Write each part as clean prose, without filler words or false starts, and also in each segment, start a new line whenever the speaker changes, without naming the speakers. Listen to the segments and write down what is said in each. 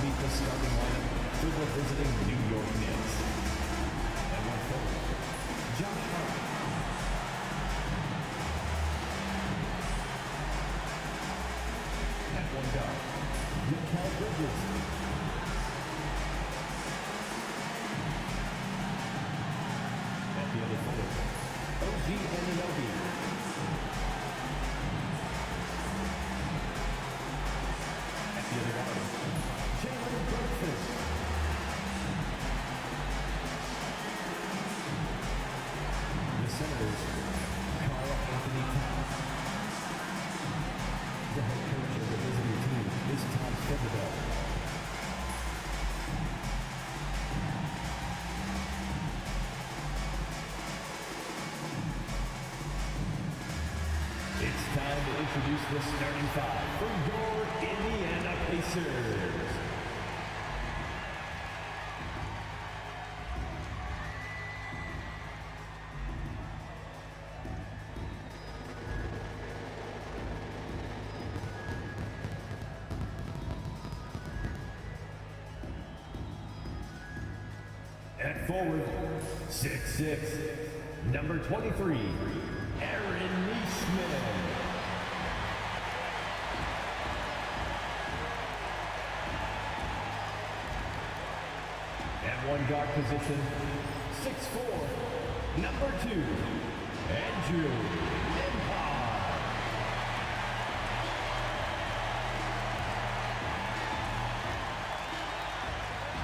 meet the starting lineup for the visiting New York Knicks. At one forward, Josh Hart. At one guard, Bridges. At the other forward, OG Anunoby. At the other guard, Breakfast. The Senators, Anthony Towns. The head coach of the visiting team is Tom Thibodeau. It's time to introduce the starting five for your Indiana Pacers. At forward, 6'6", number 23, Aaron Neesmith. At one guard position, 6'4", number 2, Andrew Nembhard.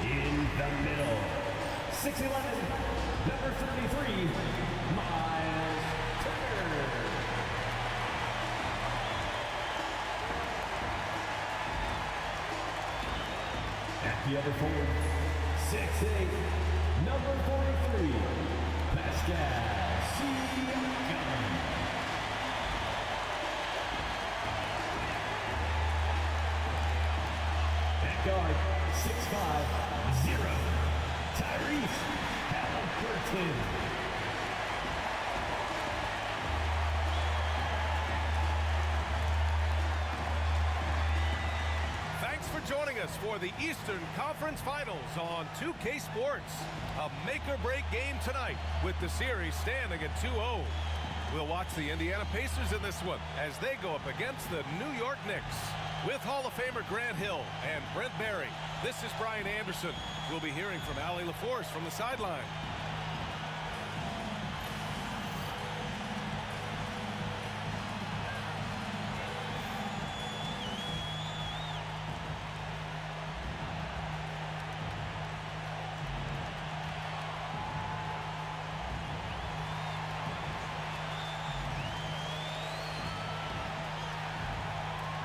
In the middle, 6'11", number 33, Miles Turner. At the other forward, 6'8", number 43, Pascal Siakam. At guard, 6'5", 0. Tyrese Haliburton.
Thanks for joining us for the Eastern Conference Finals on 2K Sports. A make-or-break game tonight with the series standing at 2-0. We'll watch the Indiana Pacers in this one as they go up against the New York Knicks. With Hall of Famer Grant Hill and Brent Barry, this is Brian Anderson. We'll be hearing from Allie LaForce from the sideline.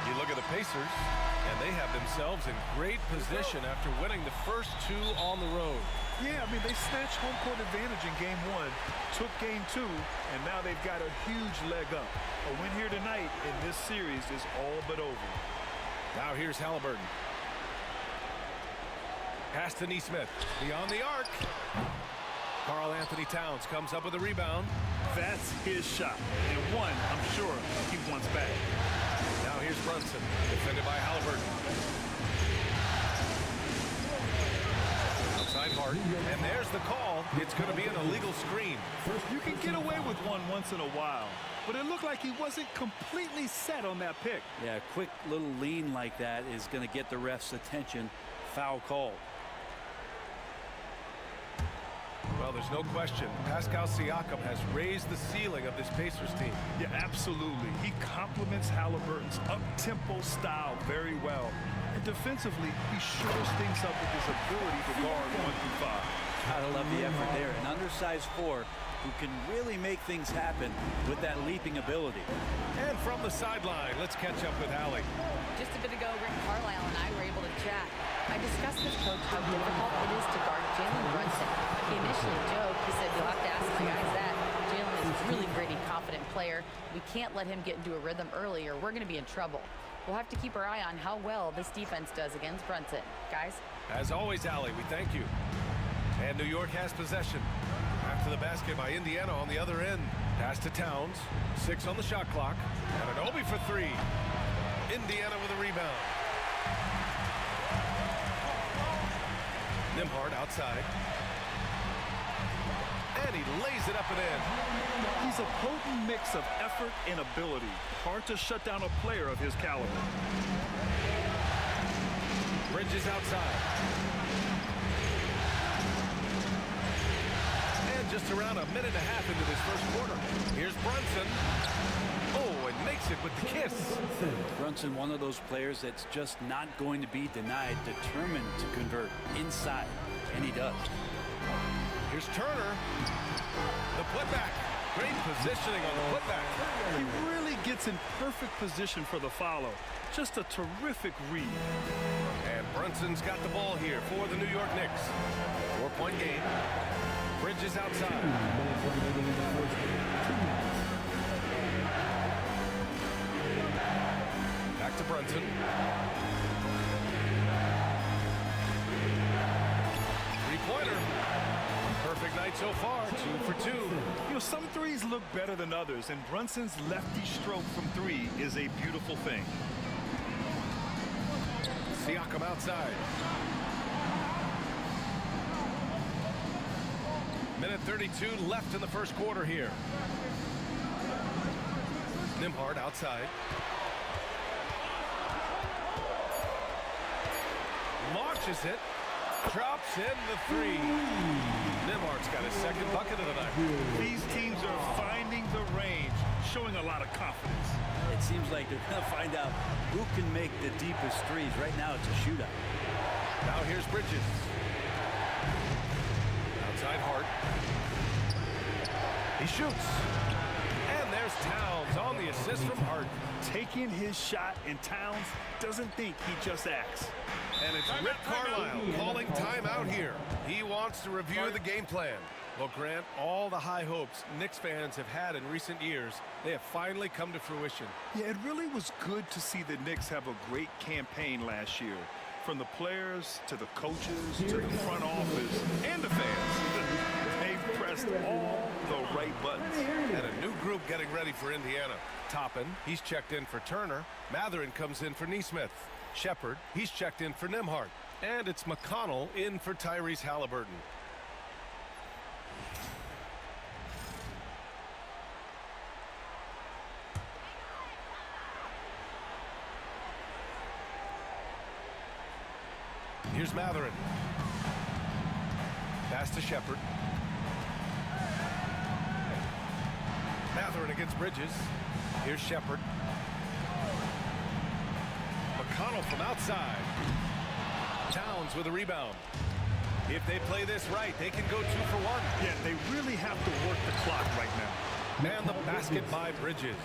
You look at the Pacers, and they have themselves in great position after winning the first two on the road.
Yeah, I mean, they snatched home court advantage in game one, took game two, and now they've got a huge leg up. A win here tonight in this series is all but over.
Now here's Haliburton. Pass to Neesmith, beyond the arc. Karl Anthony Towns comes up with a rebound.
That's his shot, and one I'm sure he wants back.
Now here's Brunson, defended by Haliburton. Outside Hart, and there's the call. It's going to be an illegal screen.
You can get away with one once in a while, but it looked like he wasn't completely set on that pick.
Yeah, a quick little lean like that is going to get the ref's attention. Foul call.
Well, there's no question. Pascal Siakam has raised the ceiling of this Pacers team.
Yeah, absolutely. He complements Haliburton's up-tempo style very well. And defensively, he shores things up with his ability to guard 1 through 5.
Gotta love the effort there. An undersized 4 who can really make things happen with that leaping ability.
And from the sideline, let's catch up with Allie.
Just a bit ago, Rick Carlisle and I were able to chat. I discussed with Coach how difficult it is to guard Jalen Brunson. He initially joked. He said, you'll have to ask my guys that. Jalen is a really gritty, confident player. We can't let him get into a rhythm early or we're going to be in trouble. We'll have to keep our eye on how well this defense does against Brunson. Guys?
As always, Allie, we thank you. And New York has possession. After the basket by Indiana on the other end. Pass to Towns. 6 on the shot clock. And Anunoby for 3. Indiana with a rebound. Nembhard outside. And he lays it up and in.
He's a potent mix of effort and ability. Hard to shut down a player of his caliber.
Bridges outside. And just around a minute and a half into this first quarter. Here's Brunson. Oh, and makes it with the kiss.
Brunson, one of those players that's just not going to be denied, determined to convert inside, and he does.
Here's Turner. The putback. Great positioning on the putback.
He really gets in perfect position for the follow. Just a terrific read.
And Brunson's got the ball here for the New York Knicks. 4-point game. Bridges outside. Back to Brunson. Three-pointer. Perfect night so far, 2 for 2.
You know, some threes look better than others, and Brunson's lefty stroke from three is a beautiful thing.
Siakam outside. Minute 32 left in the first quarter here. Nembhard outside. Launches it. Drops in the three. Nembhard's got his second bucket of the night.
These teams are finding the range, showing a lot of confidence.
It seems like they're going to find out who can make the deepest threes. Right now, it's a shootout.
Now here's Bridges. Outside Hart. He shoots. And there's Towns on the assist from Hart.
Taking his shot, and Towns doesn't think, he just acts.
And it's Rick Carlisle calling timeout here. He wants to review the game plan. Well, Grant, all the high hopes Knicks fans have had in recent years, they have finally come to fruition.
Yeah, it really was good to see the Knicks have a great campaign last year. From the players to the coaches to the front office and the fans. They've pressed all the right buttons.
And a new group getting ready for Indiana. Toppin, he's checked in for Turner. Matherin comes in for Nesmith. Shepard, he's checked in for Nembhard. And it's McConnell in for Tyrese Haliburton. Here's Matherin. Pass to Shepard. Matherin against Bridges. Here's Shepard. McConnell from outside. Towns with a rebound. If they play this right, they can go 2 for 1.
Yeah, they really have to work the clock right now.
And the basket by Bridges.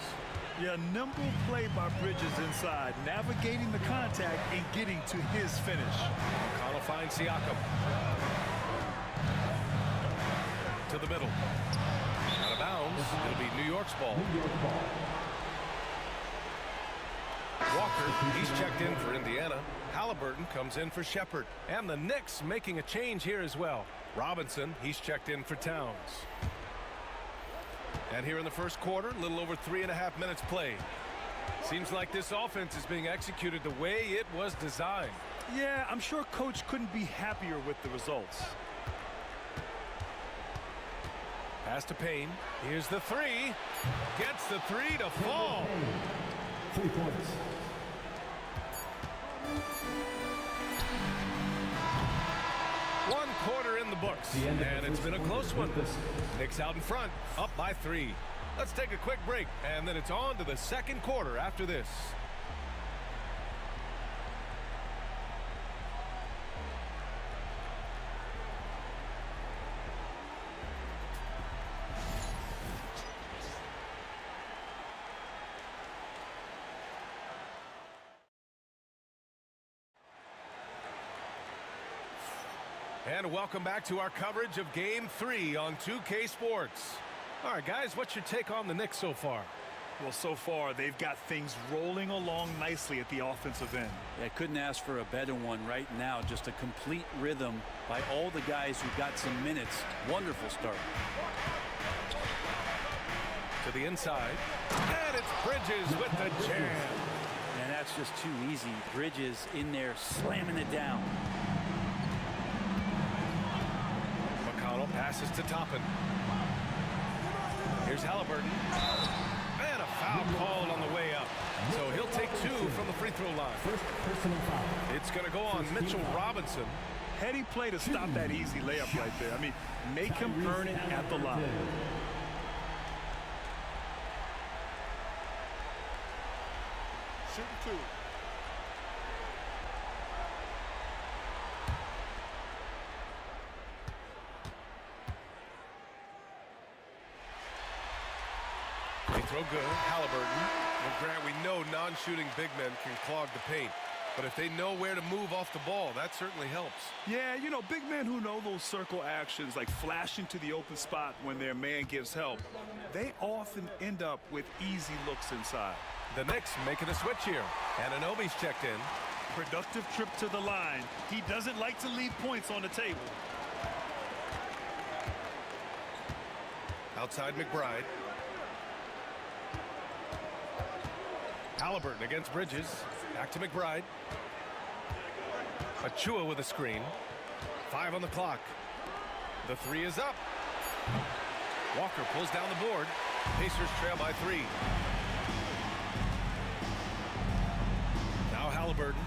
Yeah, nimble play by Bridges inside, navigating the contact and getting to his finish.
McConnell finds Siakam. To the middle. Out of bounds. It'll be New York's ball. Walker, he's checked in for Indiana. Haliburton comes in for Shepard. And the Knicks making a change here as well. Robinson, he's checked in for Towns. And here in the first quarter, a little over 3.5 minutes played. Seems like this offense is being executed the way it was designed.
Yeah, I'm sure Coach couldn't be happier with the results.
Pass to Payne. Here's the three. Gets the three to fall.
3 points.
One quarter in the books, and it's been a close one. Knicks out in front, up by 3. Let's take a quick break, and then it's on to the second quarter after this. And welcome back to our coverage of Game 3 on 2K Sports. All right, guys, what's your take on the Knicks so far?
Well, so far, they've got things rolling along nicely at the offensive end.
I couldn't ask for a better one right now. Just a complete rhythm by all the guys who got some minutes. Wonderful start.
To the inside. And it's Bridges with the jam.
And that's just too easy. Bridges in there slamming it down.
passes to Toppin. Here's Haliburton. And a foul called on the way up. So he'll take 2 from the free throw line.
First personal foul.
It's going to go on Mitchell Robinson.
Heady play to stop that easy layup right there. I mean, make him earn it at the line.
Shooting 2.
They throw good. Haliburton. Well, Grant, we know non-shooting big men can clog the paint. But if they know where to move off the ball, that certainly helps.
Yeah, you know, big men who know those circle actions, like flashing to the open spot when their man gives help, they often end up with easy looks inside.
The Knicks making a switch here. Anunoby's checked in.
Productive trip to the line. He doesn't like to leave points on the table.
Outside McBride. Haliburton against Bridges. Back to McBride. Achua with a screen. 5 on the clock. The 3 is up. Walker pulls down the board. Pacers trail by 3. Now Haliburton.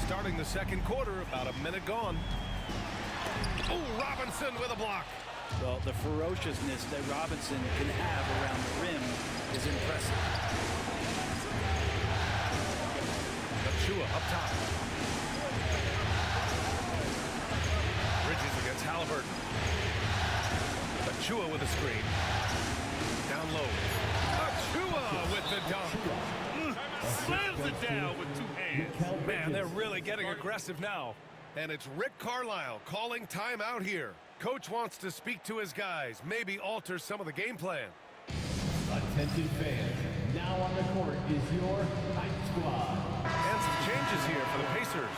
Starting the second quarter, about a minute gone. Oh, Robinson with a block.
Well, the ferociousness that Robinson can have around the rim is impressive.
Achua up top. Bridges against Haliburton. Achua with a screen. Down low. Achua with the dunk.
Slams it down with 2 hands.
Man, they're really getting aggressive now. And it's Rick Carlisle calling timeout here. Coach wants to speak to his guys, maybe alter some of the game plan.
Attention fans, now on the court is your Night Squad.
And some changes here for the Pacers.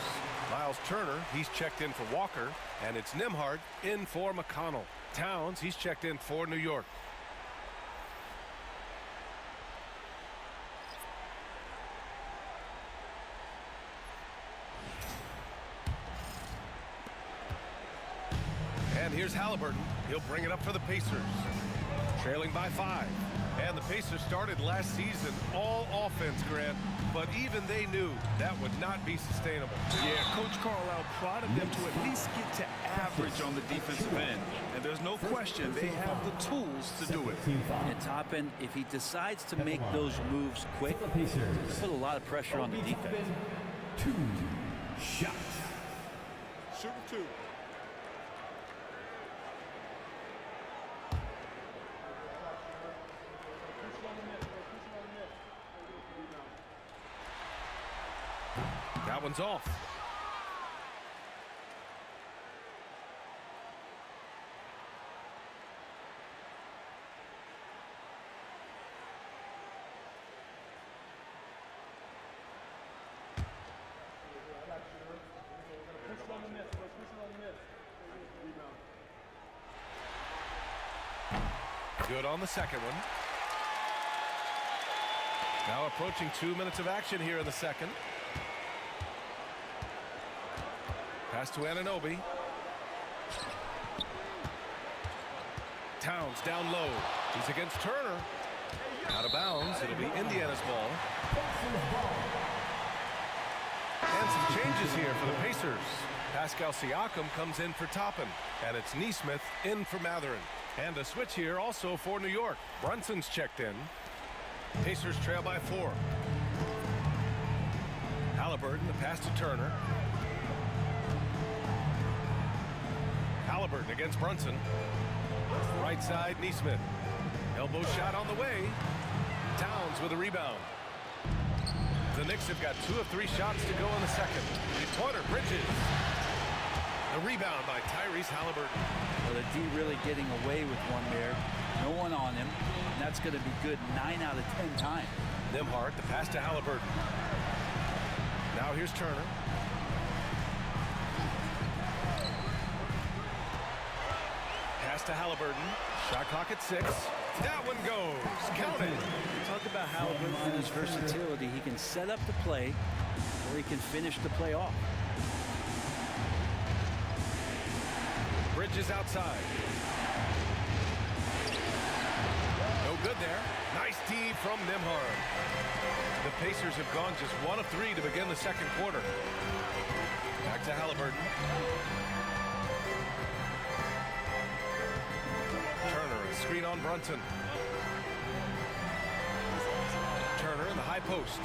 Miles Turner, he's checked in for Walker, and it's Nembhard in for McConnell. Towns, he's checked in for New York. And here's Haliburton. He'll bring it up for the Pacers. Trailing by 5. And the Pacers started last season all offense, Grant. But even they knew that would not be sustainable.
Yeah, Coach Carlisle prodded them to at least get to average on the defensive end. And there's no question they have the tools to do it.
And Toppin, if he decides to make those moves quick, put a lot of pressure on the defense.
2 shots.
Shooting 2.
That one's off. Good on the second one. Now approaching 2 minutes of action here in the second. Pass to Anunoby. Towns down low. He's against Turner. Out of bounds. It'll be Indiana's ball. And some changes here for the Pacers. Pascal Siakam comes in for Toppin. And it's Nesmith in for Matherin. And a switch here also for New York. Brunson's checked in. Pacers trail by 4. Haliburton, the pass to Turner. Haliburton against Brunson. Right side, Nesmith. Elbow shot on the way. Towns with a rebound. The Knicks have got 2 of 3 shots to go in the second. Three-pointer, Bridges. The rebound by Tyrese Haliburton.
Well, the D really getting away with one there. No one on him. And that's going to be good 9 out of 10 times.
Nembhard, the pass to Haliburton. Now here's Turner. Pass to Haliburton. Shot clock at 6. That one goes. Count it.
Talk about Haliburton and his versatility. He can set up the play, or he can finish the play off.
Bridges outside. No good there. Nice D from Nembhard. The Pacers have gone just 1 of 3 to begin the second quarter. Back to Haliburton. Turner, a screen on Brunson. Turner in the high post.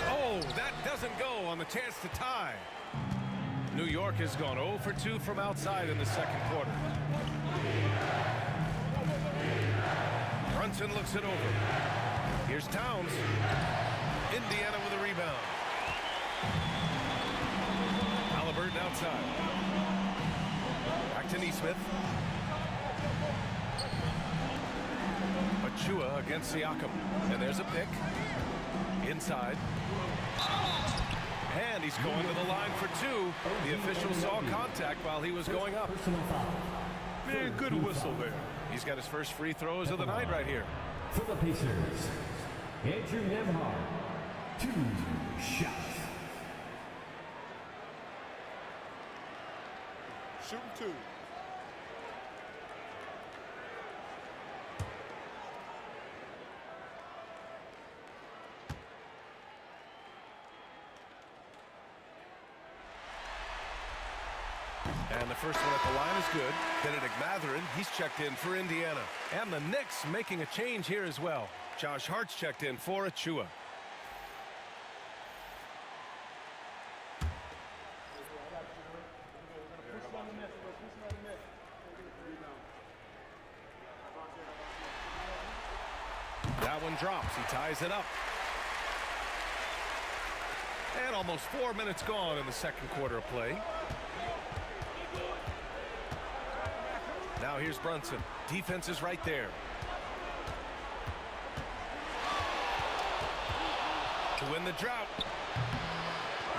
Oh, that doesn't go on the chance to tie. New York has gone 0 for 2 from outside in the second quarter. Brunson looks it over. Here's Towns. Indiana with a rebound. Haliburton outside. Back to Nesmith. Achua against Siakam. And there's a pick. Inside. And he's going to the line for 2. The official saw contact while he was going up.
Man, good whistle there.
He's got his first free throws of the night right here.
For the Pacers, Andrew Nembhard, 2 shots.
Shooting 2.
And the first one at the line is good. Benedict Mathurin, he's checked in for Indiana. And the Knicks making a change here as well. Josh Hart's checked in for Achua. That one drops. He ties it up. And almost 4 minutes gone in the second quarter of play. Now here's Brunson. Defense is right there. To win the drought.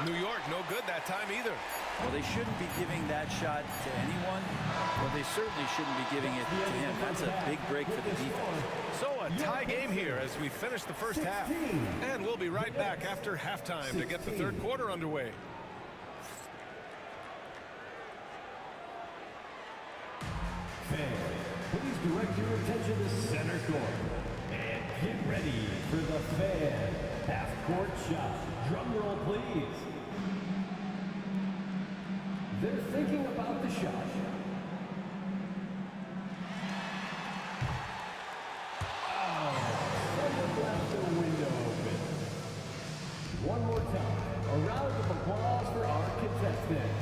New York, no good that time either.
Well, they shouldn't be giving that shot to anyone. Well, they certainly shouldn't be giving it to him. That's a big break for the defense.
So a tie game here as we finish the first half. And we'll be right back after halftime to get the third quarter underway.
Fans, please direct your attention to center court. And get ready for the fan half-court shot. Drum roll, please. They're thinking about the shot. Oh, someone left the window open. One more time, a round of applause for our contestant.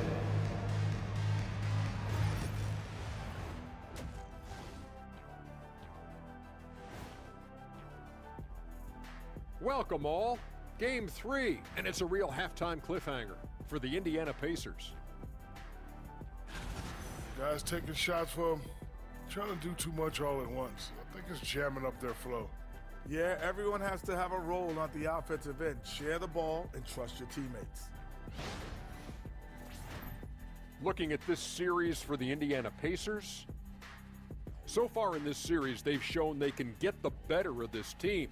Welcome all. Game 3, and it's a real halftime cliffhanger for the Indiana Pacers.
Guys taking shots for him. Trying to do too much all at once. I think it's jamming up their flow.
Yeah, everyone has to have a role on the offensive end. Share the ball and trust your teammates.
Looking at this series for the Indiana Pacers, so far in this series, they've shown they can get the better of this team,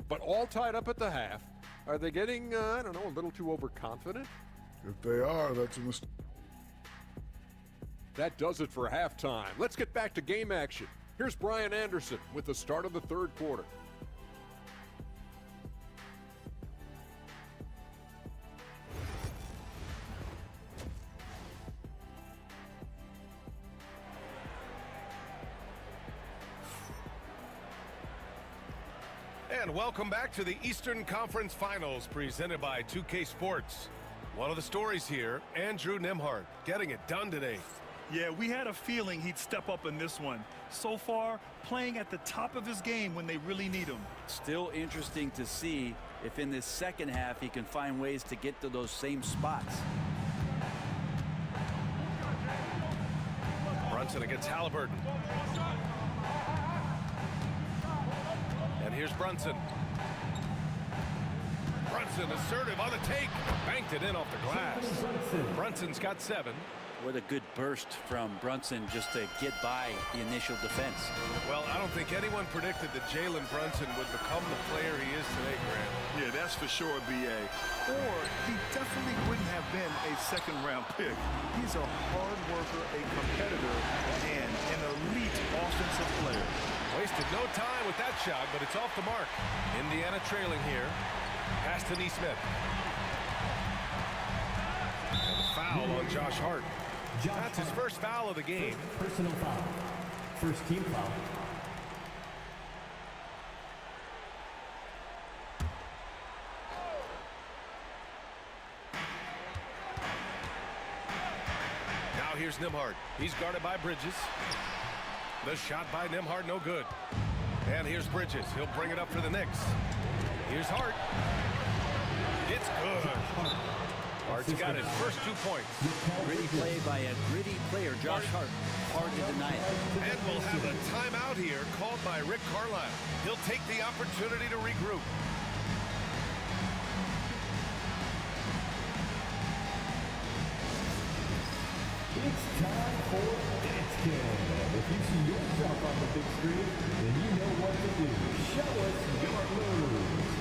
but all tied up at the half. Are they getting, I don't know, a little too overconfident?
If they are, that's a mistake.
That does it for halftime. Let's get back to game action. Here's Brian Anderson with the start of the third quarter.
And welcome back to the Eastern Conference Finals presented by 2K Sports. One of the stories here, Andrew Nembhard getting it done today.
Yeah, we had a feeling he'd step up in this one. So far, playing at the top of his game when they really need him.
Still interesting to see if in this second half he can find ways to get to those same spots.
Brunson against Haliburton. And here's Brunson. Brunson assertive on the take. Banked it in off the glass. Brunson's got 7.
What a good burst from Brunson just to get by the initial defense.
Well, I don't think anyone predicted that Jalen Brunson would become the player he is today, Grant.
Yeah, that's for sure, B.A. Or he definitely wouldn't have been a second-round pick. He's a hard worker, a competitor, and an elite offensive player.
Wasted no time with that shot, but it's off the mark. Indiana trailing here. Pass to Neesmith. And a foul on Josh Hart. That's his first foul of the game.
Personal foul. First team foul.
Now here's Nembhard. He's guarded by Bridges. The shot by Nembhard, no good. And here's Bridges. He'll bring it up for the Knicks. Here's Hart. It's good. Hart's got his first 2 points.
Gritty play by a gritty player, Josh Hart. Hard to deny it.
And we'll have a timeout here called by Rick Carlisle. He'll take the opportunity to regroup.
It's time for Dance Cam. If you see yourself on the big screen, then you know what to do. Show us your moves.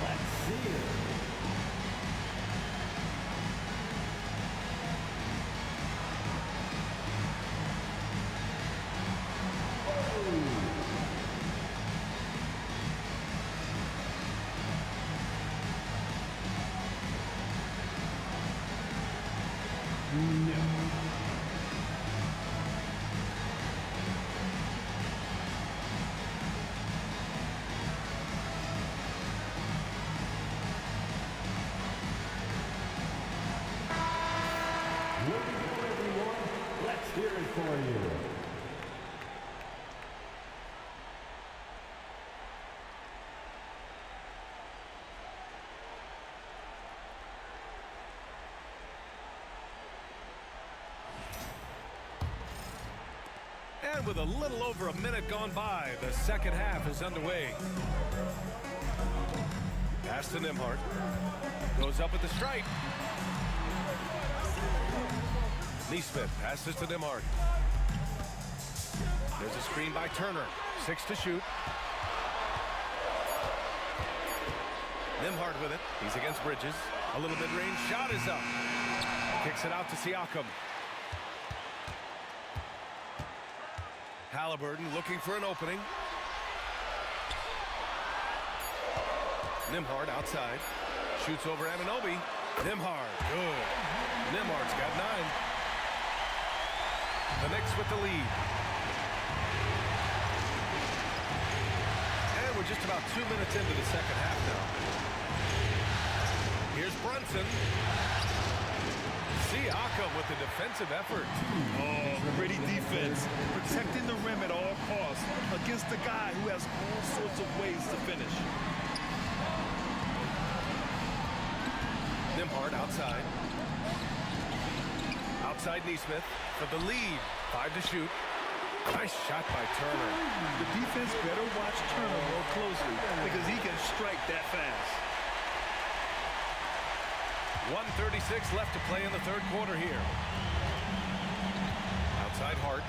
Let's see it. Let's hear it for you.
And with a little over a minute gone by, the second half is underway. Pass to Nembhard. Goes up with the strike. Neesmith passes to Nembhard. There's a screen by Turner. 6 to shoot. Nembhard with it. He's against Bridges. A little mid-range shot is up. Kicks it out to Siakam. Haliburton looking for an opening. Nembhard outside. Shoots over Anunoby. Nembhard, good. Nembhard's got 9. The Knicks with the lead. And we're just about 2 minutes into the second half now. Here's Brunson. Siakam with the defensive effort.
Oh, gritty defense. Protecting the rim at all costs against a guy who has all sorts of ways to finish.
Nembhard outside. Outside Neesmith for the lead. 5 to shoot. Nice shot by Turner.
The defense better watch Turner more closely because he can strike that fast.
1:36 left to play in the third quarter here. Outside Hart.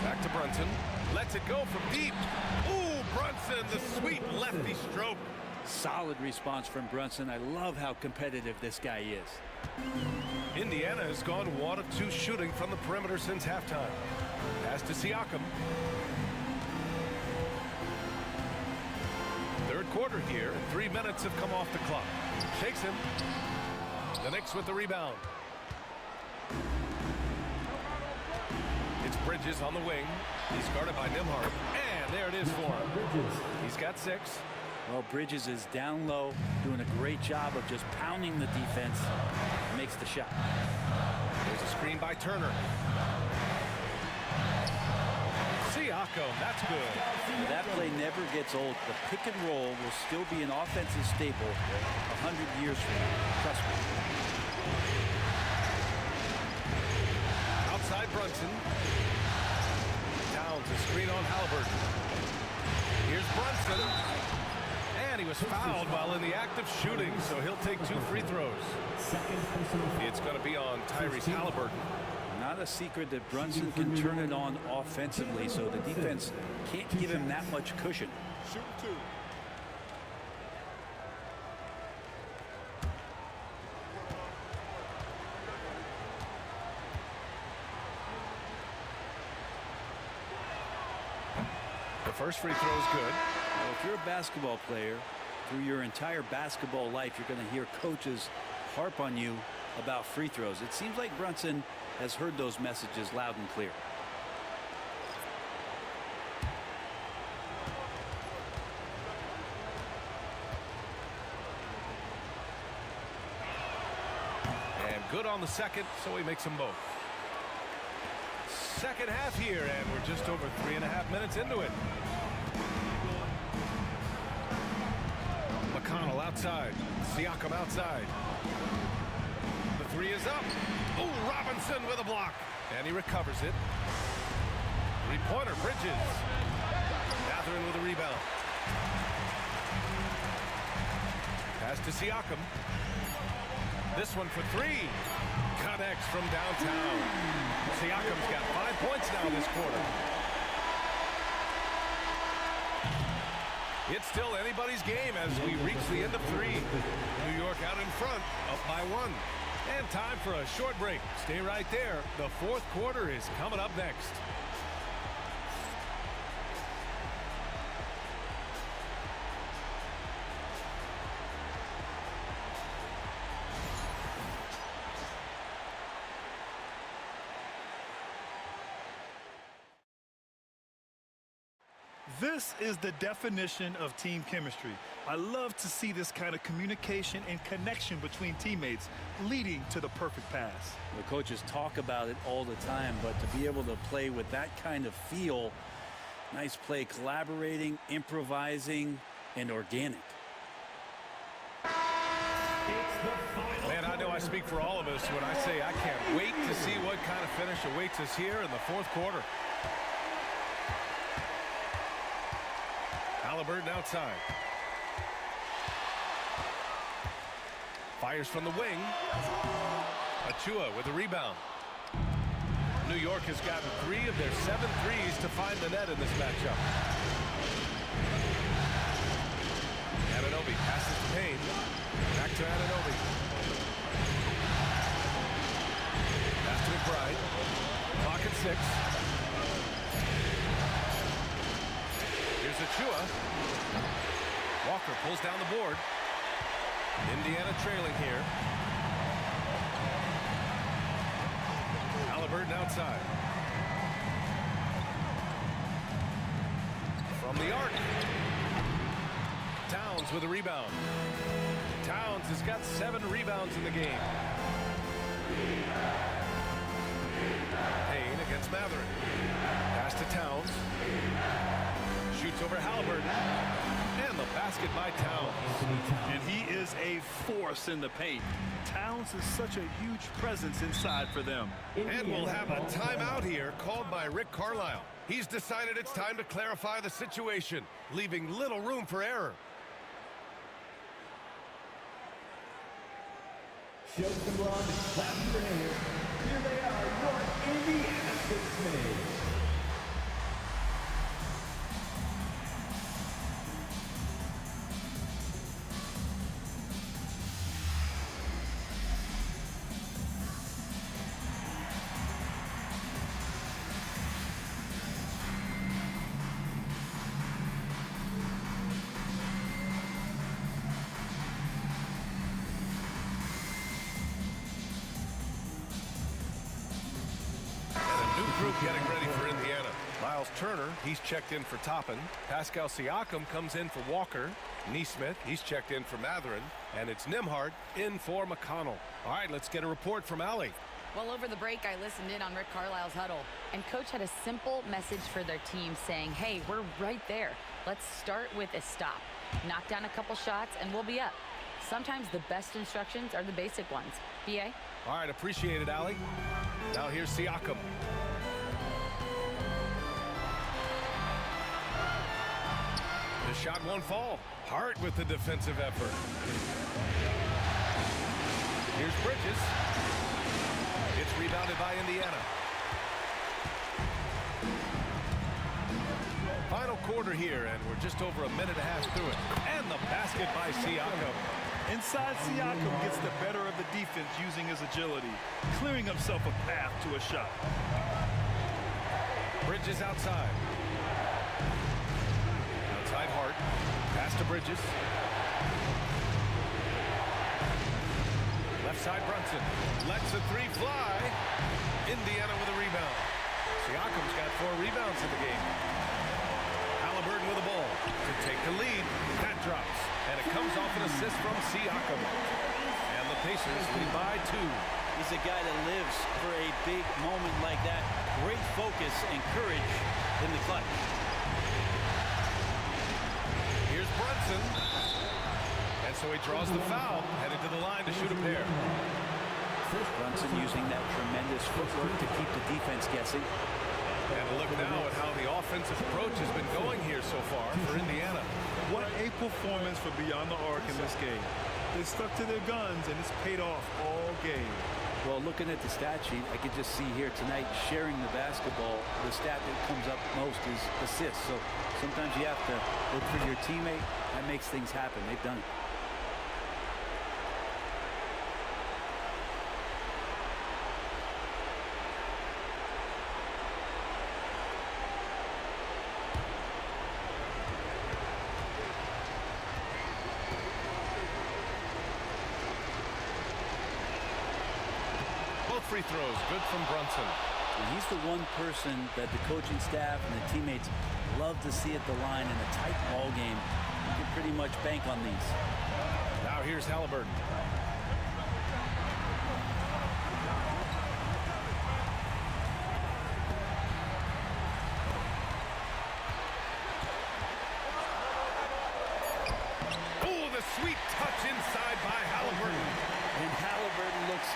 Back to Brunson. Lets it go from deep. Ooh, Brunson, the sweet lefty stroke.
Solid response from Brunson. I love how competitive this guy is.
Indiana has gone 1 of 2 shooting from the perimeter since halftime. Pass to Siakam. Third quarter here, and 3 minutes have come off the clock. Shakes him. The Knicks with the rebound. It's Bridges on the wing. He's guarded by Nembhard. And there it is for him. He's got 6.
Well, Bridges is down low, doing a great job of just pounding the defense. Makes the shot.
There's a screen by Turner. Siakam, that's good.
That play never gets old. The pick and roll will still be an offensive staple 100 years from now. Trust me.
Outside Brunson. Towns a screen on Haliburton. Here's Brunson. And he was fouled while in the act of shooting, so he'll take 2 free throws. It's going to be on Tyrese Haliburton.
Not a secret that Brunson can turn it on offensively, so the defense can't give him that much cushion.
Shoot 2.
The first free throw is good.
Well, if you're a basketball player, through your entire basketball life, you're going to hear coaches harp on you about free throws. It seems like Brunson has heard those messages loud and clear.
And good on the second, so he makes them both. Second half here, and we're just over 3.5 minutes into it. McConnell outside. Siakam outside. The 3 is up. Oh, Robinson with a block. And he recovers it. 3-pointer, Bridges. Mathurin with a rebound. Pass to Siakam. This one for 3. Connects from downtown. Siakam's got 5 points now this quarter. It's still anybody's game as we reach the end of 3. New York out in front, up by 1. And time for a short break. Stay right there. The fourth quarter is coming up next.
This is the definition of team chemistry. I love to see this kind of communication and connection between teammates leading to the perfect pass.
The coaches talk about it all the time, but to be able to play with that kind of feel, nice play, collaborating, improvising, and organic.
Man, I know I speak for all of us when I say I can't wait to see what kind of finish awaits us here in the fourth quarter. Haliburton outside. Fires from the wing. Achua with a rebound. New York has gotten 3 of their 7 threes to find the net in this matchup. Anunoby passes to Payne. Back to Anunoby. Pass to McBride. Clock at 6. Here's Achua. Walker pulls down the board. Indiana trailing here. Haliburton outside. From the arc. Towns with a rebound. Towns has got 7 rebounds in the game. Payne against Mathurin. Pass to Towns. Shoots over Haliburton. And the basket by Towns.
And he is a force in the paint. Towns is such a huge presence inside for them.
And we'll have a timeout here called by Rick Carlisle. He's decided it's time to clarify the situation, leaving little room for error.
Show some love and clap your hands. Here they are, your Indiana Knicks NEED.
Group getting ready for Indiana. Miles Turner, he's checked in for Toppin. Pascal Siakam comes in for Walker. Neesmith, he's checked in for Mathurin. And it's Nembhard in for McConnell. All right, let's get a report from Allie.
Well, over the break, I listened in on Rick Carlisle's huddle, and Coach had a simple message for their team saying, hey, we're right there. Let's start with a stop. Knock down a couple shots, and we'll be up. Sometimes the best instructions are the basic ones. BA?
All right, appreciate it, Allie. Now here's Siakam. The shot won't fall. Hart with the defensive effort. Here's Bridges. It's rebounded by Indiana. Final quarter here, and we're just over a minute and a half through it. And the basket by Siakam.
Inside, Siakam gets the better of the defense using his agility, clearing himself a path to a shot.
Bridges outside. Outside Hart. Pass to Bridges. Left side Brunson. Lets a three fly. Indiana with a rebound. Siakam's got 4 rebounds in the game. Haliburton with the ball to take the lead. That drops. And it comes off an assist from Siakam. And the Pacers lead by 2.
He's a guy that lives for a big moment like that. Great focus and courage in the clutch.
Here's Brunson. And so he draws the foul, heading to the line to shoot a pair.
Brunson using that tremendous footwork to keep the defense guessing.
And a look now at how the offensive approach has been going here so far for Indiana.
What a performance for beyond the arc in this game. They stuck to their guns, and it's paid off all game.
Well, looking at the stat sheet, I could just see here tonight sharing the basketball. The stat that comes up most is assists. So sometimes you have to look for your teammate. That makes things happen. They've done it.
Free throws, good from Brunson.
And he's the one person that the coaching staff and the teammates love to see at the line in a tight ball game. You can pretty much bank on these.
Now here's Haliburton. Oh, the sweet touch inside by Haliburton.
And Haliburton looks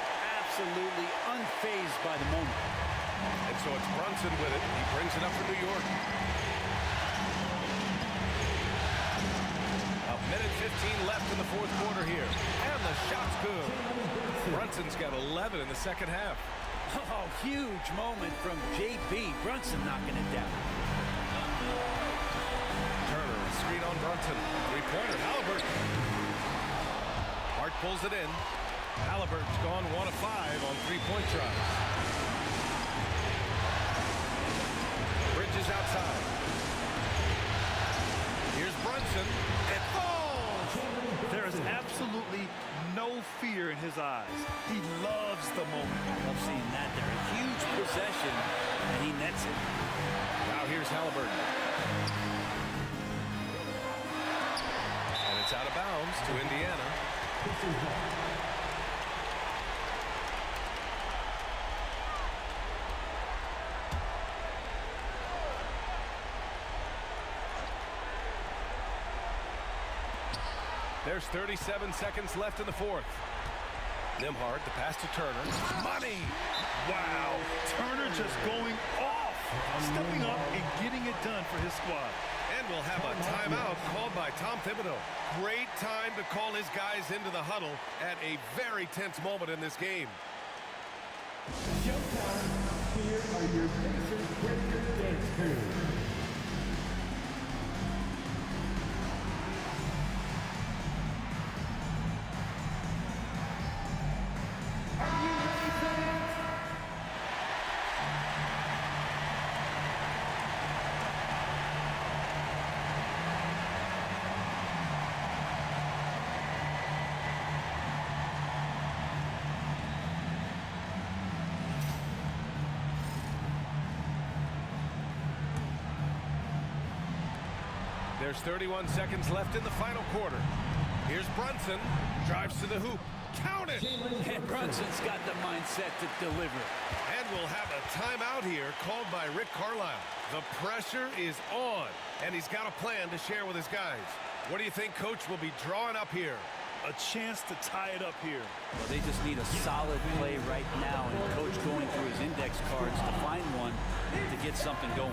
absolutely unfazed by the moment.
And so it's Brunson with it. He brings it up for New York. A minute 15 left in the 4th quarter here. And the shot's good. Brunson's got 11 in the 2nd half.
Oh, huge moment from JB. Brunson knocking it down.
Turner, screen on Brunson. 3-pointer, Haliburton. Hart pulls it in. Haliburton's gone 1 of 5 on 3-point tries. Bridges outside. Here's Brunson. It falls!
There is absolutely no fear in his eyes. He loves the moment.
Love seeing that there. A huge possession, and he nets it.
Now here's Haliburton. And it's out of bounds to Indiana. There's 37 seconds left in the 4th. Nembhard, the pass to Turner. Money!
Wow, Turner just going off, stepping up and getting it done for his squad.
And we'll have a timeout called by Tom Thibodeau. Great time to call his guys into the huddle at a very tense moment in this game.
Showtime. Here are your Pacers Breaker Dance Crew.
There's 31 seconds left in the final quarter. Here's Brunson, drives to the hoop. Count it!
And Brunson's got the mindset to deliver.
And we'll have a timeout here called by Rick Carlisle. The pressure is on, and he's got a plan to share with his guys. What do you think Coach will be drawing up here?
A chance to tie it up here.
Well, they just need a solid play right now, and Coach going through his index cards to find one to get something going.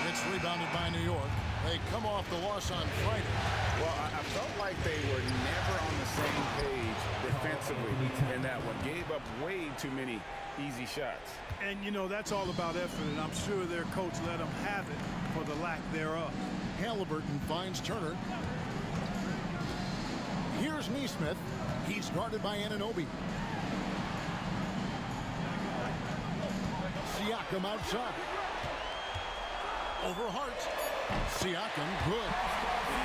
It's rebounded by New York. They come off the loss on Friday.
Well, I felt like they were never on the same page defensively in that one. Gave up way too many easy shots.
And, you know, that's all about effort, and I'm sure their coach let them have it for the lack thereof.
Haliburton finds Turner. Here's Neesmith. He's guarded by Anunoby. Siakam outside. Over Hart. Siakam, good.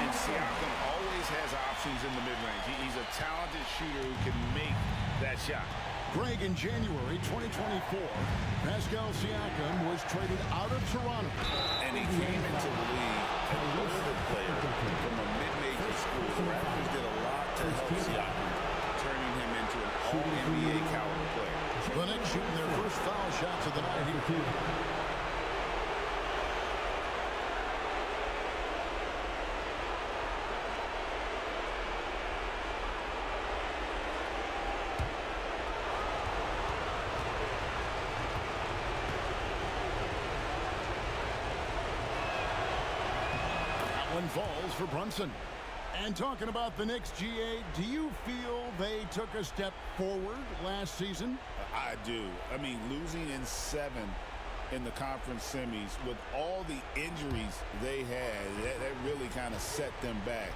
And Siakam always has options in the mid-range. He's a talented shooter who can make that shot.
Greg, in January 2024, Pascal Siakam was traded out of Toronto.
And he came into the league an older player from a mid-major school. The Raptors did a lot to help Siakam, turning him into an all-NBA caliber player.
The Knicks shooting their first foul shots of the night here. One falls for Brunson. And talking about the Knicks, GA, do you feel they took a step forward last season?
I do. I mean, losing in 7 in the conference semis with all the injuries they had, that really kind of set them back.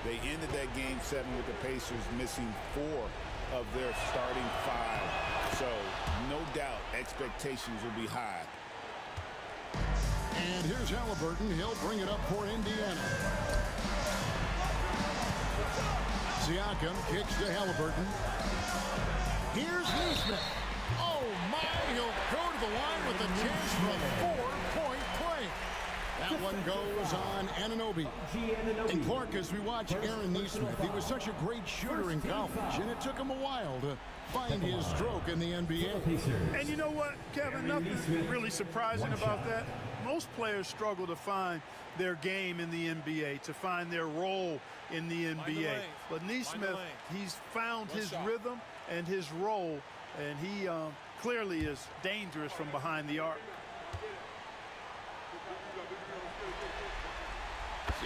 They ended that game 7 with the Pacers missing 4 of their starting 5. So, no doubt, expectations will be high.
And here's Haliburton. He'll bring it up for Indiana. Siakam kicks to Haliburton. Here's Neesmith. Oh, my. He'll go to the line with a chance for a 4-point play. That one goes on Anunoby. And Clark, as we watch Aaron Neesmith, he was such a great shooter in college, and it took him a while to find his stroke in the NBA.
And you know what, Kevin? Nothing really surprising about that. Most players struggle to find their game in the NBA, to find their role in the NBA. But Neesmith, he's found his rhythm and his role, and he clearly is dangerous from behind the arc.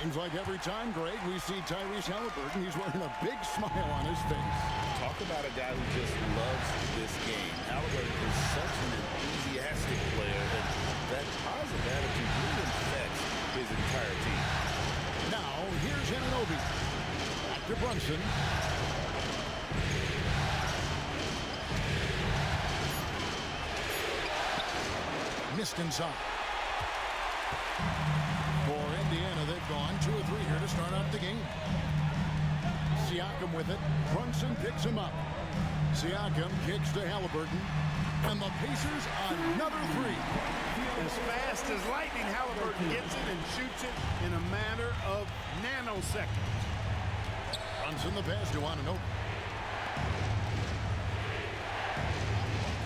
Seems like every time, Greg, we see Tyrese Haliburton, he's wearing a big smile on his face.
Talk about a guy who just loves this game. Haliburton is such an enthusiastic player that that positive attitude really affects his entire team.
Now, here's Anunoby. Back to Brunson. Missed inside. For Indiana, they've gone 2 of 3 here to start out the game. Siakam with it. Brunson picks him up. Siakam kicks to Haliburton. And the Pacers another 3.
As fast as lightning, Haliburton gets it and shoots it in a matter of nanoseconds.
Brunson the pass to Anunoby.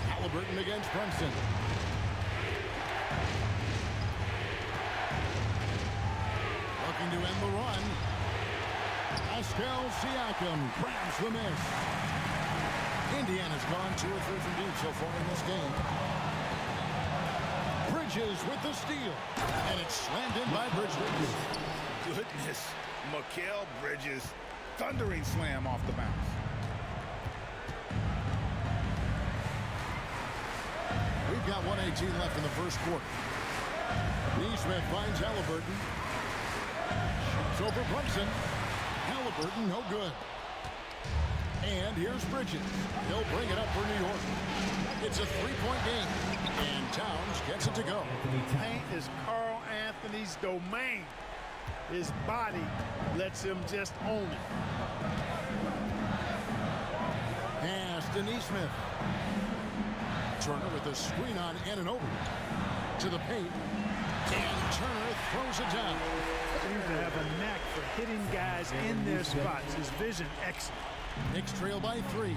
Haliburton against Brunson. Looking to end the run. Pascal Siakam grabs the miss. Indiana's gone 2 of 3 from deep so far in this game. Bridges with the steal. And it's slammed in by Bridges.
Goodness, Mikal Bridges, thundering slam off the bounce.
We've got 1:18 left in the first quarter. Neesmith finds Haliburton. Shoots over Brunson. Haliburton, no good. And here's Bridges. He'll bring it up for New York. It's a 3-point game. And Towns gets it to go.
Paint is Carl Anthony's domain. His body lets him just own it.
Pass to Neesmith. Turner with a screen on Anunoby. To the paint. And Turner throws it down.
Seems to have a knack for hitting guys in their spots. His vision excellent.
Knicks trail by 3.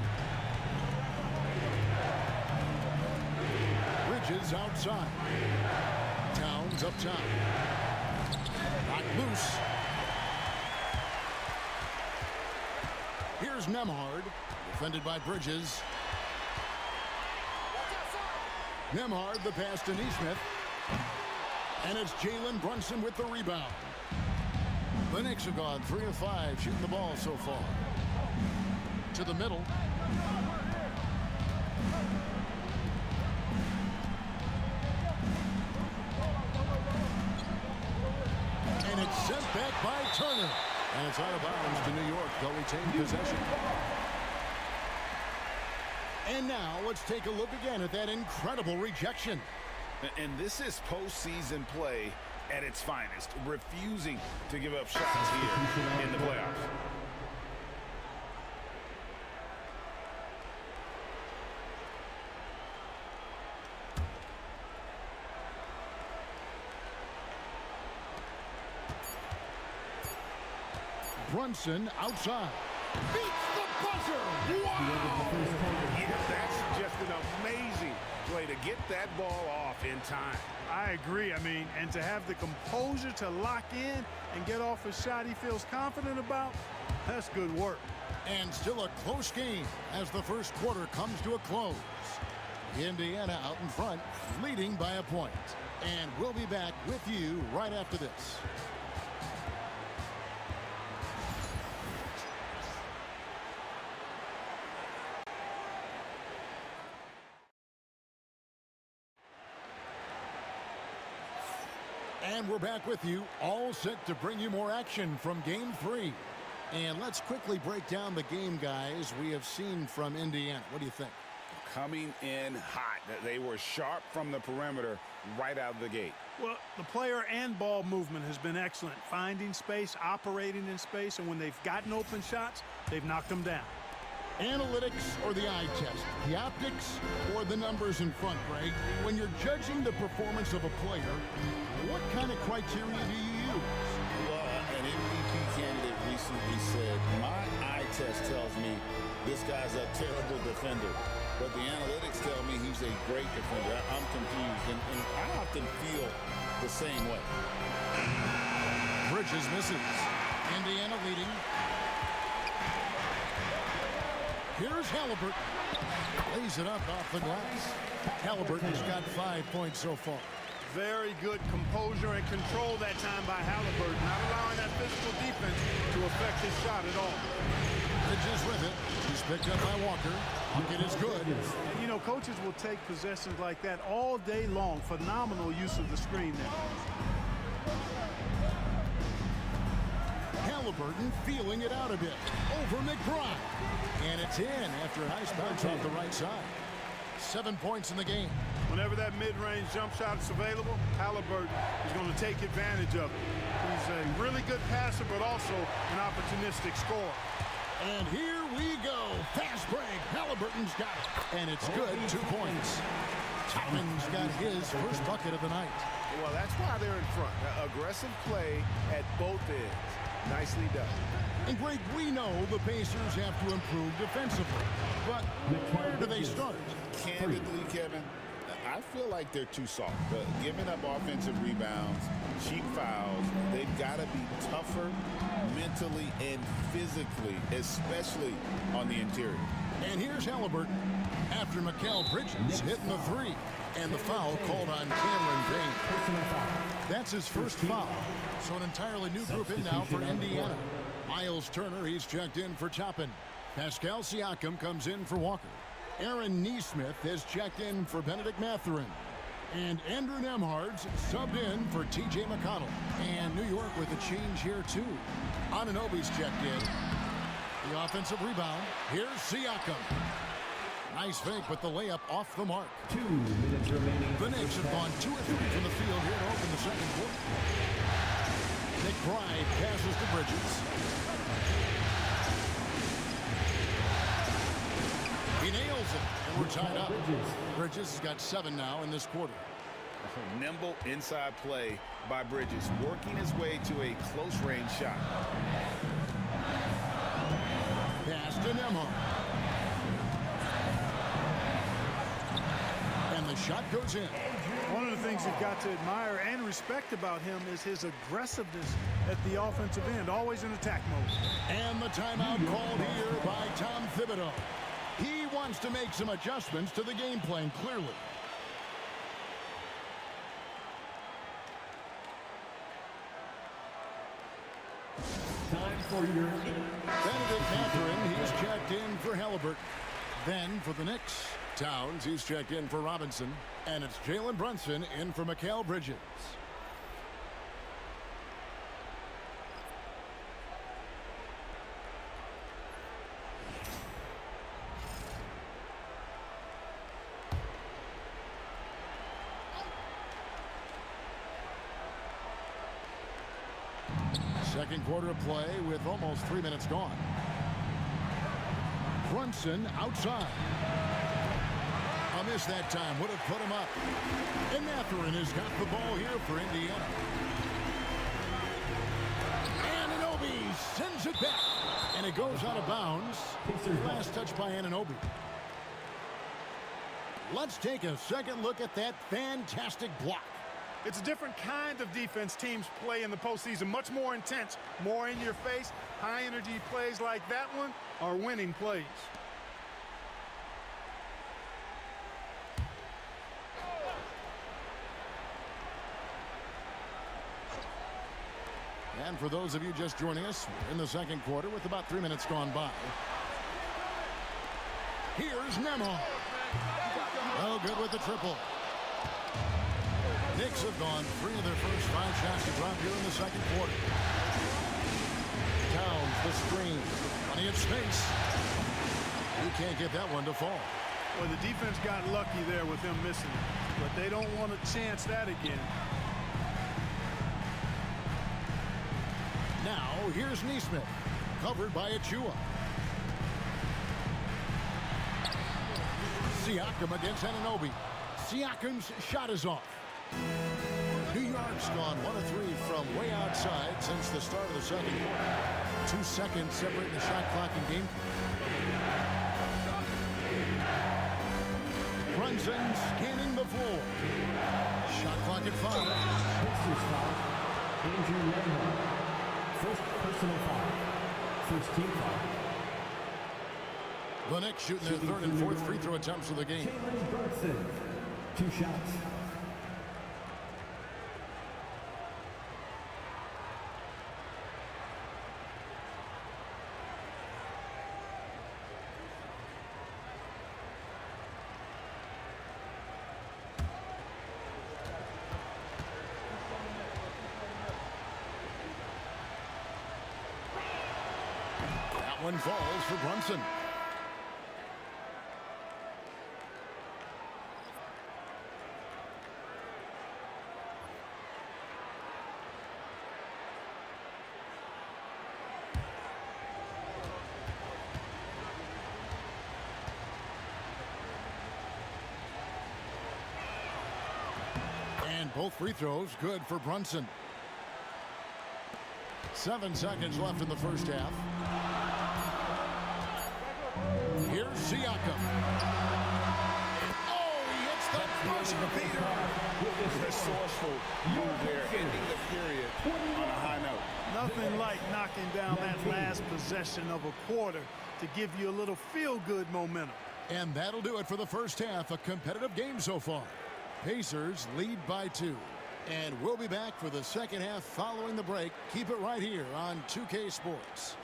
Bridges outside. Towns up top. Not loose. Here's Nembhard. Defended by Bridges. Nembhard the pass to Neesmith. And it's Jalen Brunson with the rebound. The Knicks have gone 3 of 5 shooting the ball so far. To the middle. And it's sent back by Turner. And it's out of bounds to New York. They'll retain possession. And now let's take a look again at that incredible rejection.
And this is postseason play at its finest, refusing to give up shots here in the playoffs.
Brunson outside. Beats the buzzer. Wow!
Yeah, that's just an amazing play to get that ball off in time.
I agree. I mean, and to have the composure to lock in and get off a shot he feels confident about, that's good work.
And still a close game as the first quarter comes to a close. Indiana out in front, leading by a point. And we'll be back with you right after this. And we're back with you, all set to bring you more action from Game 3. And let's quickly break down the game, guys, we have seen from Indiana. What do you think?
Coming in hot. They were sharp from the perimeter right out of the gate.
Well, the player and ball movement has been excellent. Finding space, operating in space, and when they've gotten open shots, they've knocked them down.
Analytics or the eye test? The optics or the numbers in front, Greg? When you're judging the performance of a player, what kind of criteria do you use?
Well, an MVP candidate recently said, my eye test tells me this guy's a terrible defender, but the analytics tell me he's a great defender. I'm confused, and I often feel the same way.
Bridges misses. Indiana leading. Here's Haliburton. Lays it up off the glass. Haliburton's got 5 points so far.
Very good composure and control that time by Haliburton, not allowing that physical defense to affect his shot at all.
Bridges with it. He's picked up by Walker. Bucket is good.
And, you know, coaches will take possessions like that all day long. Phenomenal use of the screen there.
Haliburton feeling it out a bit. Over McBride. And it's in after a nice bounce off the right side. 7 points in the game.
Whenever that mid-range jump shot is available, Haliburton is going to take advantage of it. He's a really good passer, but also an opportunistic scorer.
And here we go. Fast break. Haliburton's got it. And it's good. 2 points. Toppin's got his first bucket of the night.
Well, that's why they're in front. Aggressive play at both ends. Nicely done.
And Greg, we know the Pacers have to improve defensively. But where do they start?
Candidly, Kevin, I feel like they're too soft. Giving up offensive rebounds, cheap fouls, they've got to be tougher mentally and physically, especially on the interior.
And here's Haliburton after Mikal Bridges hitting the three. And the foul called on Cameron Payne. That's his first foul. So an entirely new group in now for Indiana. Miles Turner, he's checked in for Toppin. Pascal Siakam comes in for Walker. Aaron Neesmith has checked in for Benedict Mathurin. And Andrew Nembhard's subbed in for T.J. McConnell. And New York with a change here, too. Anunoby's checked in. The offensive rebound. Here's Siakam. Nice fake, but the layup off the mark.
2 minutes remaining.
The Knicks have gone 2 of 3 from the field here to open the second quarter. McBride passes to Bridges. He nails it, and we're tied up. Bridges has got 7 now in this quarter.
Nimble inside play by Bridges, working his way to a close-range shot.
Pass to Nembhard. And the shot goes in.
One of the things you've got to admire and respect about him is his aggressiveness at the offensive end, always in attack mode.
And the timeout called here by Tom Thibodeau. He wants to make some adjustments to the game plan, clearly.
for your
Benedict Mathurin, he's checked in for Haliburton. Then for the Knicks, Towns, he's checked in for Robinson. And it's Jalen Brunson in for Mikal Bridges. Second quarter of play with almost 3 minutes gone. Brunson outside. A miss that time would have put him up. And Mathurin has got the ball here for Indiana. Anunoby sends it back. And it goes out of bounds. Last touch by Anunoby. Let's take a second look at that fantastic block.
It's a different kind of defense teams play in the postseason. Much more intense, more in your face. High energy plays like that one are winning plays.
And for those of you just joining us, we're in the second quarter with about 3 minutes gone by. Here's Nemo. Oh, good with the triple. Knicks have gone 3 of their first 5 shots to drop here in the second quarter. Towns the screen. Plenty of space. He can't get that one to fall.
Well, the defense got lucky there with him missing it, but they don't want to chance that again.
Now, here's Neesmith. Covered by Achua. Siakam against Anunoby. Siakam's shot is off. New York's gone 1 of 3 from way outside since the start of the second quarter. 2 seconds separating the shot clock and game. Brunson scanning the floor. Shot clock at 5.
Pacers foul. Andrew Lamar. First personal foul. First team foul.
The Knicks shooting their third and fourth free throw attempts of the game.
Jalen Brunson. 2 shots.
One falls for Brunson. And both free throws good for Brunson. 7 seconds left in the first half. Here's Siakam. Oh, he hits the first beater.
Resourceful move there, ending the period on a high note.
Nothing like knocking down that last possession of a quarter to give you a little feel-good momentum.
And that'll do it for the first half. A competitive game so far. Pacers lead by 2. And we'll be back for the second half following the break. Keep it right here on 2K Sports.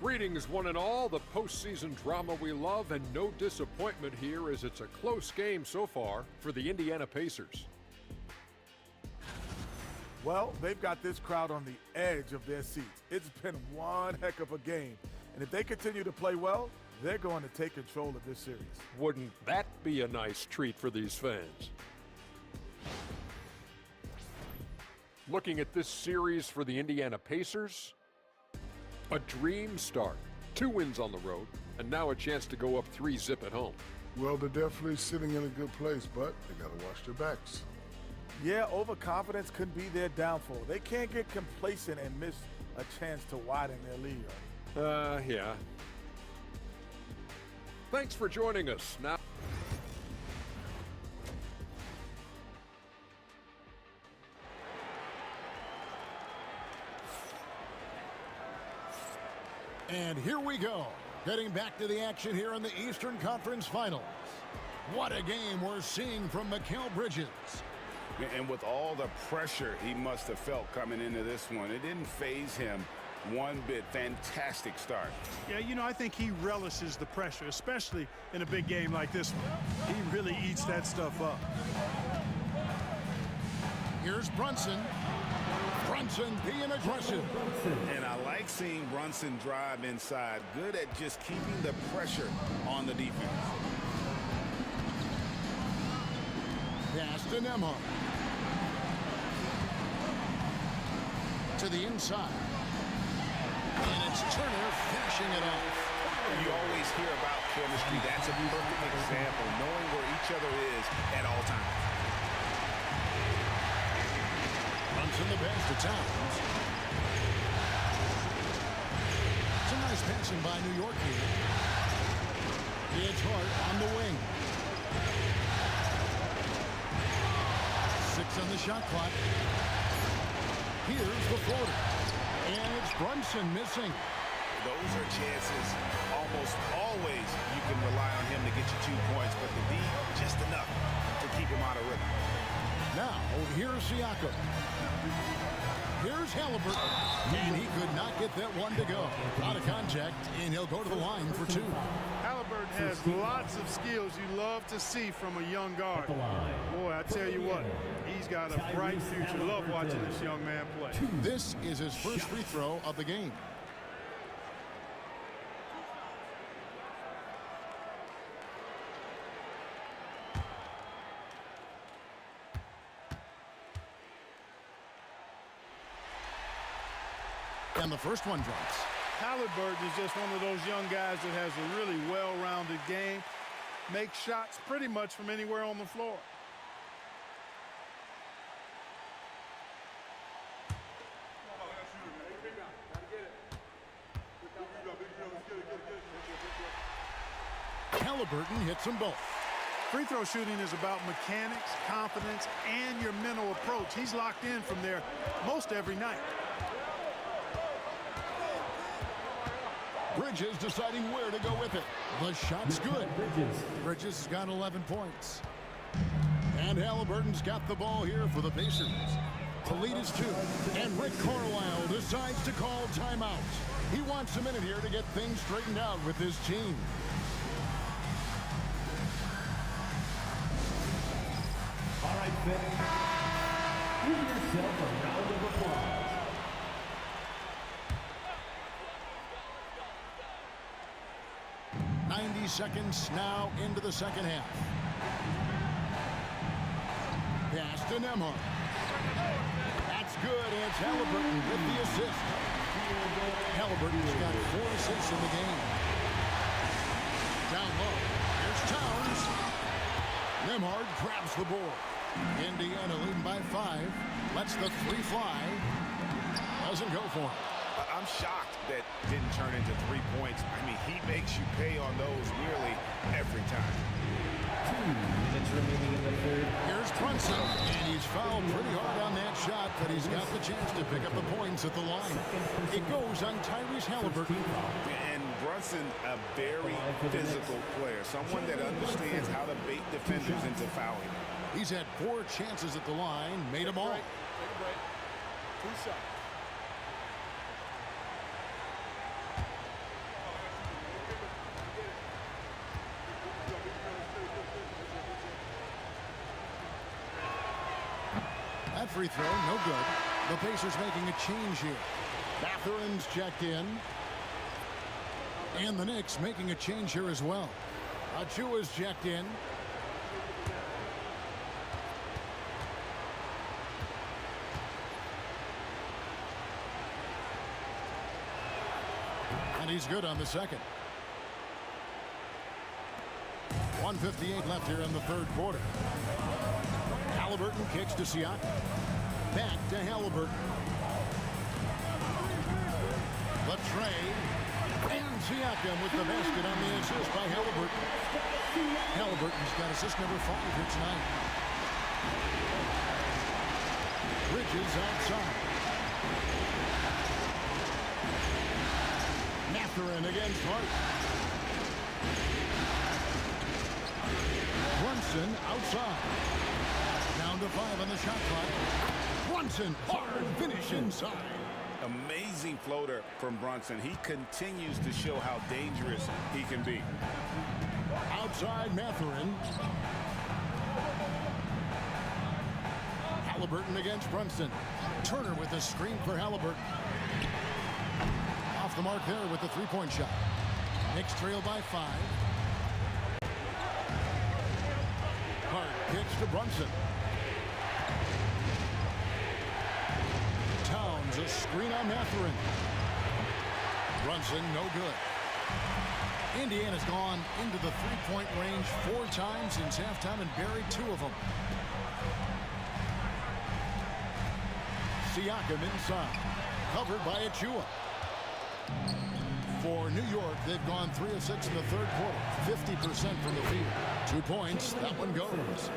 Greetings, one and all. The postseason drama we love, and no disappointment here as it's a close game so far for the Indiana Pacers.
Well, they've got this crowd on the edge of their seats. It's been one heck of a game. And if they continue to play well, they're going to take control of this series.
Wouldn't that be a nice treat for these fans? Looking at this series for the Indiana Pacers, a dream start. 2 wins on the road, and now a chance to go up 3-zip at home.
Well, they're definitely sitting in a good place, but they got to watch their backs.
Yeah, overconfidence could be their downfall. They can't get complacent and miss a chance to widen their lead.
Yeah. Thanks for joining us. Now.
And here we go. Getting back to the action here in the Eastern Conference Finals. What a game we're seeing from Mikal Bridges.
And with all the pressure he must have felt coming into this one, it didn't faze him one bit. Fantastic start.
Yeah, you know, I think he relishes the pressure, especially in a big game like this one. He really eats that stuff up.
Here's Brunson. Brunson being aggressive.
And I like seeing Brunson drive inside. Good at just keeping the pressure on the defense.
Pass to Nembhard. To the inside. And it's Turner finishing it off.
You always hear about chemistry. That's a perfect example, knowing where each other is at all times.
Brunson the pass to Towns. Some nice passing by New York here. It's Hart on the wing. 6 on the shot clock. Here's the floater. And it's Brunson missing.
Those are chances almost always you can rely on him to get you 2 points, but the D just enough to keep him out of rhythm.
Now, here's Siakam. Here's Haliburton. And he could not get that one to go. Out of contact, and he'll go to the line for 2.
Haliburton has lots of skills you love to see from a young guard. Boy, I tell you what, he's got a bright future. Love watching this young man play.
This is his first free throw of the game. And the first one drops.
Haliburton is just one of those young guys that has a really well-rounded game. Makes shots pretty much from anywhere on the floor.
Haliburton hits them both.
Free throw shooting is about mechanics, confidence, and your mental approach. He's locked in from there most every night.
Bridges deciding where to go with it. The shot's good. Bridges has got 11 points. And Haliburton's got the ball here for the Pacers. The lead is 2. And Rick Carlisle decides to call timeout. He wants a minute here to get things straightened out with his team.
All right, fans. Give yourself a round of applause.
Seconds now into the second half. Pass to Nembhard. That's good. And it's Haliburton with the assist. Haliburton's got 4 assists in the game. Down low. Here's Towns. Nembhard grabs the board. Indiana leading by 5. Lets the 3 fly. Doesn't go for him.
I'm shocked that didn't turn into 3 points. I mean, he makes you pay on those nearly every time.
2 minutes remaining in the third.
Here's Brunson, and he's fouled pretty hard on that shot, but he's got the chance to pick up the points at the line. It goes on Tyrese Haliburton.
And Brunson, a very physical player, someone that understands how to bait defenders into fouling.
He's had 4 chances at the line, made them all.
Take a break. 2 shots.
That free throw, no good. The Pacers making a change here. Matherin's checked in. And the Knicks making a change here as well. Achua's checked in. And he's good on the second. 1:58 left here in the third quarter. Haliburton kicks to Siakam. Back to Haliburton. The trade. And Siakam with the basket on the assist by Haliburton. Haliburton's got assist number 5 here tonight. Bridges outside. Mathurin against Hart. Brunson outside. Down to 5 on the shot clock. Brunson, hard finish inside.
Amazing floater from Brunson. He continues to show how dangerous he can be.
Outside Mathurin. Haliburton against Brunson. Turner with a screen for Haliburton. Off the mark there with the three-point shot. Knicks trail by 5. Hart kicks to Brunson. Towns a screen on Mathurin. Brunson no good. Indiana's gone into the three-point range 4 times since halftime and buried 2 of them. Siakam inside. Covered by Achua. For New York, they've gone 3 of 6 in the third quarter. 50% from the field. 2 points. That one goes.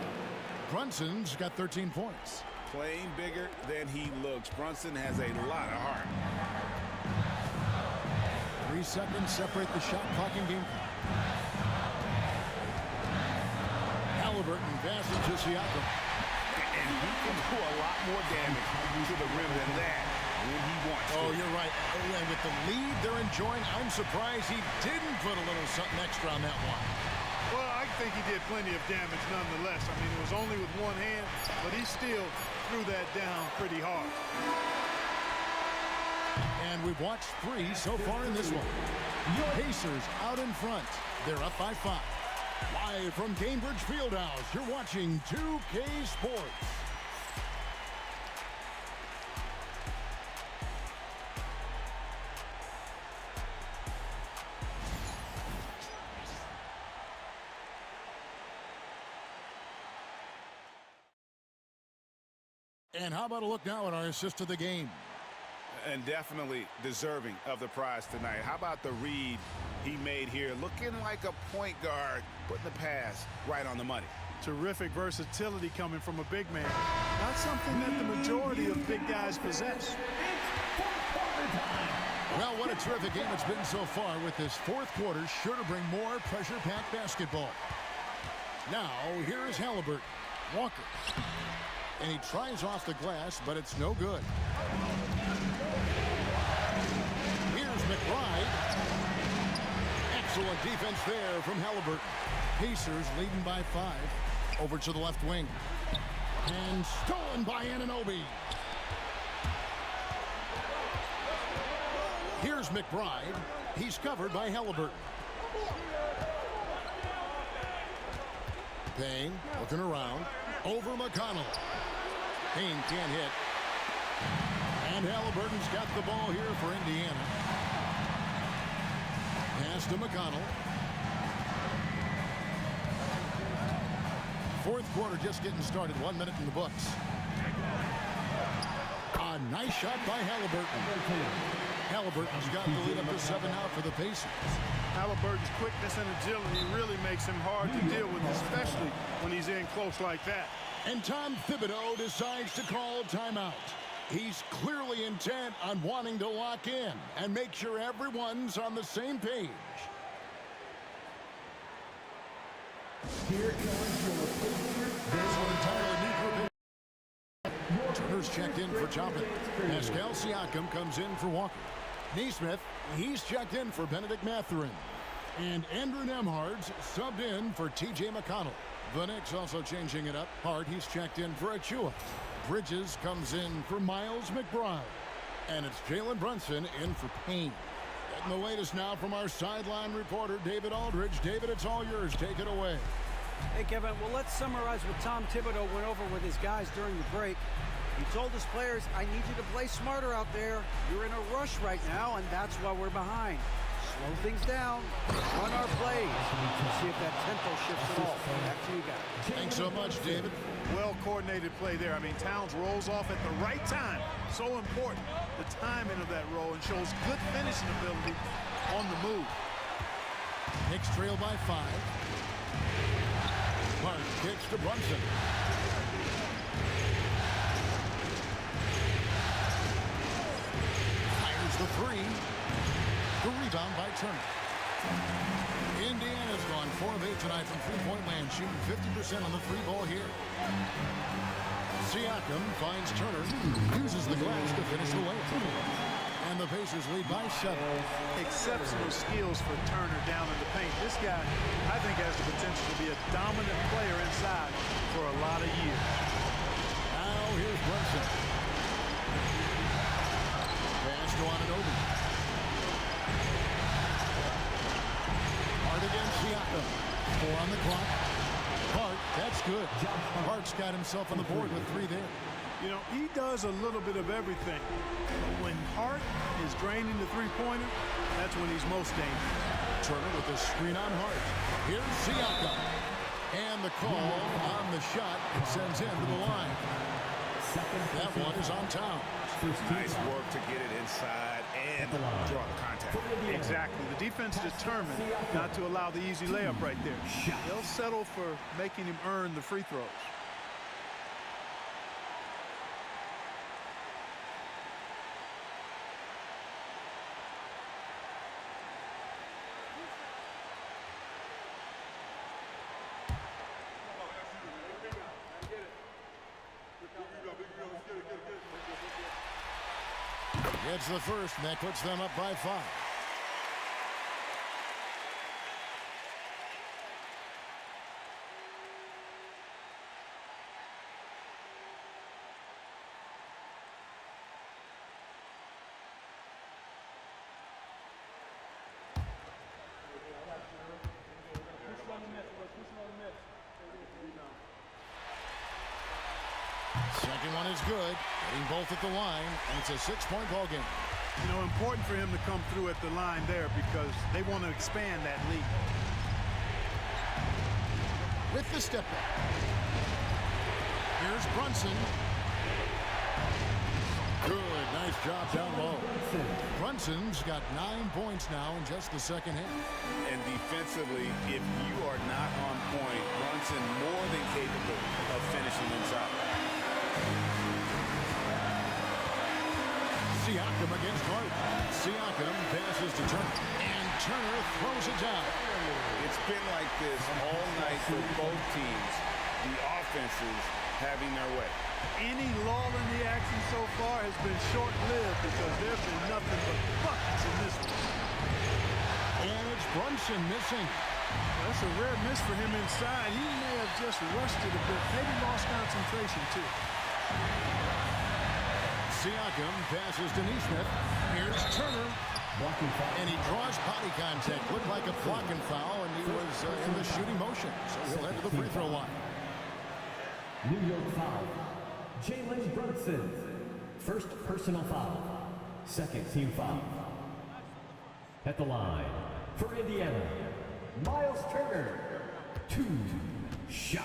Brunson's got 13 points.
Playing bigger than he looks. Brunson has a lot of heart.
3 seconds separate the shot clock and game clock. Haliburton passes to Siakam.
And he can do a lot more damage to the rim than that when he wants to.
Oh, you're right. And with the lead they're enjoying, I'm surprised he didn't put a little something extra on that one.
Well, I think he did plenty of damage nonetheless. I mean, it was only with one hand, but he still threw that down pretty hard.
And we've watched 3 so far in this one. Pacers out in front. They're up by 5. Live from Cambridge Fieldhouse, you're watching 2K Sports. And how about a look now at our assist of the game?
And definitely deserving of the prize tonight. How about the read he made here? Looking like a point guard, putting the pass right on the money.
Terrific versatility coming from a big man. Not something that the majority of big guys possess.
Well, what a terrific game it's been so far, with this fourth quarter sure to bring more pressure-packed basketball. Now, here is Haliburton. Walker. And he tries off the glass, but it's no good. Here's McBride. Excellent defense there from Haliburton. Pacers leading by 5. Over to the left wing. And stolen by Anunoby. Here's McBride. He's covered by Haliburton. Payne looking around. Over McConnell. Payne can't hit. And Haliburton's got the ball here for Indiana. Pass to McConnell. Fourth quarter just getting started. 1 minute in the books. A nice shot by Haliburton. Haliburton's got the lead up to 7 now for the Pacers.
Haliburton's quickness and agility really makes him hard to deal with, especially when he's in close like that.
And Tom Thibodeau decides to call timeout. He's clearly intent on wanting to lock in and make sure everyone's on the same page.
Here comes your
There's an entirely new group. Turner's checked in for Toppin. Pascal Siakam comes in for Walker. Neesmith, he's checked in for Benedict Mathurin. And Andrew Nembhard's subbed in for T.J. McConnell. The Knicks also changing it up. Hart, he's checked in for Achua. Bridges comes in for Miles McBride. And it's Jalen Brunson in for Payne. Getting the latest now from our sideline reporter, David Aldridge. David, it's all yours. Take it away.
Hey, Kevin, well, let's summarize what Tom Thibodeau went over with his guys during the break. He told his players, I need you to play smarter out there. You're in a rush right now, and that's why we're behind. Slow things down, run our plays, see if that tempo shifts at all. Back to you guys.
Thanks so much, David.
Well-coordinated play there. I mean, Towns rolls off at the right time. So important, the timing of that roll, and shows good finishing ability on the move.
Knicks trail by 5. Hart kicks to Brunson. Fires the 3. The rebound by Turner. Indiana's gone 4 of 8 tonight from three-point land, shooting 50% on the 3-ball here. Siakam finds Turner, uses the glass to finish the layup. And the Pacers lead by 7.
Exceptional skills for Turner down in the paint. This guy, I think, has the potential to be a dominant player inside for a lot of years.
Now here's Brunson. Pass to Anunoby. Hart against Siakam. 4 on the clock. Hart, that's good. Hart's got himself on the board with 3 there.
You know, he does a little bit of everything. When Hart is draining the three-pointer, that's when he's most dangerous.
Turner with the screen on Hart. Here's Siakam. And the call on the shot. It sends him to the line. That one is on town.
Nice work to get it inside and draw the contact.
Exactly. The defense determined not to allow the easy layup right there. They'll settle for making him earn the free throws.
Gets the first, and that puts them up by 5. Second one is good. Getting both at the line, and it's a 6-point ball game.
You know, important for him to come through at the line there because they want to expand that lead.
With the step back. Here's Brunson. Good, nice job down low. Brunson's got 9 points now in just the second hit.
And defensively, if you are not on point, Brunson more than capable of finishing inside.
Siakam against Hart. Siakam passes to Turner. And Turner throws it down.
It's been like this all night for both teams. The offenses having their way.
Any lull in the action so far has been short-lived because there's been nothing but buckets in this one.
And it's Brunson missing.
That's a rare miss for him inside. He may have just rushed it a bit. Maybe lost concentration, too.
Siakam passes to Neesmith. Here's Turner. And he draws body contact. Looked like a blocking foul, and he was in the shooting motion. So he'll head to the free throw line.
New York foul. Jalen Brunson. First personal foul. Second team foul. At the line for Indiana, Miles Turner. 2 shots.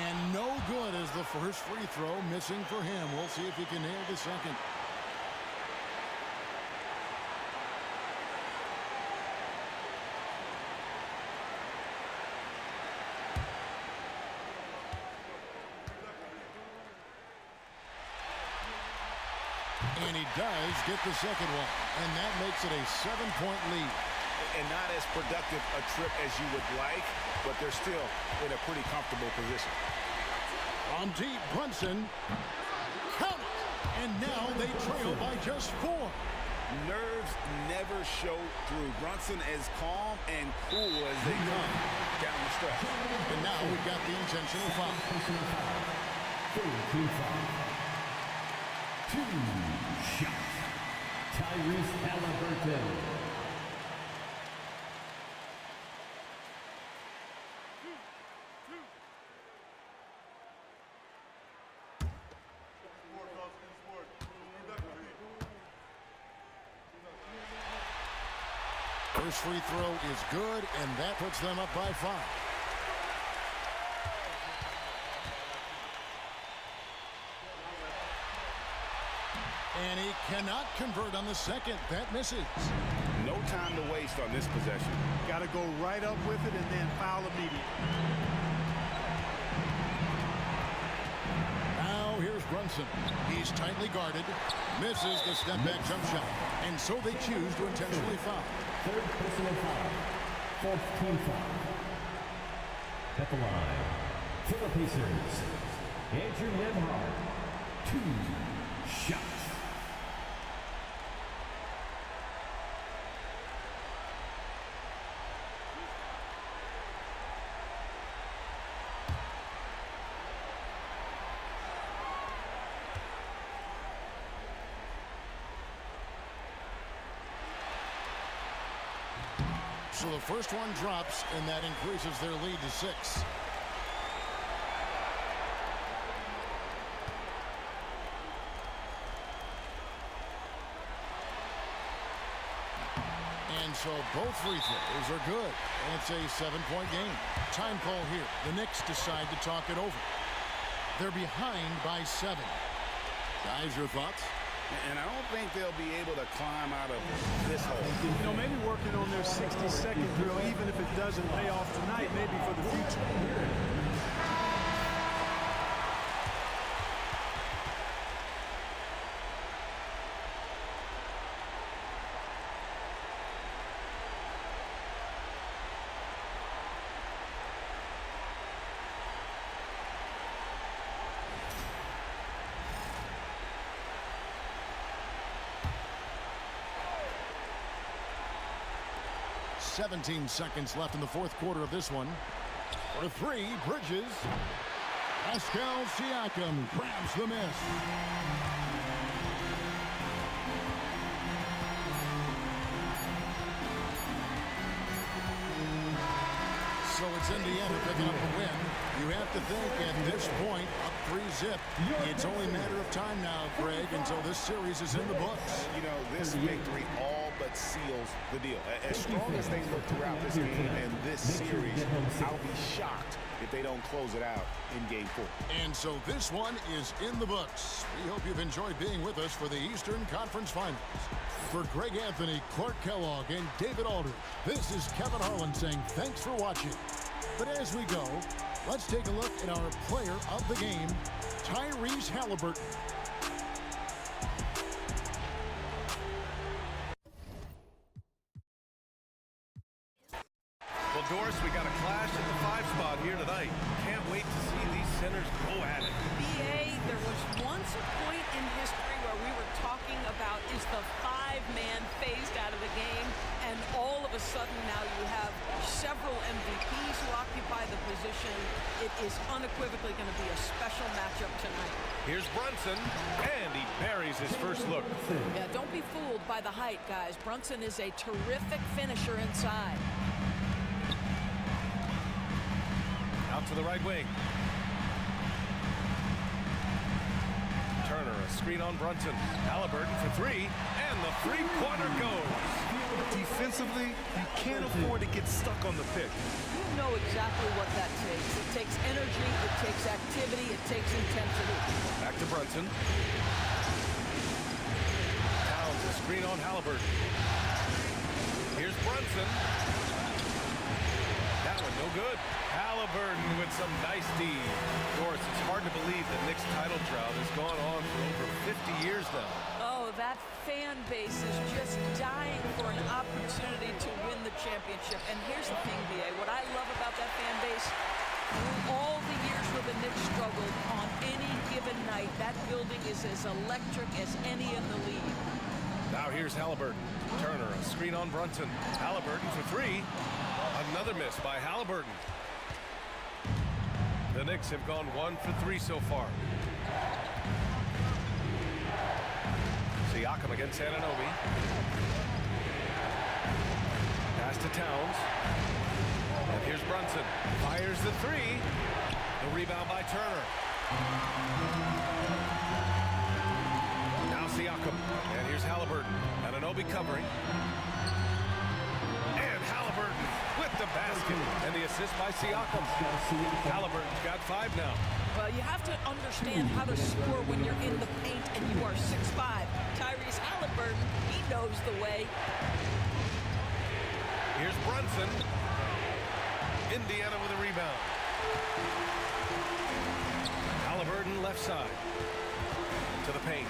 And no good as the first free throw, missing for him. We'll see if he can nail the second. And he does get the second one. And that makes it a 7-point lead.
And not as productive a trip as you would like, but they're still in a pretty comfortable position.
On deep, Brunson. Count it! And now they trail by just 4.
Nerves never show through. Brunson as calm and cool as they come down the stretch.
And now we've got the intentional foul.
2 shots. Tyrese Haliburton.
First free throw is good, and that puts them up by 5. And he cannot convert on the second. That misses.
No time to waste on this possession.
Got to go right up with it and then foul immediately.
Now here's Brunson. He's tightly guarded. Misses the step-back jump shot. And so they choose to intentionally foul.
Third personal foul. Fourth team foul. At the line, for the Pacers, Andrew Nembhard. 2 shots.
So the first one drops, and that increases their lead to 6. And so both free throws are good. And it's a 7-point game. Time call here. The Knicks decide to talk it over. They're behind by 7. Guys, your thoughts?
And I don't think they'll be able to climb out of this hole.
You know, maybe working on their 60-second drill, even if it doesn't pay off tonight, maybe for the future.
.17 seconds left in the fourth quarter of this one. For 3, Bridges. Pascal Siakam grabs the miss. So it's Indiana picking up a win. You have to think at this point, up 3-zip. It's only a matter of time now, Greg, until this series is in the books.
You know, this victory all but seals the deal. As strong as they look throughout this game and this series, I'll be shocked if they don't close it out in Game 4.
And so this one is in the books. We hope you've enjoyed being with us for the Eastern Conference Finals. For Greg Anthony, Clark Kellogg, and David Aldridge, this is Kevin Harlan saying thanks for watching. But as we go, let's take a look at our player of the game, Tyrese Haliburton.
Well, Doris, we got a clash at the 5 spot here tonight. Can't wait to see these centers go at it.
BA, there was once a point in history where we were talking about is the 5-man phased out of the game, and all of a sudden now you have several MVPs who occupy the position. It is unequivocally going to be a special matchup tonight.
Here's Brunson, and he buries his first look.
Yeah, don't be fooled by the height, guys. Brunson is a terrific finisher inside.
Out to the right wing. Turner, a screen on Brunson. Haliburton for 3, and the three-pointer goes.
Defensively, you can't afford to get stuck on the pick.
You know exactly what that takes. It takes energy, it takes activity, it takes intensity.
Back to Brunson. Towns, a screen on Haliburton. Here's Brunson. That one no good. Haliburton with some nice D. Of course, it's hard to believe the Knicks title drought has gone on for over 50 years now.
Oh, that fan base is just dying for an opportunity to win the championship. And here's the thing, BA, what I love about that fan base, through all the years where the Knicks struggled, on any given night, that building is as electric as any in the league.
Now here's Haliburton. Turner, a screen on Brunson. Haliburton for 3. Another miss by Haliburton. The Knicks have gone 1 for 3 so far. Siakam against Anunoby. Pass to Towns. And here's Brunson. Fires the 3. The rebound by Turner. Now Siakam. And here's Haliburton. Anunoby covering. And Haliburton with at the basket. And the assist by Siakam. Haliburton's got 5 now.
Well, you have to understand how to score when you're in the paint and you are 6'5". Tyrese Haliburton, he knows the way.
Here's Brunson. Indiana with a rebound. Haliburton left side. To the paint.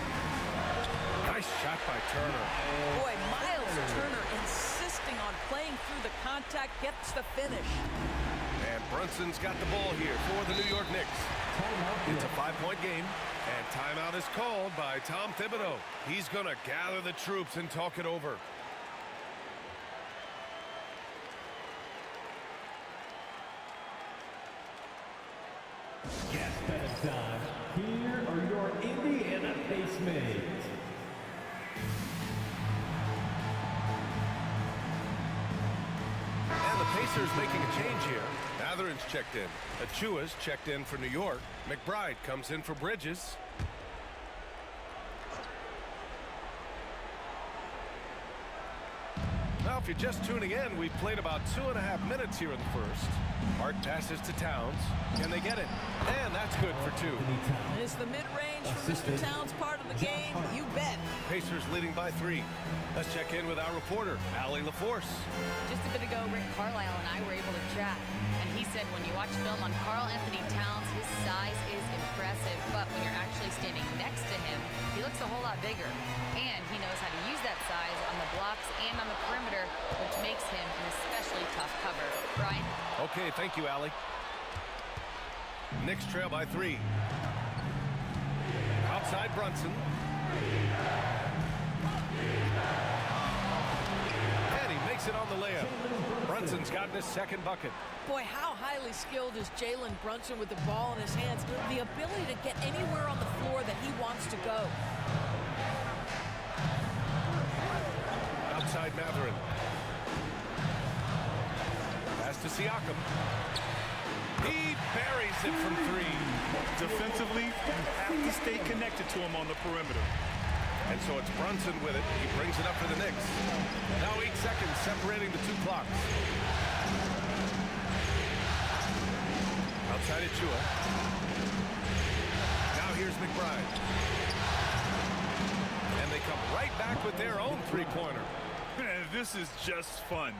Nice shot by Turner.
Boy, Miles Turner insisting on playing through the contact, gets the finish.
And Brunson's got the ball here for the New York Knicks. It's a 5-point game, and timeout is called by Tom Thibodeau. He's going to gather the troops and talk it over.
Yes, better time. Here are your Indiana Pacemates.
And the Pacers making a change here. Mathurin's checked in. Achua's checked in for New York. McBride comes in for Bridges. Now, if you're just tuning in, we've played about 2.5 minutes here in the first. Hart passes to Towns. Can they get it? And that's good for 2.
Is the mid-range from Mr. Towns part of the game? You bet.
Pacers leading by 3. Let's check in with our reporter, Allie LaForce.
Just a bit ago, Rick Carlisle and I were able to chat, and he said when you watch film on Karl Anthony Towns, his size is impressive, but when you're actually standing next to him, he looks a whole lot bigger. And he knows how to use that size on the blocks and on the perimeter, which makes him an especially tough cover. Brian?
Okay, thank you, Allie. Knicks trail by 3. Outside Brunson. And he makes it on the layup. Brunson's gotten his second bucket.
Boy, how highly skilled is Jalen Brunson with the ball in his hands. The ability to get anywhere on the floor that he wants to go.
Outside Mathurin. Pass to Siakam. He buries it from 3.
Defensively, you have to stay connected to him on the perimeter.
And so it's Brunson with it. He brings it up for the Knicks. Now 8 seconds separating the 2 clocks. Outside Achua. Now here's McBride. And they come right back with their own 3-pointer.
This is just fun.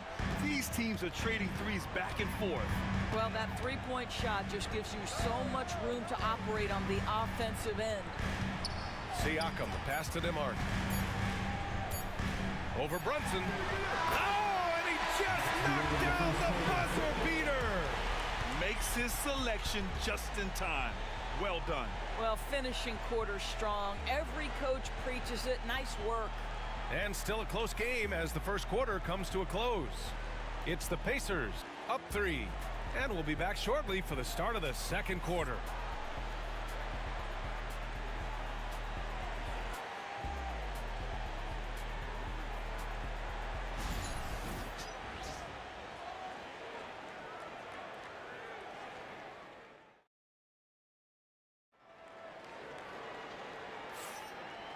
These teams are trading threes back and forth.
Well, that 3-point shot just gives you so much room to operate on the offensive end.
Siakam, the pass to DeMarc. Over Brunson. Oh, and he just knocked down the buzzer beater.
Makes his selection just in time. Well done.
Well, finishing quarter strong. Every coach preaches it. Nice work.
And still a close game as the first quarter comes to a close. It's the Pacers up 3. And we'll be back shortly for the start of the second quarter.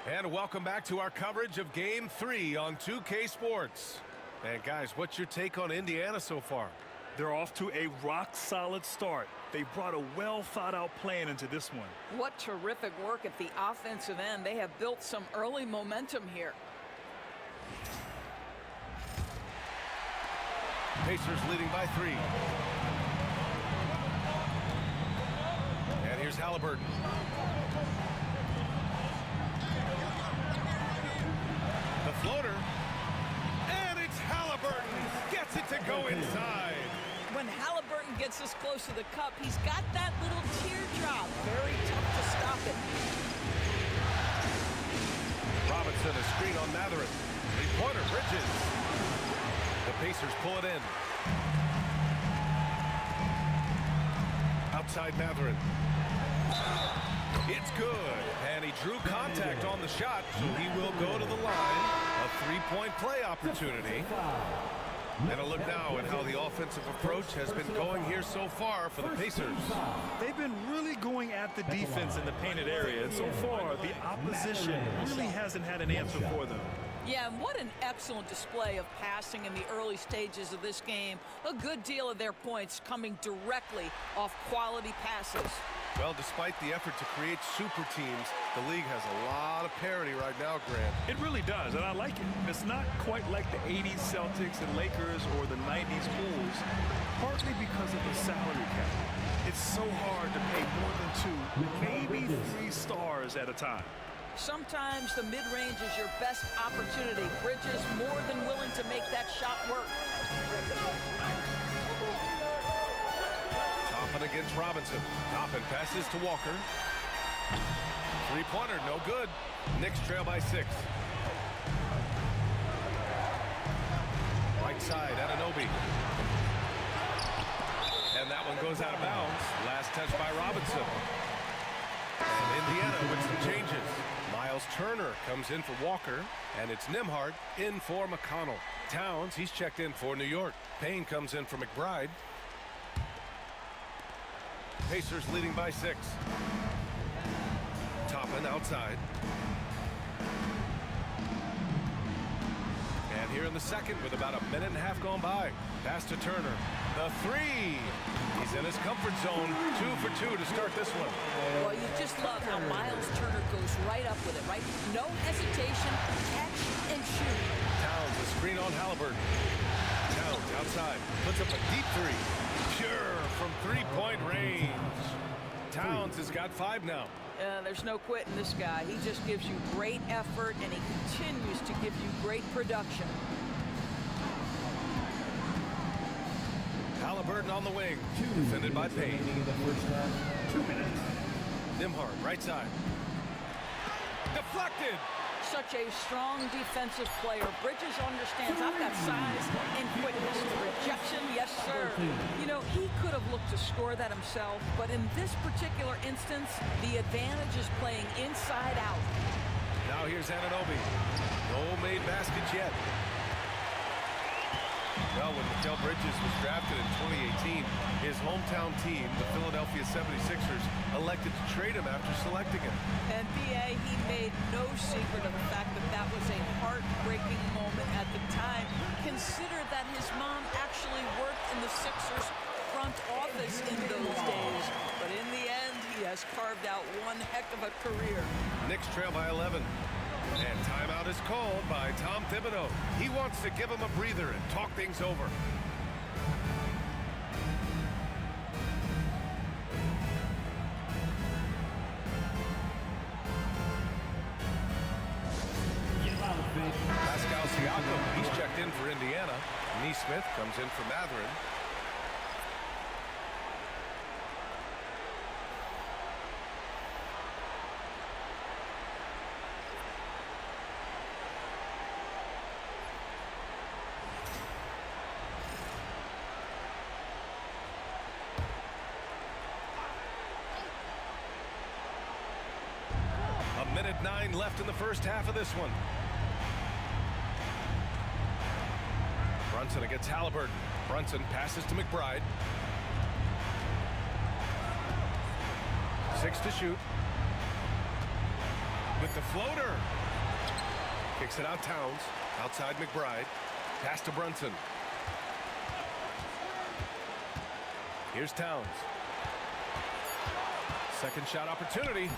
And welcome back to our coverage of Game 3 on 2K Sports. And guys, what's your take on Indiana so far?
They're off to a rock-solid start. They brought a well-thought-out plan into this one.
What terrific work at the offensive end. They have built some early momentum here.
Pacers leading by 3. And here's Haliburton. The floater. And it's Haliburton. Gets it to go inside.
When Haliburton gets this close to the cup, he's got that little teardrop. Very tough to stop it.
Robinson, a screen on Mathurin. 3-pointer, Bridges. The Pacers pull it in. Outside Mathurin. It's good. And he drew contact on the shot, so he will go to the line. A 3-point play opportunity. And a look now at how the offensive approach has been going here so far for the Pacers.
They've been really going at the defense in the painted area, and so far the opposition really hasn't had an answer for them.
Yeah, and what an excellent display of passing in the early stages of this game. A good deal of their points coming directly off quality passes.
Well, despite the effort to create super teams, the league has a lot of parity right now, Grant.
It really does, and I like it. It's not quite like the 80s Celtics and Lakers or the 90s Bulls, partly because of the salary cap. It's so hard to pay more than 2, maybe 3 stars at a time.
Sometimes the mid-range is your best opportunity. Bridges more than willing to make that shot work.
Toppin against Robinson. Toppin passes to Walker. Three-pointer, no good. Knicks trail by 6. Right side, Anunoby. And that one goes out of bounds. Last touch by Robinson. And Indiana with some changes. Miles Turner comes in for Walker, and it's Nembhard in for McConnell. Towns, he's checked in for New York. Payne comes in for McBride. Pacers leading by 6. Toppin outside. And here in the second with about a minute and a half gone by. Pass to Turner. The 3. He's in his comfort zone. 2 for 2 to start this one.
Well, you just love how Miles Turner goes right up with it, right? No hesitation, catch and shoot.
Towns, a screen on Haliburton. Towns outside, puts up a deep 3. Pure from three-point range. Towns has got 5 now.
There's no quitting this guy. He just gives you great effort, and he continues to give you great production.
Haliburton on the wing, defended by Payne.
2 minutes.
Nembhard, right side. Deflected!
Such a strong defensive player. Bridges understands I've got size and quickness. The rejection, yes, sir. You know, he could have looked to score that himself, but in this particular instance, the advantage is playing inside out.
Now here's Anunoby. No made baskets yet. Well, when Mikal Bridges was drafted in 2018, his hometown team, the Philadelphia 76ers, elected to trade him after selecting him.
And B.A., he made no secret of the fact that that was a heartbreaking moment at the time. Consider that his mom actually worked in the Sixers front office in those days. But in the end, he has carved out one heck of a career.
Knicks trail by 11. And timeout is called by Tom Thibodeau. He wants to give him a breather and talk things over. Pascal Siakam, he's checked in for Indiana. Neesmith comes in for Mathurin. A minute 9 left in the first half of this one. Brunson against Haliburton. Brunson passes to McBride. 6 to shoot. With the floater. Kicks it out Towns. Outside McBride. Pass to Brunson. Here's Towns. Second shot opportunity.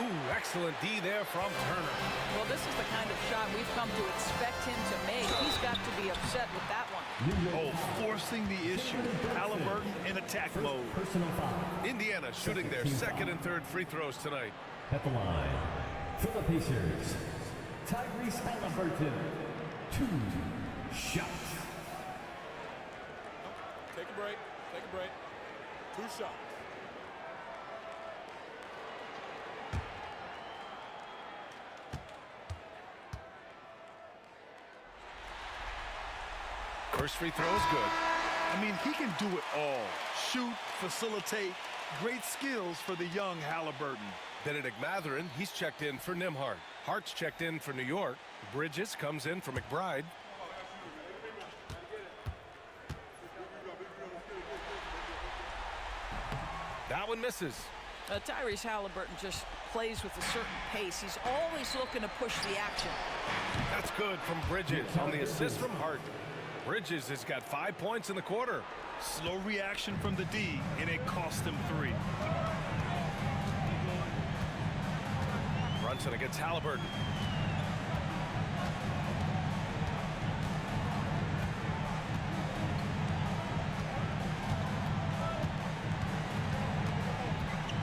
Ooh, excellent D there from Turner.
Well, this is the kind of shot we've come to expect him to make. He's got to be upset with that one.
Oh, forcing the issue. Haliburton in attack mode.
Personal foul.
Indiana shooting their second and third free throws tonight.
At the line, for the Pacers, Tyrese Haliburton. 2 shots.
Take a break. Take a break. 2 shots.
First free throw is good.
I mean, he can do it all. Shoot, facilitate, great skills for the young Haliburton.
Benedict Mathurin, he's checked in for Nembhard. Hart's checked in for New York. Bridges comes in for McBride. That one misses.
Tyrese Haliburton just plays with a certain pace. He's always looking to push the action.
That's good from Bridges on the assist from Hart. Bridges has got 5 points in the quarter.
Slow reaction from the D, and it cost him 3.
Brunson against Haliburton.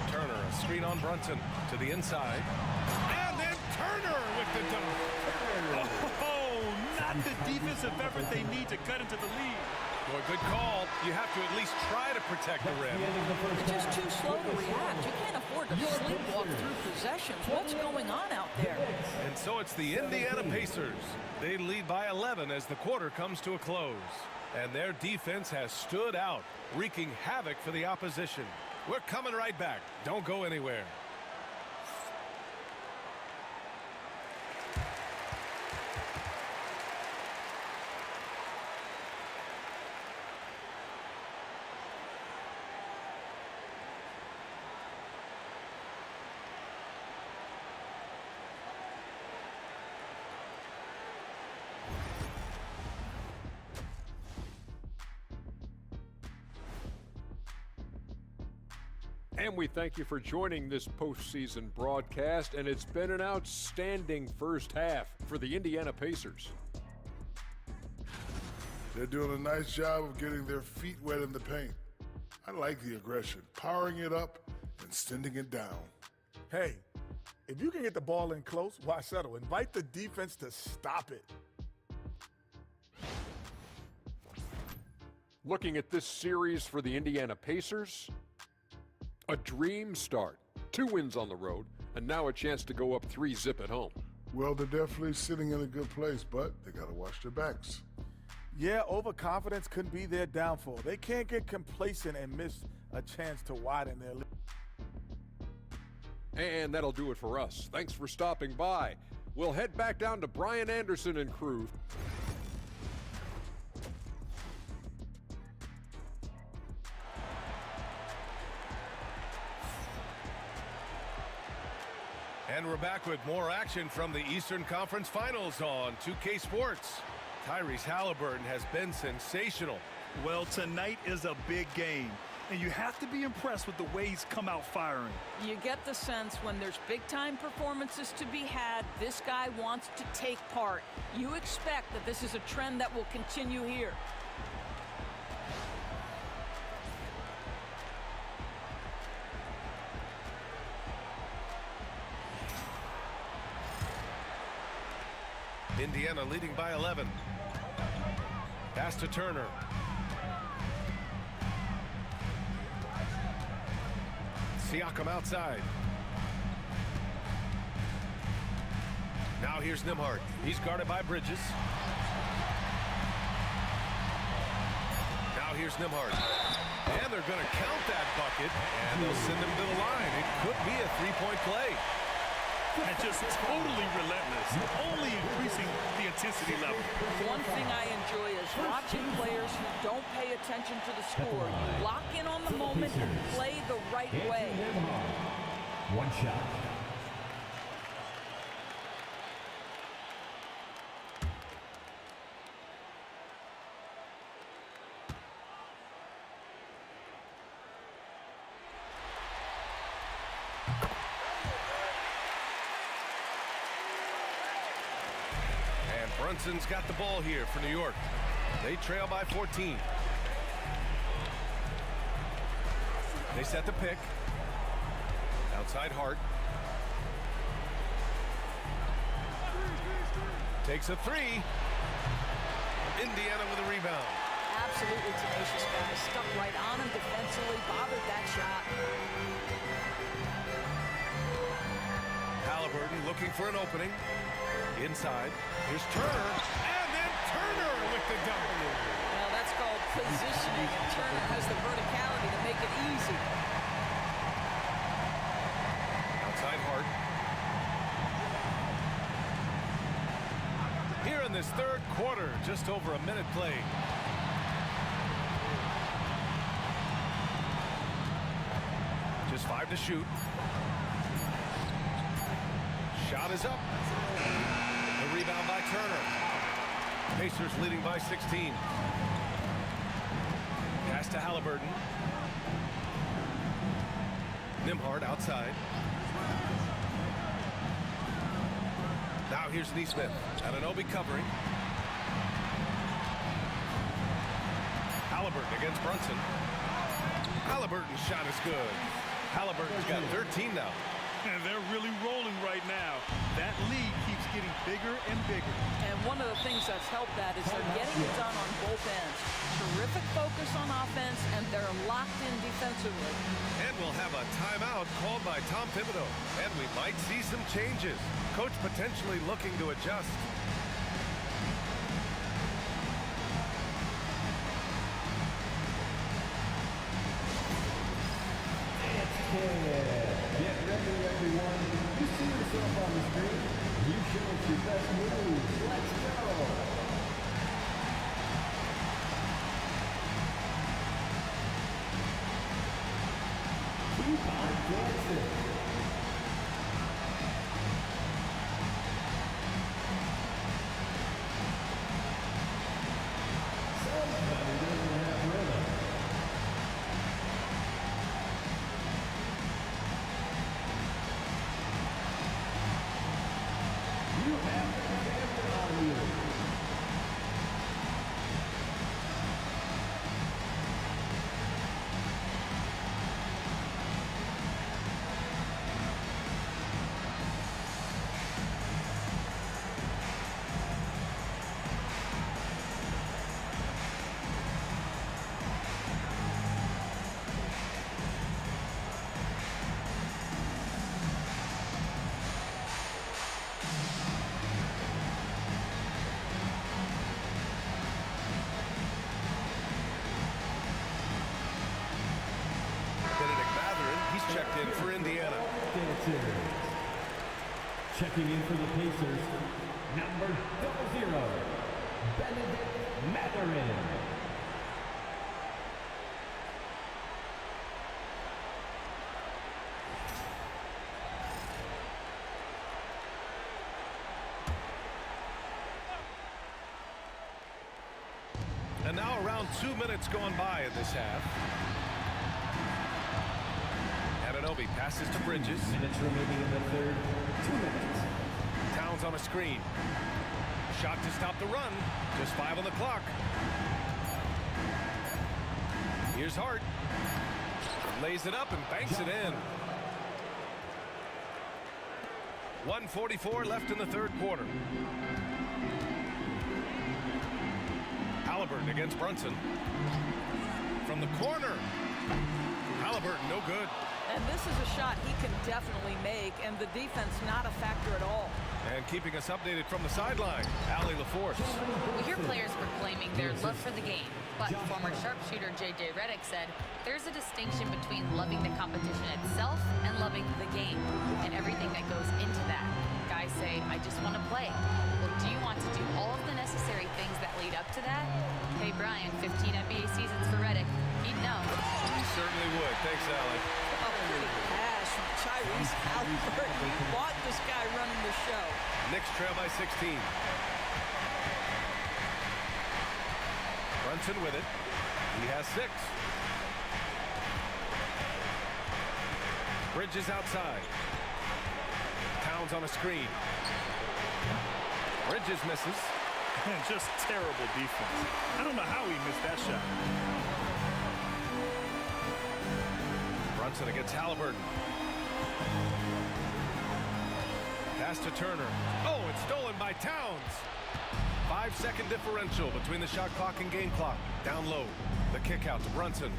Turner, a screen on Brunson to the inside. And then Turner with the dunk.
Oh, not the defensive effort they need to cut into the lead.
Boy, good call. You have to at least try to protect the rim.
They're just too slow to react. You can't afford to sleepwalk through possessions. What's going on out there?
And so it's the Indiana Pacers. They lead by 11 as the quarter comes to a close. And their defense has stood out, wreaking havoc for the opposition. We're coming right back. Don't go anywhere.
And we thank you for joining this postseason broadcast, and it's been an outstanding first half for the Indiana Pacers.
They're doing a nice job of getting their feet wet in the paint. I like the aggression, powering it up and sending it down.
Hey, if you can get the ball in close, why settle? Invite the defense to stop it.
Looking at this series for the Indiana Pacers, a dream start. 2 wins on the road, and now a chance to go up 3-0 at home.
Well, they're definitely sitting in a good place, but they got to watch their backs.
Yeah, overconfidence could be their downfall. They can't get complacent and miss a chance to widen their lead.
And that'll do it for us. Thanks for stopping by. We'll head back down to Brian Anderson and crew.
And we're back with more action from the Eastern Conference Finals on 2K Sports. Tyrese Haliburton has been sensational.
Well, tonight is a big game, and you have to be impressed with the way he's come out firing.
You get the sense when there's big-time performances to be had, this guy wants to take part. You expect that this is a trend that will continue here.
Indiana leading by 11. Pass to Turner. Siakam outside. Now here's Nembhard. He's guarded by Bridges. Now here's Nembhard. And they're going to count that bucket, and they'll send him to the line. It could be a three-point play.
And just totally relentless, only increasing the intensity level.
One thing I enjoy is watching players who don't pay attention to the score. You lock in on the moment and play the right way.
One shot.
Brunson's got the ball here for New York. They trail by 14. They set the pick. Outside Hart. Takes a three. Indiana with a rebound.
Absolutely tenacious guy. Stuck right on him defensively. Bothered that shot.
Haliburton looking for an opening. Inside. Here's Turner. And then Turner with the dunk.
Well, that's called positioning, and Turner has the verticality to make it easy.
Outside Hart. Here in this third quarter, just over a minute played. Pacers 5 to shoot. Shot is up. The rebound by Turner. Pacers leading by 16. Pass to Haliburton. Nembhard outside. Now here's Neesmith. Anunoby covering. Haliburton against Brunson. Haliburton's shot is good. Haliburton's got 13 now.
And they're really rolling right now. That lead keeps getting bigger and bigger.
And one of the things that's helped that is they're getting it done on both ends. Terrific focus on offense, and they're locked in defensively.
And we'll have a timeout called by Tom Thibodeau. And we might see some changes. Coach potentially looking to adjust.
Get ready, everyone. You see yourself on the screen. You show us your best moves. Let's go. Keep on dancing. Somebody doesn't have rhythm. You have the camera on you.
Checked in for Indiana.
Checking in for the Pacers, number 00, Benedict Mathurin.
And now around 2 minutes gone by in this half. Anunoby passes to Bridges.
Minutes remaining in the third. 2 minutes.
Towns on a screen. Shot to stop the run. Just 5 on the clock. Here's Hart. Lays it up and banks it in. 1:44 left in the third quarter. Haliburton against Brunson. From the corner. Haliburton, no good.
And this is a shot he can definitely make, and the defense not a factor at all.
And keeping us updated from the sideline, Allie LaForce.
We hear players proclaiming their love for the game, but former sharpshooter J.J. Redick said there's a distinction between loving the competition itself and loving the game and everything that goes into that. Guys say, I just want to play. Well, do you want to do all of the necessary things that lead up to that? Hey, Brian, 15 NBA seasons for Redick. He'd know.
He certainly would. Thanks, Allie.
A pretty pass from Tyrese Haliburton. We want this guy running the show.
Knicks trail by 16. Brunson with it. He has 6. Bridges outside. Towns on a screen. Bridges misses.
Just terrible defense. I don't know how he missed that shot.
Brunson against Haliburton. Pass to Turner. Oh, it's stolen by Towns. 5-second differential between the shot clock and game clock. Down low. The kick out to Brunson.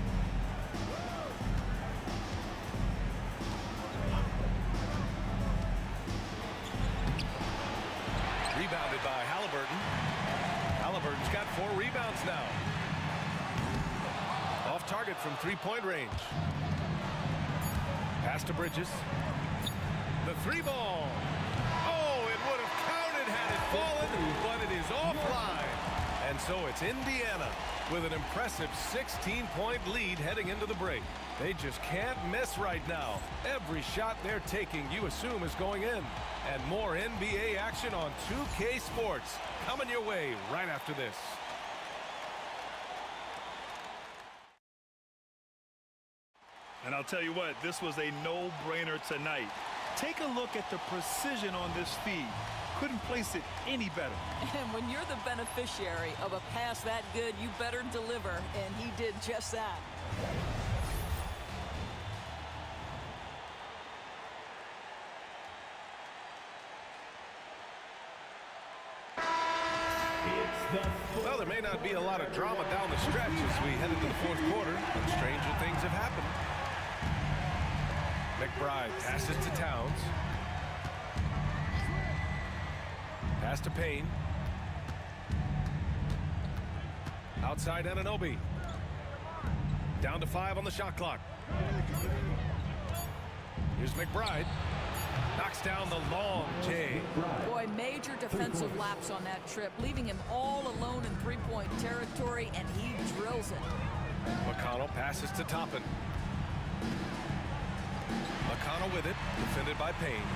Rebounded by Haliburton. Haliburton's got 4 rebounds now. Off target from 3-point range. Pass to Bridges. The 3 ball. Oh, it would have counted had it fallen, but it is offline. And so it's Indiana with an impressive 16-point lead heading into the break. They just can't miss right now. Every shot they're taking, you assume, is going in. And more NBA action on 2K Sports coming your way right after this.
And I'll tell you what, this was a no-brainer tonight. Take a look at the precision on this feed. Couldn't place it any better.
And when you're the beneficiary of a pass that good, you better deliver, and he did just that.
Well, there may not be a lot of drama down the stretch as we head into the fourth quarter, but stranger things have happened. McBride passes to Towns. Pass to Payne. Outside Anunoby. Down to 5 on the shot clock. Here's McBride. Knocks down the long J.
Boy, major defensive lapse on that trip, leaving him all alone in three-point territory, and he drills it.
McConnell passes to Toppin. McConnell with it, defended by Payne.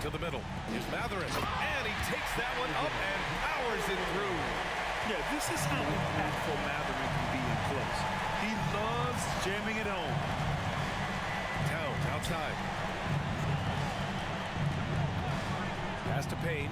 To the middle. Here's Matherin, and he takes that one up and powers it through.
Yeah, this is how impactful Matherin can be in close. He loves jamming it home.
Towns outside. Pass to Payne.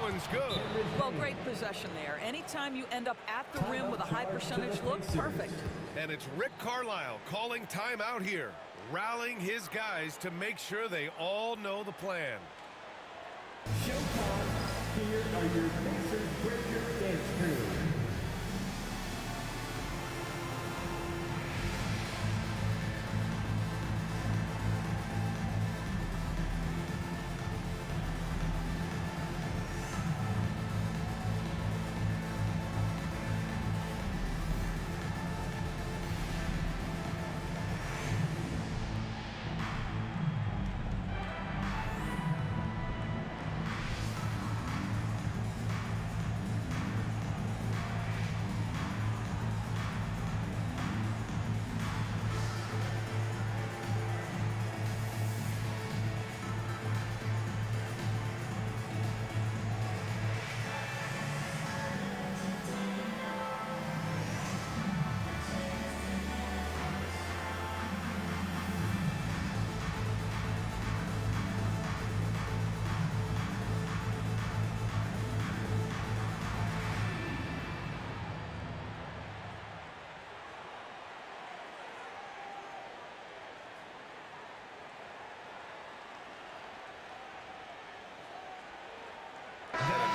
One's good.
Well, great possession there. Anytime you end up at the rim with a high percentage look, perfect.
And it's Rick Carlisle calling timeout here, rallying his guys to make sure they all know the plan.
Showtime. Here are your Pacers Breaker Dance Crew.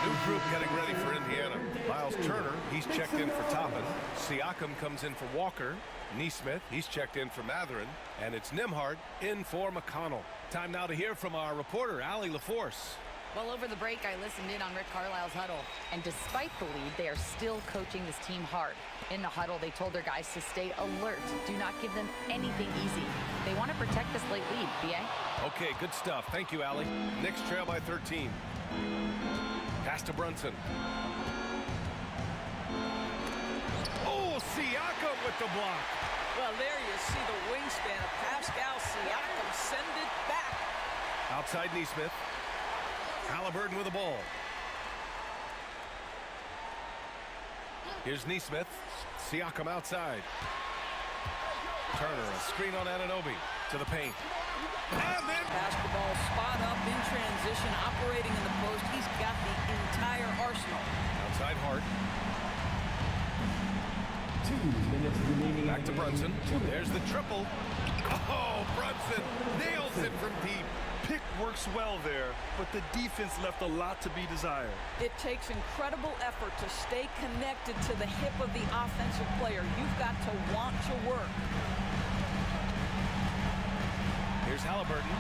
New group getting ready for Indiana. Miles Turner, he's checked in for Toppin. Siakam comes in for Walker. Neesmith, he's checked in for Matherin. And it's Nembhard in for McConnell. Time now to hear from our reporter, Allie LaForce.
Well, over the break, I listened in on Rick Carlisle's huddle. And despite the lead, they are still coaching this team hard. In the huddle, they told their guys to stay alert. Do not give them anything easy. They want to protect this late lead, B.A.
Okay, good stuff. Thank you, Allie. Knicks trail by 13. Pass to Brunson. Oh, Siakam with the block.
Well, there you see the wingspan of Pascal Siakam. Send it back.
Outside Neesmith. Haliburton with the ball. Here's Neesmith. Siakam outside. Turner, a screen on Anunoby. To the paint. And then
basketball spot up in transition, operating in the post. He's got the entire arsenal.
Outside Hart.
2 minutes remaining.
Back to Brunson. There's the triple. Oh, Brunson nails it from deep.
Pick works well there, but the defense left a lot to be desired.
It takes incredible effort to stay connected to the hip of the offensive player. You've got to want to work.
Here's Haliburton.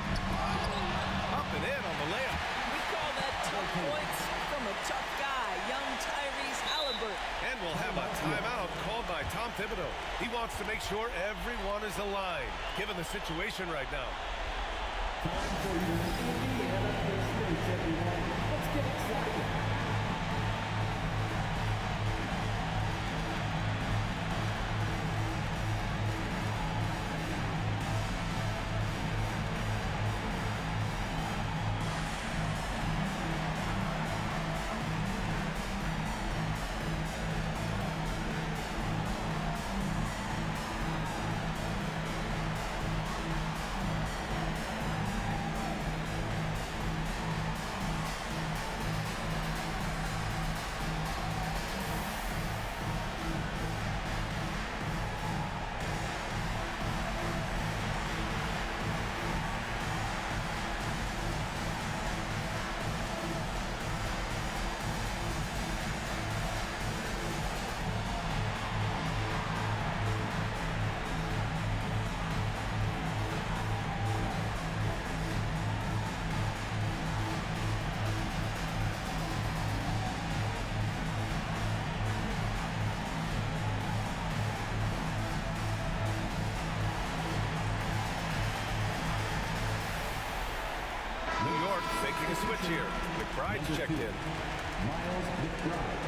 Up and in on the layup.
We call that tough points from a tough guy, young Tyrese Haliburton.
And we'll have a timeout called by Tom Thibodeau. He wants to make sure everyone is aligned, given the situation right now.
Time for your Indiana Pacers, everyone. Let's get excited.
New York making a switch here. McBride's checked in.
Miles McBride.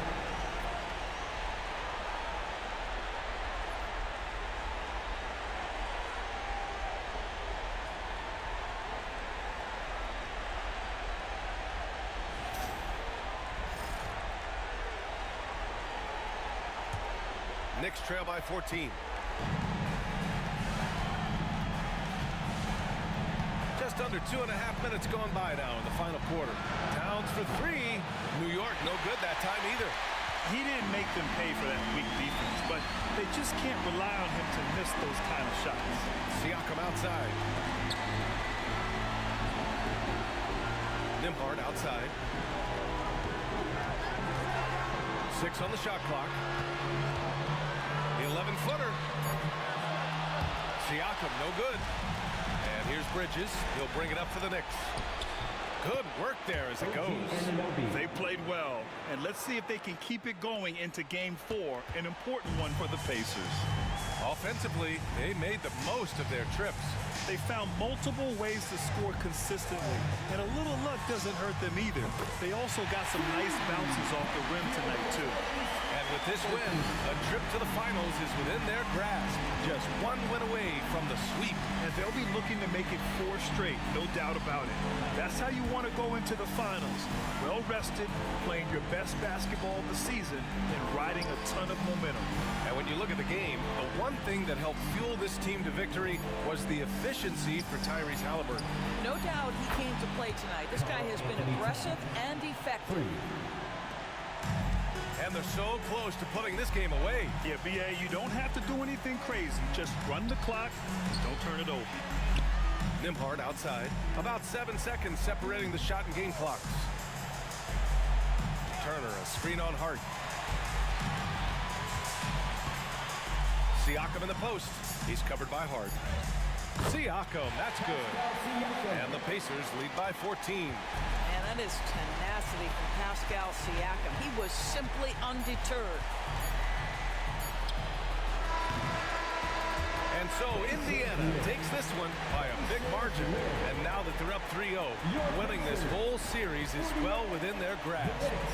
Knicks trail by 14. Just under 2.5 minutes gone by now in the final quarter. Towns for three. New York no good that time either.
He didn't make them pay for that weak defense, but they just can't rely on him to miss those kind of shots.
Siakam outside. Nembhard outside. 6 on the shot clock. The 11-footer. Siakam no good. And here's Bridges. He'll bring it up for the Knicks. Good work there as it goes.
They played well, and let's see if they can keep it going into Game 4, an important one for the Pacers.
Offensively, they made the most of their trips.
They found multiple ways to score consistently, and a little luck doesn't hurt them either. They also got some nice bounces off the rim tonight, too.
And with this win, a trip to the finals is within their grasp. Just one win away from the sweep.
And they'll be looking to make it 4 straight, no doubt about it. That's how you want to go into the finals. Well rested, playing your best basketball of the season, and riding a ton of momentum.
And when you look at the game, the one thing that helped fuel this team to victory was the efficiency for Tyrese Haliburton.
No doubt he came to play tonight. This guy has been aggressive and effective.
And they're so close to putting this game away.
Yeah, B.A., you don't have to do anything crazy. Just run the clock. Don't turn it over.
Nembhard outside. About 7 seconds separating the shot and game clocks. Turner, a screen on Hart. Siakam in the post. He's covered by Hart. Siakam, that's good. And the Pacers lead by 14.
And that is tenacity from Pascal Siakam. He was simply undeterred.
And so Indiana takes this one by a big margin. And now that they're up 3-0, winning this whole series is well within their grasp.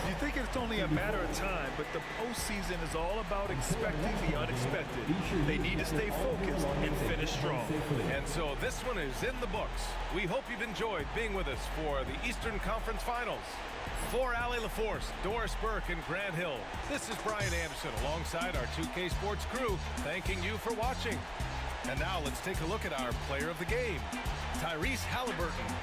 You think it's only a matter of time, but the postseason is all about expecting the unexpected. They need to stay focused and finish strong.
And so this one is in the books. We hope you've enjoyed being with us for the Eastern Conference Finals. For Allie LaForce, Doris Burke, and Grant Hill, this is Brian Anderson alongside our 2K Sports crew, thanking you for watching. And now let's take a look at our player of the game, Tyrese Haliburton.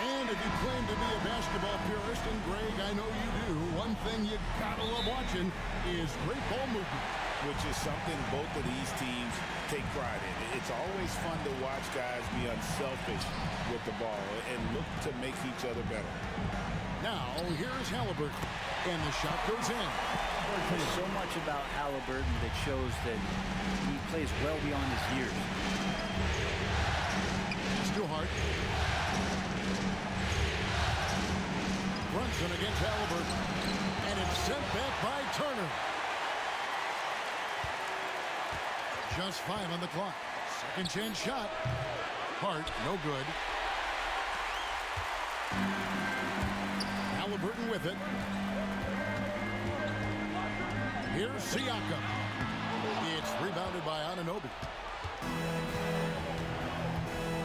And if you claim to be a basketball purist, and Greg, I know you do, one thing you gotta love watching is great ball movement.
Which is something both of these teams take pride in. It's always fun to watch guys be unselfish with the ball and look to make each other better.
Now, here's Haliburton, and the shot goes in.
There's so much about Haliburton that shows that he plays well beyond his years.
Still Hart. Brunson against Haliburton, and it's sent back by Turner. Just 5 on the clock. Second chance shot. Hart, no good. Haliburton with it. Here's Siakam. It's rebounded by Anunoby.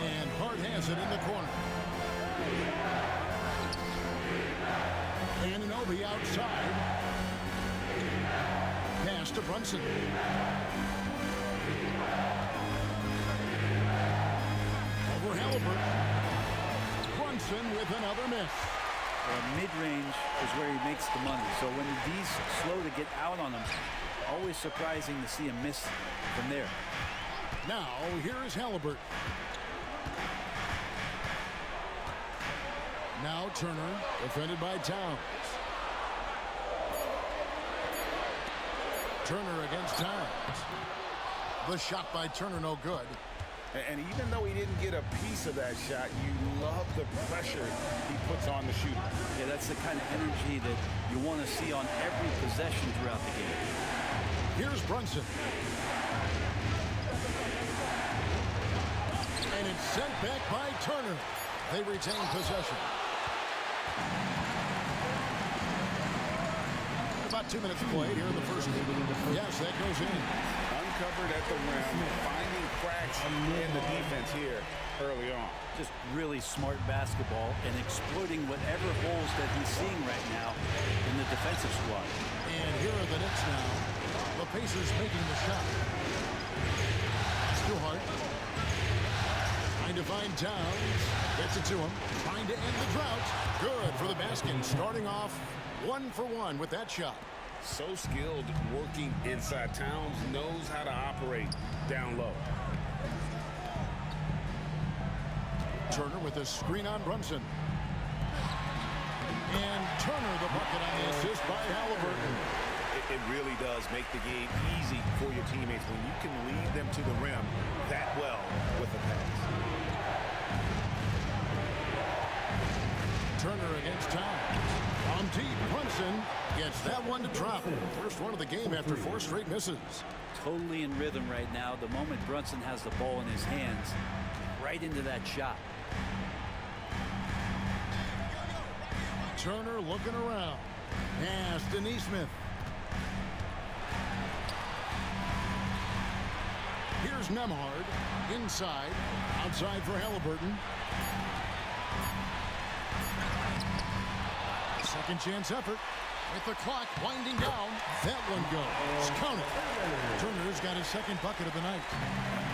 And Hart has it in the corner. Anunoby outside. Pass to Brunson. Over Haliburton. Brunson with another miss.
Mid-range is where he makes the money. So when he's slow to get out on him, always surprising to see him miss from there.
Now, here is Haliburton. Now Turner, defended by Towns. Turner against Towns. The shot by Turner, no good.
And even though he didn't get a piece of that shot, you love the pressure he puts on the shooter.
Yeah, that's the kind of energy that you want to see on every possession throughout the game.
Here's Brunson. And it's sent back by Turner. They retain possession. About 2 minutes played here in the first game. Yes, that goes in.
Uncovered at the rim, finding cracks in the defense here early on.
Just really smart basketball and exploiting whatever holes that he's seeing right now in the defensive squad.
And here are the Knicks now. The Pacers making the shot. Still Hart. Trying to find Towns. Gets it to him. Trying to end the drought. Good for the basket. Starting off 1 for 1 with that shot.
So skilled working inside. Towns knows how to operate down low.
Turner with a screen on Brunson. And Turner the bucket on the assist by Haliburton.
It really does make the game easy for your teammates when you can lead them to the rim that well with a pass.
Turner against Towns. On deep, Brunson gets that one to drop. First one of the game after 4 straight misses.
Totally in rhythm right now. The moment Brunson has the ball in his hands, right into that shot.
Turner looking around. Pass to Neesmith. Here's Nemhard. Inside. Outside for Haliburton. Second chance effort. With the clock winding down. That one goes. Count it. Turner's got his second bucket of the night.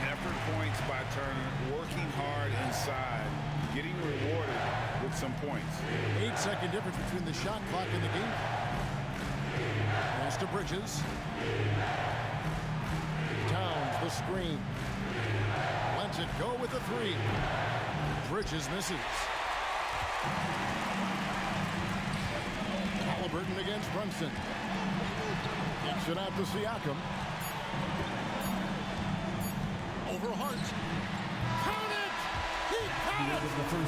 Effort points by Turner. Working hard inside. Getting rewarded with some points.
8-second difference between the shot clock and the game clock. Pass to Bridges. Towns the screen. Lets it go with the 3. Bridges misses. Haliburton against Brunson. Kicks it out to Siakam. Over Hart. Count it! He counted!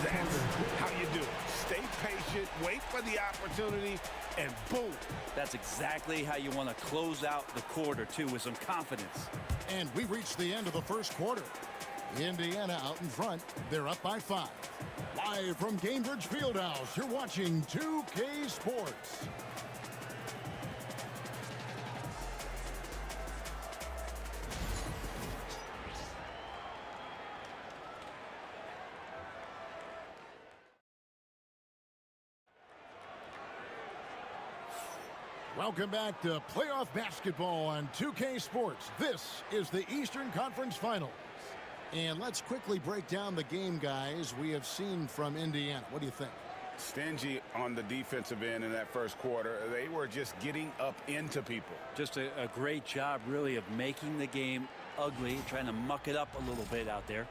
That's how you do it. Stay patient, wait for the opportunity, and boom.
That's exactly how you want to close out the quarter, too, with some confidence.
And we reached the end of the first quarter. Indiana out in front. They're up by 5. Live from Cambridge Fieldhouse, you're watching 2K Sports. Welcome back to playoff basketball on 2K Sports. This is the Eastern Conference Finals. And let's quickly break down the game, guys, we have seen from Indiana. What do you think?
Stingy on the defensive end in that first quarter. They were just getting up into people.
Just a great job, really, of making the game ugly, trying to muck it up a little bit out there.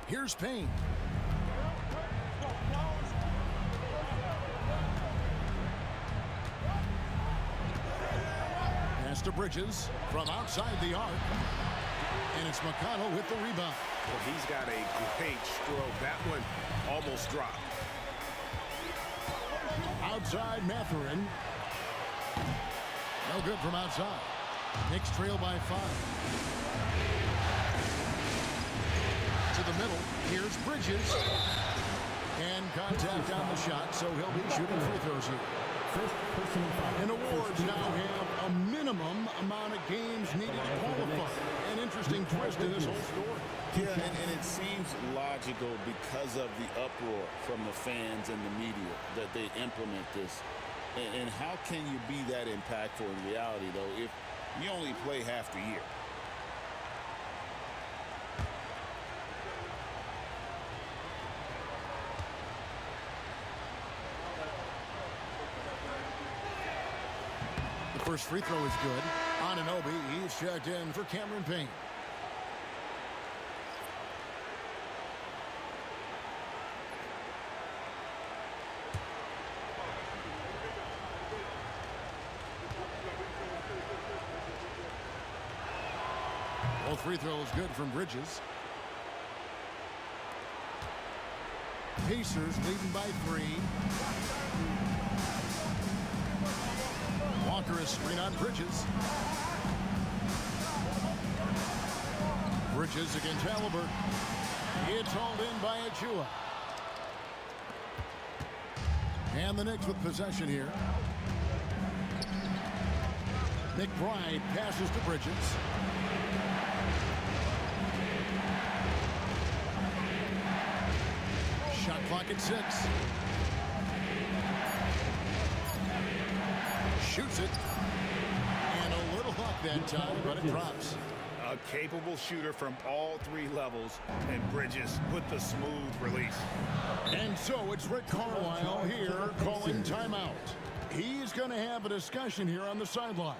Here's Payne. Pass to Bridges from outside the arc. And it's McConnell with the rebound.
Well, he's got a great stroke. That one almost dropped.
Outside Mathurin. No good from outside. Knicks trail by 5. To the middle. Here's Bridges. And contact on the shot, so he'll be shooting free throws here. And awards now have a minimum amount of games needed to qualify. An interesting twist in this whole story.
Yeah, and it seems logical because of the uproar from the fans and the media that they implement this. And how can you be that impactful in reality, though, if you only play half the year?
The first free throw is good. Anunoby, he's checked in for Cameron Payne. Both free throws good from Bridges. Pacers leading by 3. Walker is screen on Bridges. Bridges against Haliburton. It's hauled in by Achua. And the Knicks with possession here. McBride passes to Bridges. Shot clock at 6. Shoots it. And a little luck that time, but it drops.
A capable shooter from all 3 levels, and Bridges with the smooth release.
And so it's Rick Carlisle here calling timeout. He's going to have a discussion here on the sideline.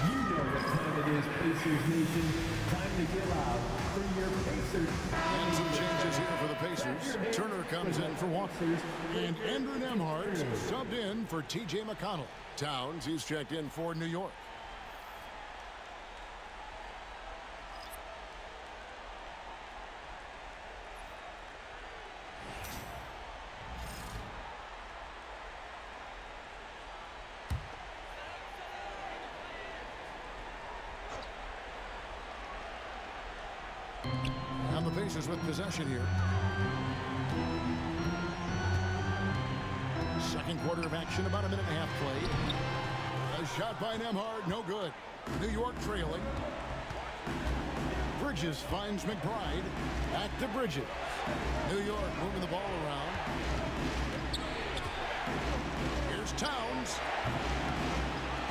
You know what time it is, Pacers Nation. Time to get loud for your Pacers.
And some changes here for the Pacers. Turner comes in for Walker. And Andrew Nembhard subbed in for T.J. McConnell. Towns, he's checked in for New York. And the Pacers with possession here. Second quarter of action, about a minute and a half played. A shot by Nembhard, no good. New York trailing. Bridges finds McBride. Back to Bridges. New York moving the ball around. Here's Towns.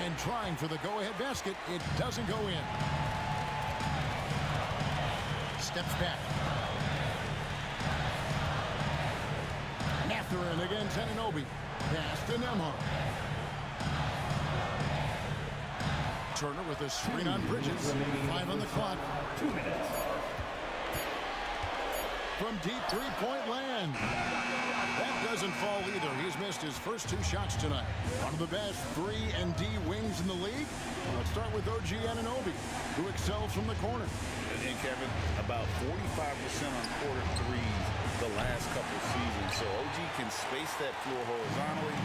And trying for the go-ahead basket. It doesn't go in. Steps back. Mathurin against Anunoby. Pass to Nembhard. Turner with a screen on Bridges. 5 on the clock.
2 minutes.
From deep three-point land. That doesn't fall either. He's missed his first 2 shots tonight. One of the best 3-and-D wings in the league. Let's start with OG Anunoby, who excels from the corner.
And Kevin, about 45% on quarter 3s the last couple seasons. So OG can space that floor horizontally.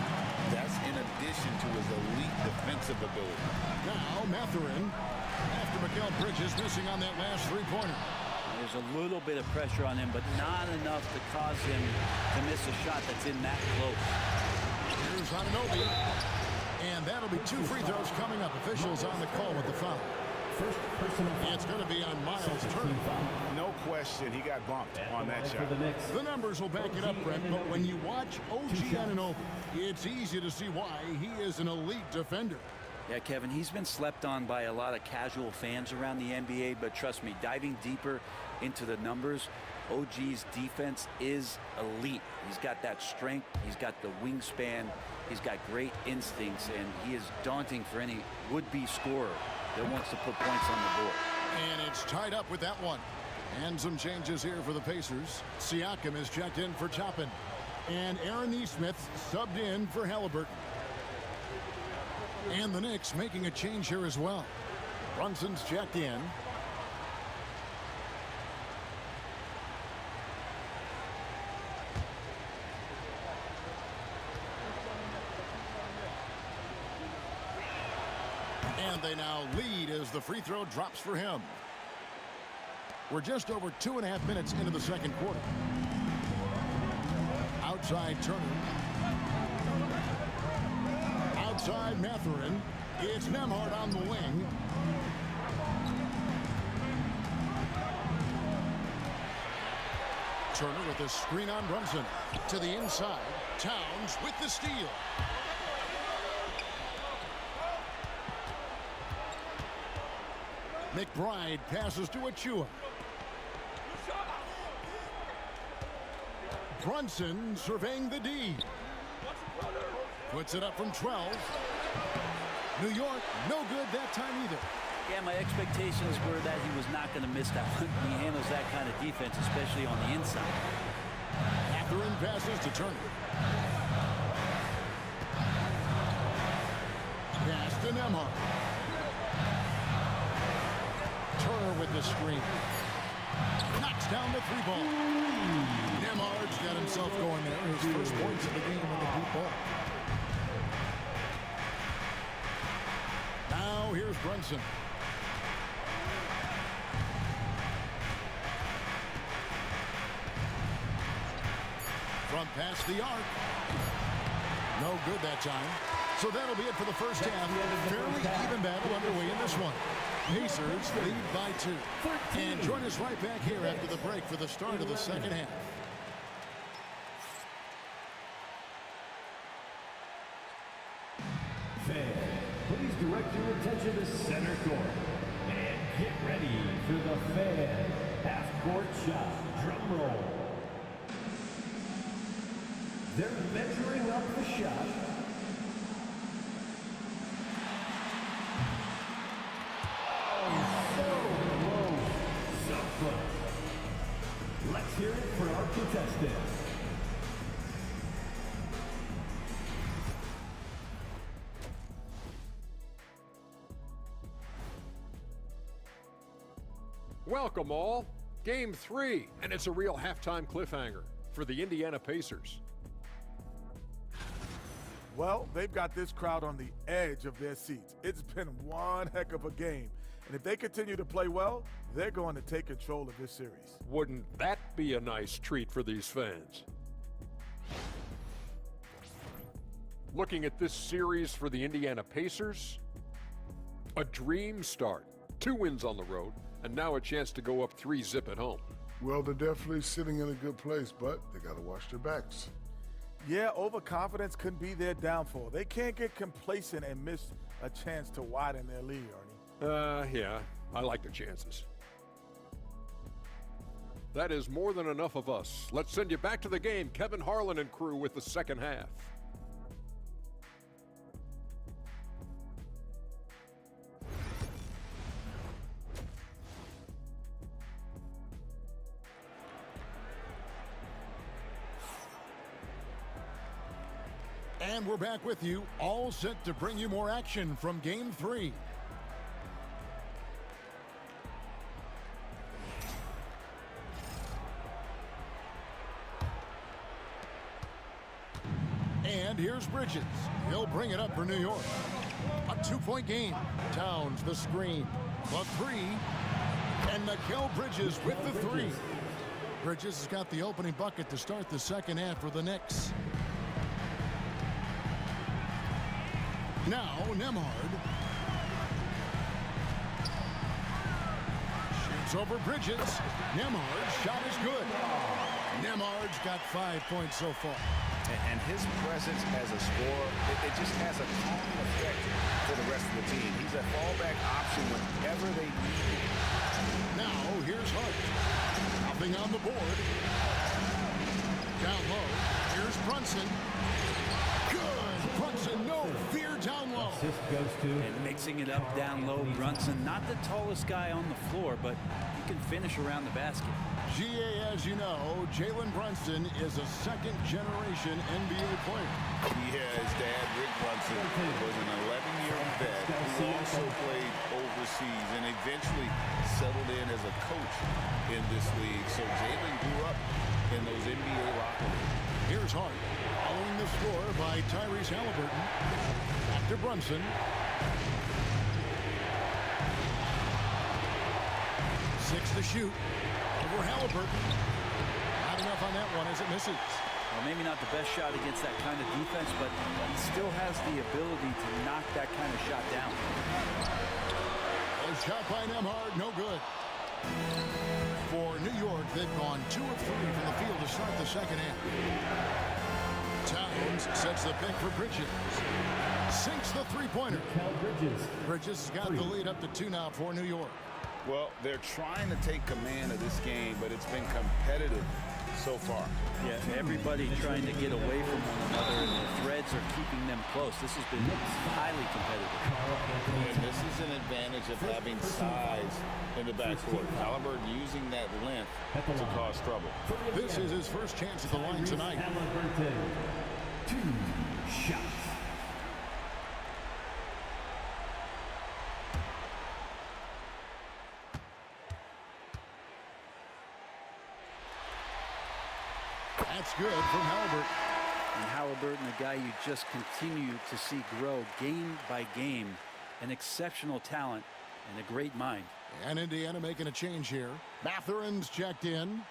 That's in addition to his elite defensive ability.
Now Mathurin, after Mikal Bridges missing on that last 3-pointer.
There's a little bit of pressure on him, but not enough to cause him to miss a shot that's in that close.
Here's Anunoby. And that'll be 2 free throws coming up. Officials on the call with the foul.
First personal foul.
It's going to be on Miles Turner.
No question he got bumped on that shot.
The numbers will back it up, Brent, but when you watch OG Anunoby, it's easy to see why he is an elite defender.
Yeah, Kevin, he's been slept on by a lot of casual fans around the NBA, but trust me, diving deeper into the numbers, OG's defense is elite. He's got that strength, he's got the wingspan, he's got great instincts, and he is daunting for any would-be scorer that wants to put points on the board.
And it's tied up with that one. And some changes here for the Pacers. Siakam is checked in for Toppin. And Aaron Nesmith subbed in for Haliburton. And the Knicks making a change here as well. Brunson's checked in. And they now lead as the free throw drops for him. We're just over 2.5 minutes into the second quarter. Outside Turner. Outside Mathurin. It's Nembhard on the wing. Turner with a screen on Brunson. To the inside. Towns with the steal. McBride passes to Achua. Brunson surveying the D. Puts it up from 12. New York, no good that time either.
Yeah, my expectations were that he was not going to miss that one. He handles that kind of defense, especially on the inside.
Mathurin passes to Turner. Pass to Nembhard. Turner with the screen. Knocks down the three ball. Nembhard's got himself going there. His first points of the game on the deep ball. Now here's Brunson. From past the arc. No good that time. So that'll be it for the first half. Fairly even battle underway in this one. Pacers lead by 2. And join us right back here after the break for the start of the second half.
Fans, please direct your attention to center court. And get ready for the fan half-court shot drum roll. They're measuring up the shot. Let's hear it for our contestants.
Welcome all. Game 3, and it's a real halftime cliffhanger for the Indiana Pacers.
Well, they've got this crowd on the edge of their seats. It's been one heck of a game. And if they continue to play well, they're going to take control of this series.
Wouldn't that be a nice treat for these fans? Looking at this series for the Indiana Pacers, a dream start. 2 wins on the road, and now a chance to go up 3-zip at home.
Well, they're definitely sitting in a good place, but they got to watch their backs.
Yeah, overconfidence could be their downfall. They can't get complacent and miss a chance to widen their lead, Arnie.
Yeah, I like the chances. That is more than enough of us. Let's send you back to the game. Kevin Harlan and crew with the second half.
And we're back with you, all set to bring you more action from Game 3. And here's Bridges. He'll bring it up for New York. A 2-point game. Towns the screen. The 3. And Mikal Bridges with the 3. Bridges has got the opening bucket to start the second half for the Knicks. Now Nembhard. Pass over Bridges. Nembhard's shot is good. Nembhard's got 5 points so far.
And his presence as a scorer, it just has a calming effect for the rest of the team. He's a fallback option whenever they need him.
Now, here's Hart. Nothing on the board. Down low. Here's Brunson. Good. Brunson, no fear down low.
Assist goes to.
And mixing it up down low. Brunson, not the tallest guy on the floor, but he can finish around the basket.
GA, as you know, Jalen Brunson is a second-generation NBA player.
Yeah, his dad, Rick Brunson, was an 11-year vet who also played overseas and eventually settled in as a coach in this league. So Jalen grew up in those NBA locker rooms.
Here's Hart, following the score by Tyrese Haliburton. Back to Brunson. 6 to shoot. Over Haliburton. Not enough on that one as it misses.
Well, maybe not the best shot against that kind of defense, but he still has the ability to knock that kind of shot down.
A shot by Nembhard, no good. For New York, they've gone 2 of 3 from the field to start the second half. Towns sets the pick for Bridges. Sinks the three-pointer. Bridges has got the lead up to 2 now for New York.
Well, they're trying to take command of this game, but it's been competitive so far.
Yeah, everybody trying to get away from one another, and the threads are keeping them close. This has been highly competitive.
And this is an advantage of having size in the backcourt. Haliburton using that length to cause trouble.
This is his first chance at the line tonight.
2 shots.
That's good from Haliburton.
And Haliburton, a guy you just continue to see grow game by game, an exceptional talent and a great mind.
And Indiana making a change here. Mathurin's checked in.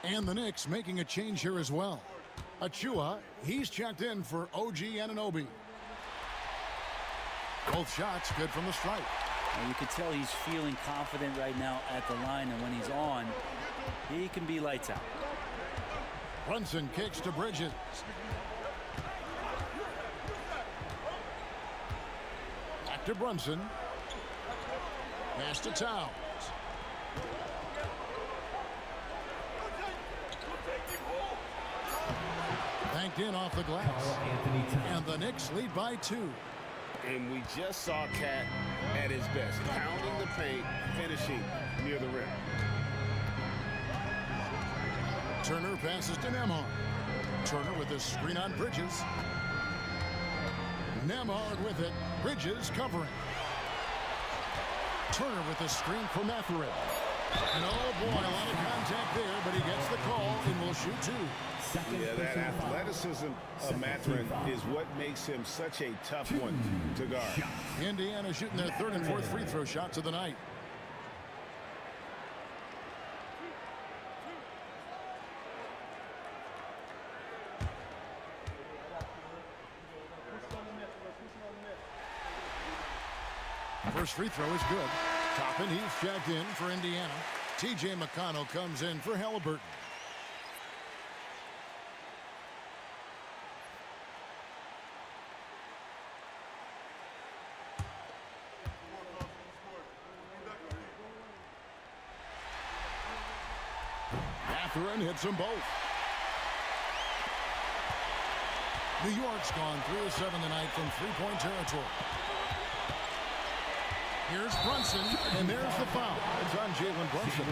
And the Knicks making a change here as well. Achua, he's checked in for OG Anunoby. Both shots good from the stripe.
And you can tell he's feeling confident right now at the line, and when he's on, he can be lights out.
Brunson kicks to Bridges. Back to Brunson. Pass to Towns. Banked in off the glass. And the Knicks lead by 2.
And we just saw Cat at his best, pounding the paint, finishing near the rim.
Turner passes to Nembhard. Turner with his screen on Bridges. Nembhard with it. Bridges covering. Turner with the screen for Mathurin. And oh boy, a lot of contact there, but he gets the call and will shoot 2.
Yeah, that athleticism of Mathurin is what makes him such a tough one to guard.
Indiana shooting their 3rd and 4th free throw shots of the night. First free throw is good. Toppin, he's checked in for Indiana. TJ McConnell comes in for Haliburton. Mathurin hits them both. New York's gone 3 of 7 tonight from three-point territory. Here's Brunson, and there's the foul. It's on Jalen Brunson.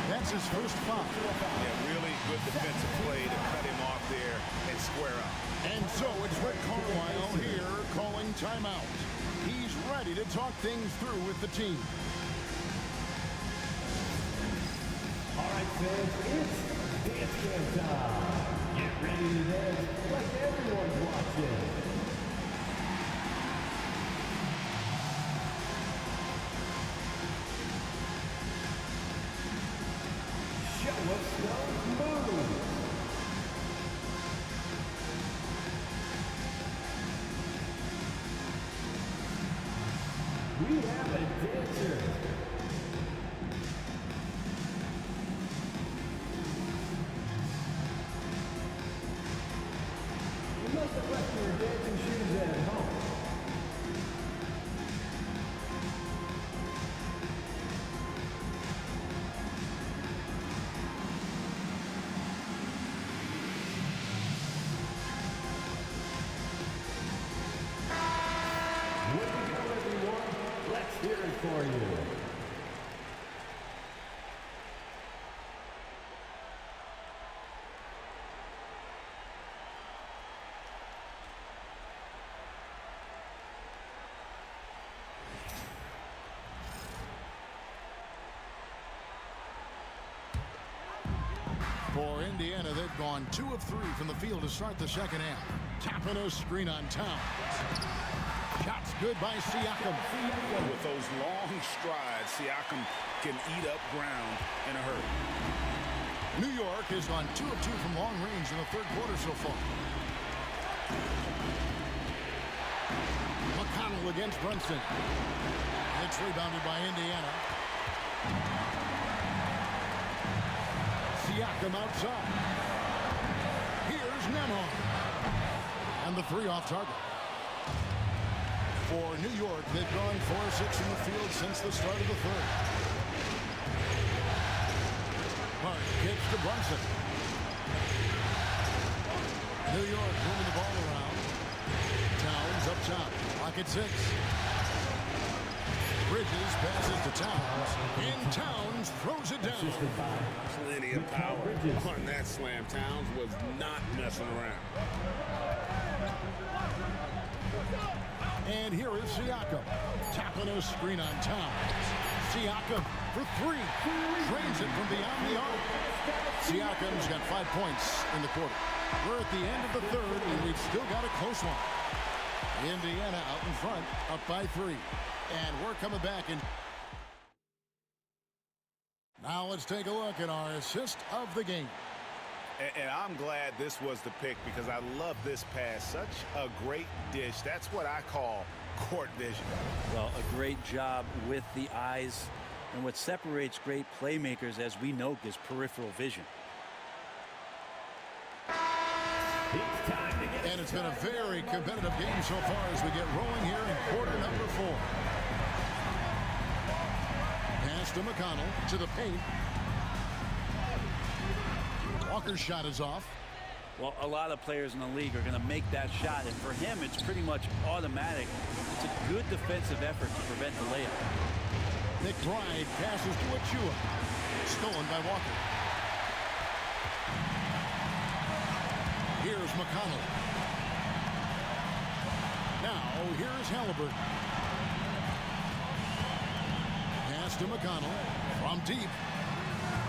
That's his first foul.
Yeah, really good defensive play to cut him off there and square up.
And so it's Rick Carlisle here calling timeout. He's ready to talk things through with the team.
All right, fans, it's dance game time. Get ready to dance like everyone's watching. Show us those moves. We have a dancer. the rest of your dancing shoes at home. Way to go, everyone. Let's hear it for you.
For Indiana, they've gone 2 of 3 from the field to start the second half. Tapping a screen on Towns. Shots good by Siakam.
With those long strides, Siakam can eat up ground in a hurry.
New York has gone 2 of 2 from long range in the third quarter so far. McConnell against Brunson. It's rebounded by Indiana. Siakam outside. Here's Nemhard. And the 3 off target. For New York, they've gone 4 of 6 in the field since the start of the third. Perk kicks to Brunson. New York moving the ball around. Towns up top. Clock at 6. Bridges passes to Towns. And Towns throws it down.
Plenty of power on that slam. Towns was not messing around.
And here is Siakam. Tapping a screen on Towns. Siakam for 3. Drains it from beyond the arc. Siakam's got 5 points in the quarter. We're at the end of the third, and we've still got a close one. Indiana out in front, up by 3. And we're coming back in. Now let's take a look at our assist of the game.
And I'm glad this was the pick because I love this pass. Such a great dish. That's what I call court vision.
Well, a great job with the eyes. And what separates great playmakers, as we know, is peripheral vision.
And it's been a very competitive game so far as we get rolling here in quarter number 4. Pass to McConnell to the paint. Walker's shot is off.
Well, a lot of players in the league are going to make that shot, and for him, it's pretty much automatic. It's a good defensive effort to prevent the layup.
McBride passes to Achua. Stolen by Walker. Here's McConnell. Now, here's Haliburton. Pass to McConnell from deep.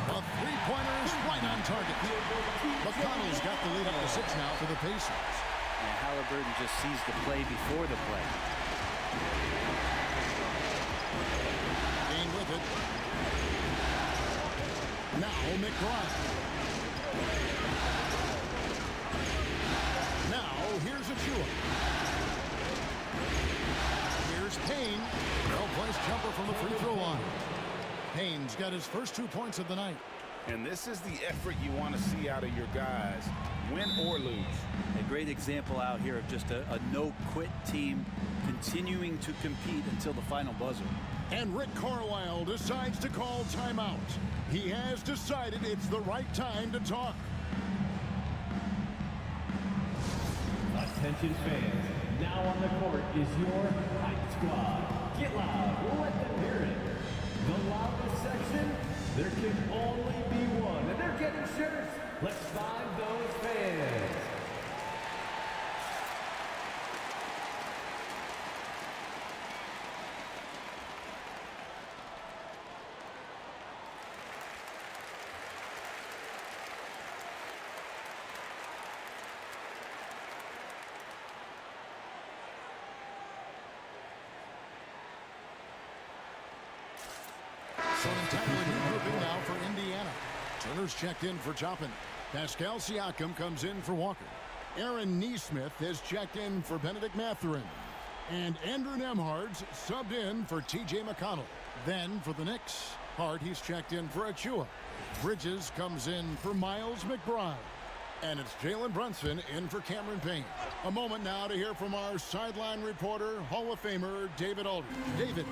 A 3-pointer is right on target. McConnell's got the lead up to 6 now for the Pacers.
And Haliburton just sees the play before the play.
Kane with it. Now McBride. Now here's Achua. Here's Payne. Well-placed jumper from the free throw line. Payne's got his first 2 points of the night.
And this is the effort you want to see out of your guys, win or lose.
A great example out here of just a no-quit team continuing to compete until the final buzzer.
And Rick Carlisle decides to call timeout. He has decided it's the right time to talk.
Attention fans, now on the court is your hype squad. Get loud, let them hear it. The loudest section, there can only be one, and they're getting shirts. Let's find those fans.
So an entirely new grouping now for Indiana. Turner's checked in for Toppin. Pascal Siakam comes in for Walker. Aaron Nesmith has checked in for Benedict Mathurin. And Andrew Nemhard's subbed in for T.J. McConnell. Then for the Knicks, Hart, he's checked in for Achua. Bridges comes in for Miles McBride. And it's Jalen Brunson in for Cameron Payne. A moment now to hear from our sideline reporter, Hall of Famer David Aldridge. David.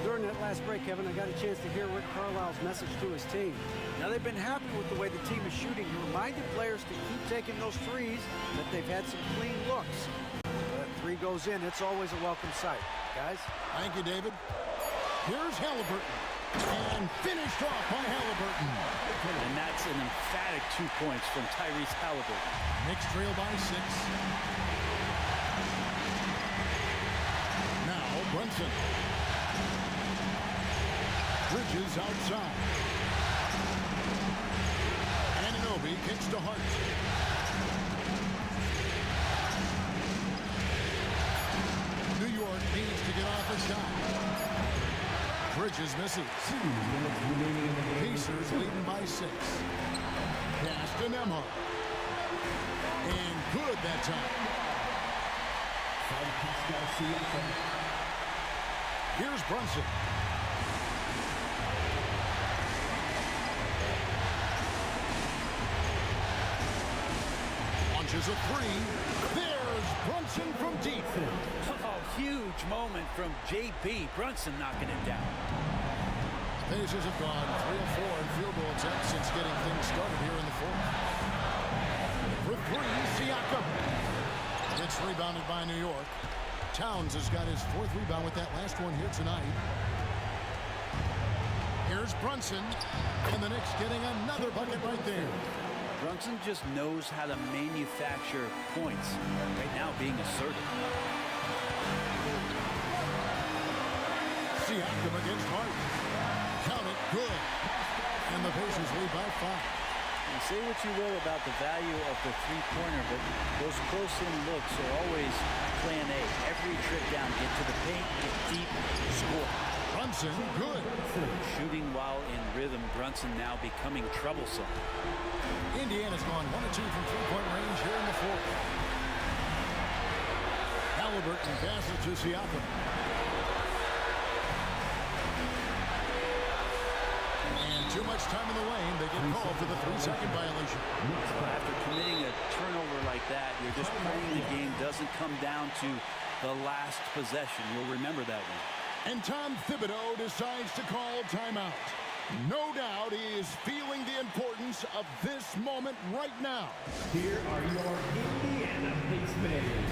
During that last break, Kevin, I got a chance to hear Rick Carlisle's message to his team. Now, they've been happy with the way the team is shooting. He reminded players to keep taking those threes, that they've had some clean looks. That three goes in, it's always a welcome sight. Guys?
Thank you, David. Here's Haliburton. And finished off by Haliburton.
And that's an emphatic 2 points from Tyrese Haliburton.
Knicks trail by 6. Now Brunson. Bridges outside. Anunoby kicks to Hart. New York needs to get off a shot. Bridges misses. Pacers leading by 6. Pass to Nembhard. And good that time. Here's Brunson. Launches a 3. There's Brunson from deep.
Oh, huge moment from JB. Brunson knocking it down.
Pacers have gone 3 of 4 in field goal attempts since getting things started here in the fourth. For 3, Siakam. It's rebounded by New York. Towns has got his 4th rebound with that last one here tonight. Here's Brunson. And the Knicks getting another bucket right there.
Brunson just knows how to manufacture points. Right now being assertive.
Siakam against Hart. Count it, good. And the Pacers lead by 5.
You say what you will about the value of the three-pointer, but those close-in looks are always plan A. Every trip down, get to the paint, get deep, score.
Brunson, good.
Shooting while in rhythm, Brunson now becoming troublesome.
Indiana's gone 1 of 2 from three-point range here in the fourth. Haliburton passes to Siakam. And too much time in the lane. They get called for the 3-second violation.
After committing a turnover like that, you're just praying the game doesn't come down to the last possession. You'll remember that one.
And Tom Thibodeau decides to call timeout. No doubt he is feeling the importance of this moment right now.
Here are your Indiana Pacers.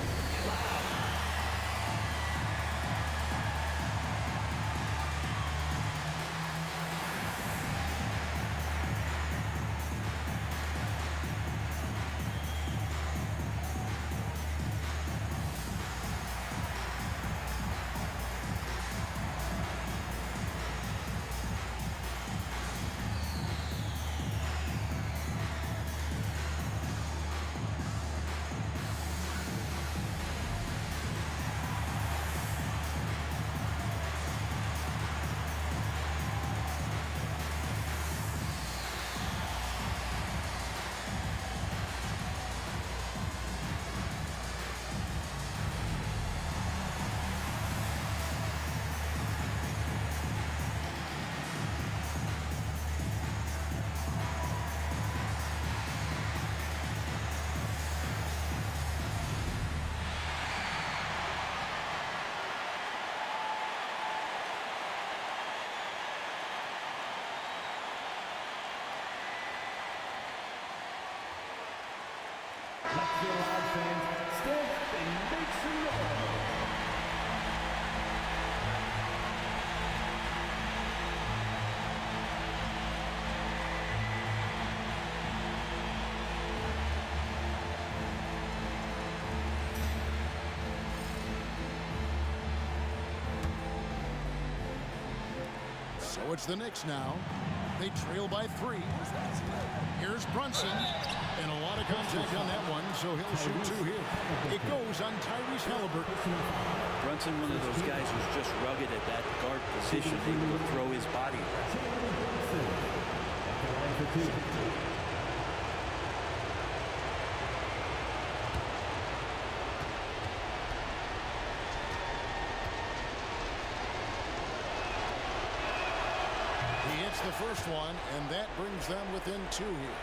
Let's get loud, fans. Stand up and make some noise.
So it's the Knicks now. They trail by 3. Here's Brunson. And a lot of contact on that one, so he'll shoot 2 here. It goes on Tyrese Haliburton.
Brunson, one of those guys who's just rugged at that guard position, able to throw his body.
He hits the first one, and that brings them within 2 here.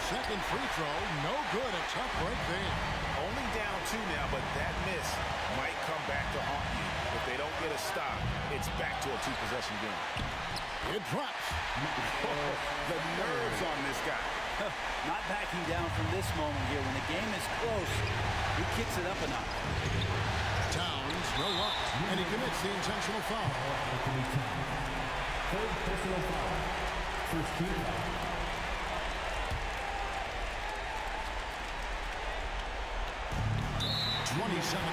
second free throw, no good. A tough break there.
Only down 2 now, but that miss might come back to haunt you. If they don't get a stop, it's back to a 2-possession game.
It drops.
The nerves on this guy.
Not backing down from this moment here. When the game is close, he kicks it up a notch.
Towns, no luck, and he commits the intentional foul.
Third personal foul. First team foul.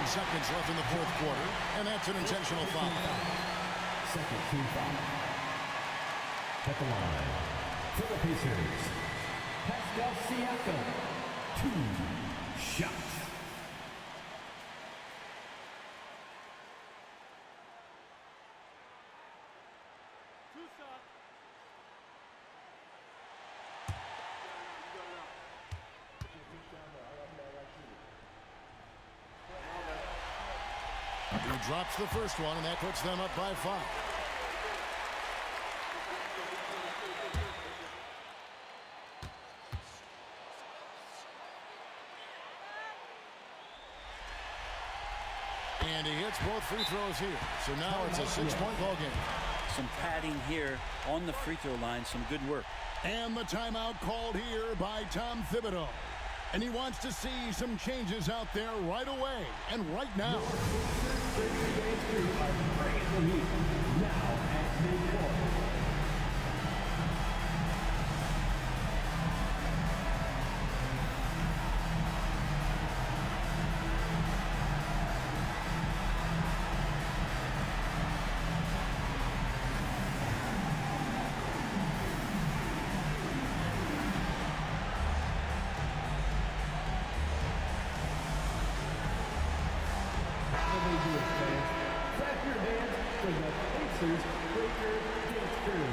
Seconds left in the fourth quarter, and that's an intentional foul.
Second team foul. At the line for the Pacers, Siakam, 2 shots.
He drops the first one, and that puts them up by 5. And he hits both free throws here. So now it's a 6-point ball game.
Some padding here on the free throw line. Some good work.
And the timeout called here by Tom Thibodeau. And he wants to see some changes out there right away and right now.
Now at midcourt. Clap your hands for the Pacers Breaker Dance Crew.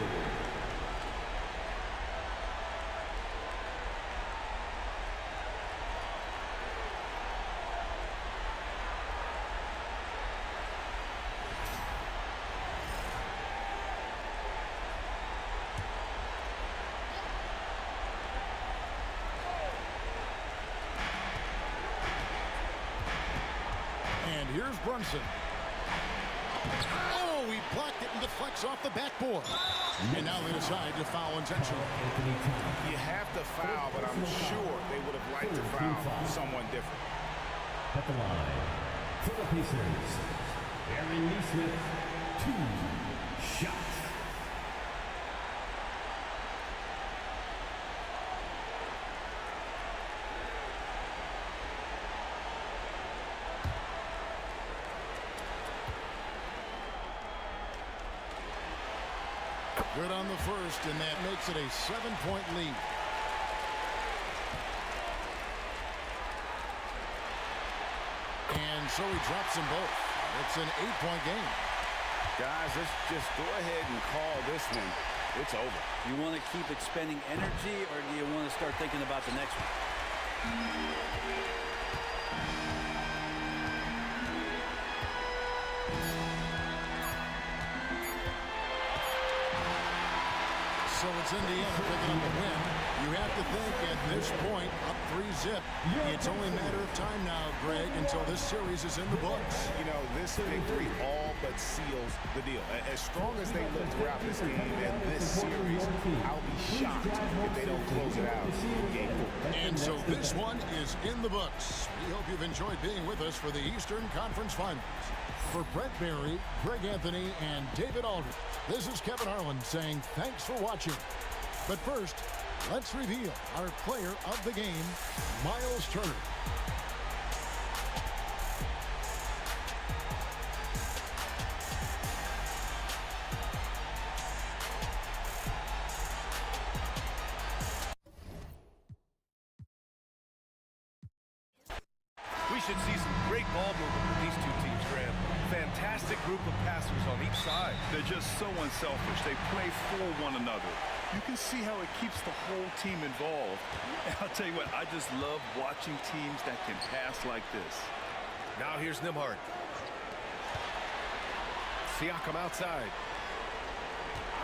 And here's Brunson. Oh, he blocked it and deflects off the backboard. And now they decide to foul intentionally.
You have to foul, but I'm sure they would have liked to foul someone different.
At the line for the Pacers, Aaron Nesmith, 2 shots.
Good on the first, and that makes it a 7-point lead. And so he drops them both. It's an 8-point game.
Guys, let's just go ahead and call this one. It's over.
You want to keep expending energy, or do you want to start thinking about the next one?
So it's Indiana picking up the win. You have to think at this point, up 3-zip. It's only a matter of time now, Greg, until this series is in the books.
You know, this victory all but seals the deal. As strong as they look throughout this game and this series, I'll be shocked if they don't close it out in game 4.
And so this one is in the books. We hope you've enjoyed being with us for the Eastern Conference Finals. For Brett Barry, Greg Anthony, and David Aldridge, this is Kevin Harlan saying thanks for watching. But first, let's reveal our player of the game, Miles Turner.
We should see some great ball movement with these two teams, Graham. Fantastic group of passers on each side.
They're just so unselfish. They play for one another. You can see how it keeps the whole team involved. And I'll tell you what, I just love watching teams that can pass like this.
Now here's Nembhard. Siakam outside.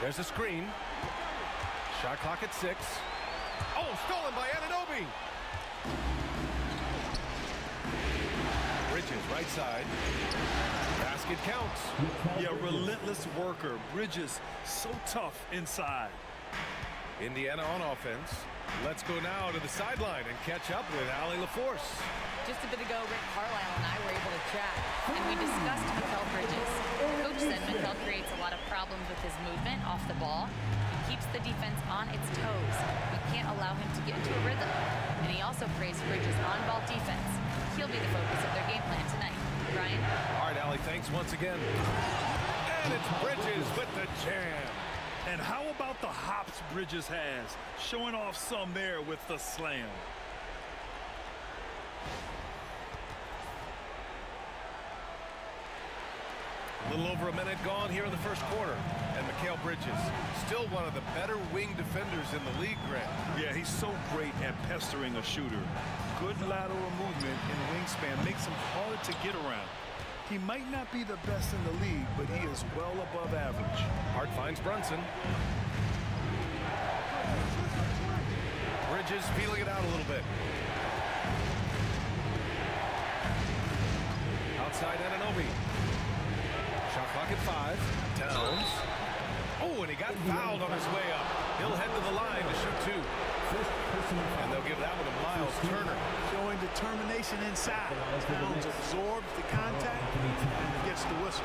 There's a screen. Shot clock at 6. Oh, stolen by Anunoby. Bridges, right side. Basket counts.
Yeah, relentless worker. Bridges, so tough inside.
Indiana on offense. Let's go now to the sideline and catch up with Allie LaForce.
Just a bit ago, Rick Carlisle and I were able to chat, and we discussed Mikal Bridges. Coach said Mikal creates a lot of problems with his movement off the ball. He keeps the defense on its toes. We can't allow him to get into a rhythm. And he also praised Bridges' on-ball defense. He'll be the focus of their game plan tonight. Brian?
All right, Allie, thanks once again. And it's Bridges with the jam.
And how about the hops Bridges has? Showing off some there with the slam.
A little over a minute gone here in the first quarter. And Mikal Bridges, still one of the better wing defenders in the league, Grant.
Yeah, he's so great at pestering a shooter. Good lateral movement and wingspan makes him hard to get around. He might not be the best in the league, but he is well above average.
Hart finds Brunson. Bridges feeling it out a little bit. Outside Anunoby. Shot clock at 5. Towns. Oh, and he got fouled on his way up. He'll head to the line to shoot 2. And they'll give that one to Miles Turner.
Showing determination inside. Towns absorbs the contact and gets the whistle.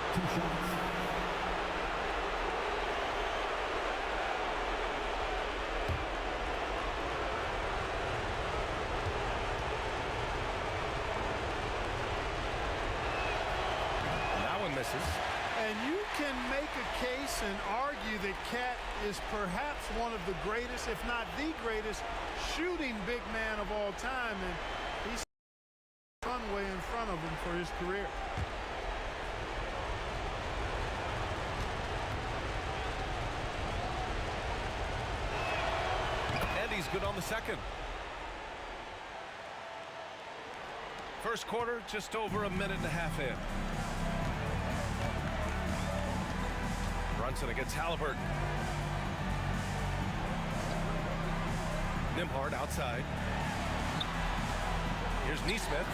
That one misses.
And you can make a case and argue that Cat is perhaps one of the greatest, if not the greatest, shooting big man of all time. And he's runway in front of him for his career.
And he's good on the second. First quarter, just over a minute and a half in. Brunson against Haliburton. Nembhard outside. Here's Neesmith.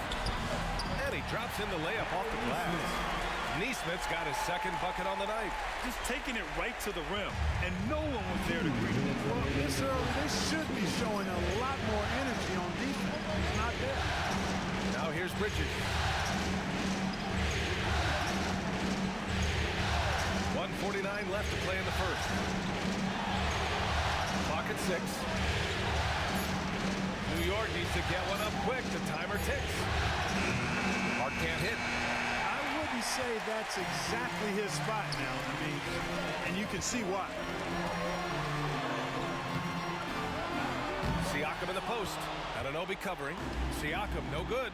And he drops in the layup off the glass. Neesmith's got his second bucket on the night.
Just taking it right to the rim, and no one was there to greet him.
Well, this early, they should be showing a lot more energy on defense. It's not there.
Now here's Bridges. 1:49 left to play in the first. Clock at 6. New York needs to get one up quick. The timer ticks. Hart can't hit.
I wouldn't say that's exactly his spot now. I mean, and you can see why.
Siakam in the post. Anunoby covering. Siakam no good.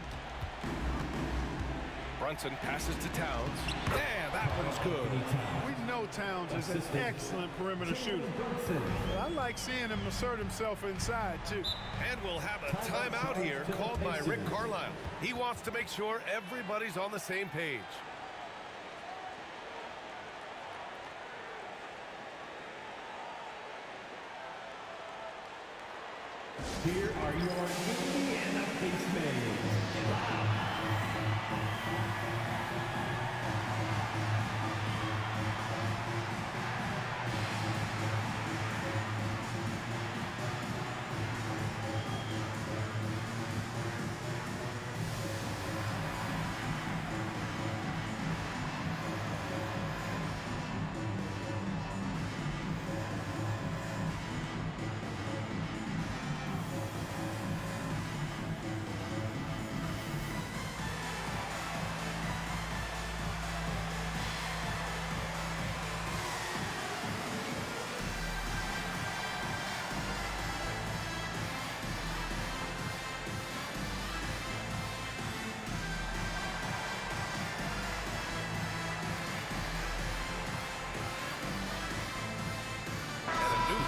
Brunson passes to Towns. Yeah, that one's good.
We know Towns is an excellent perimeter shooter. I like seeing him assert himself inside, too.
And we'll have a timeout here called by Rick Carlisle. He wants to make sure everybody's on the same page.
Here are your Indiana Pacers.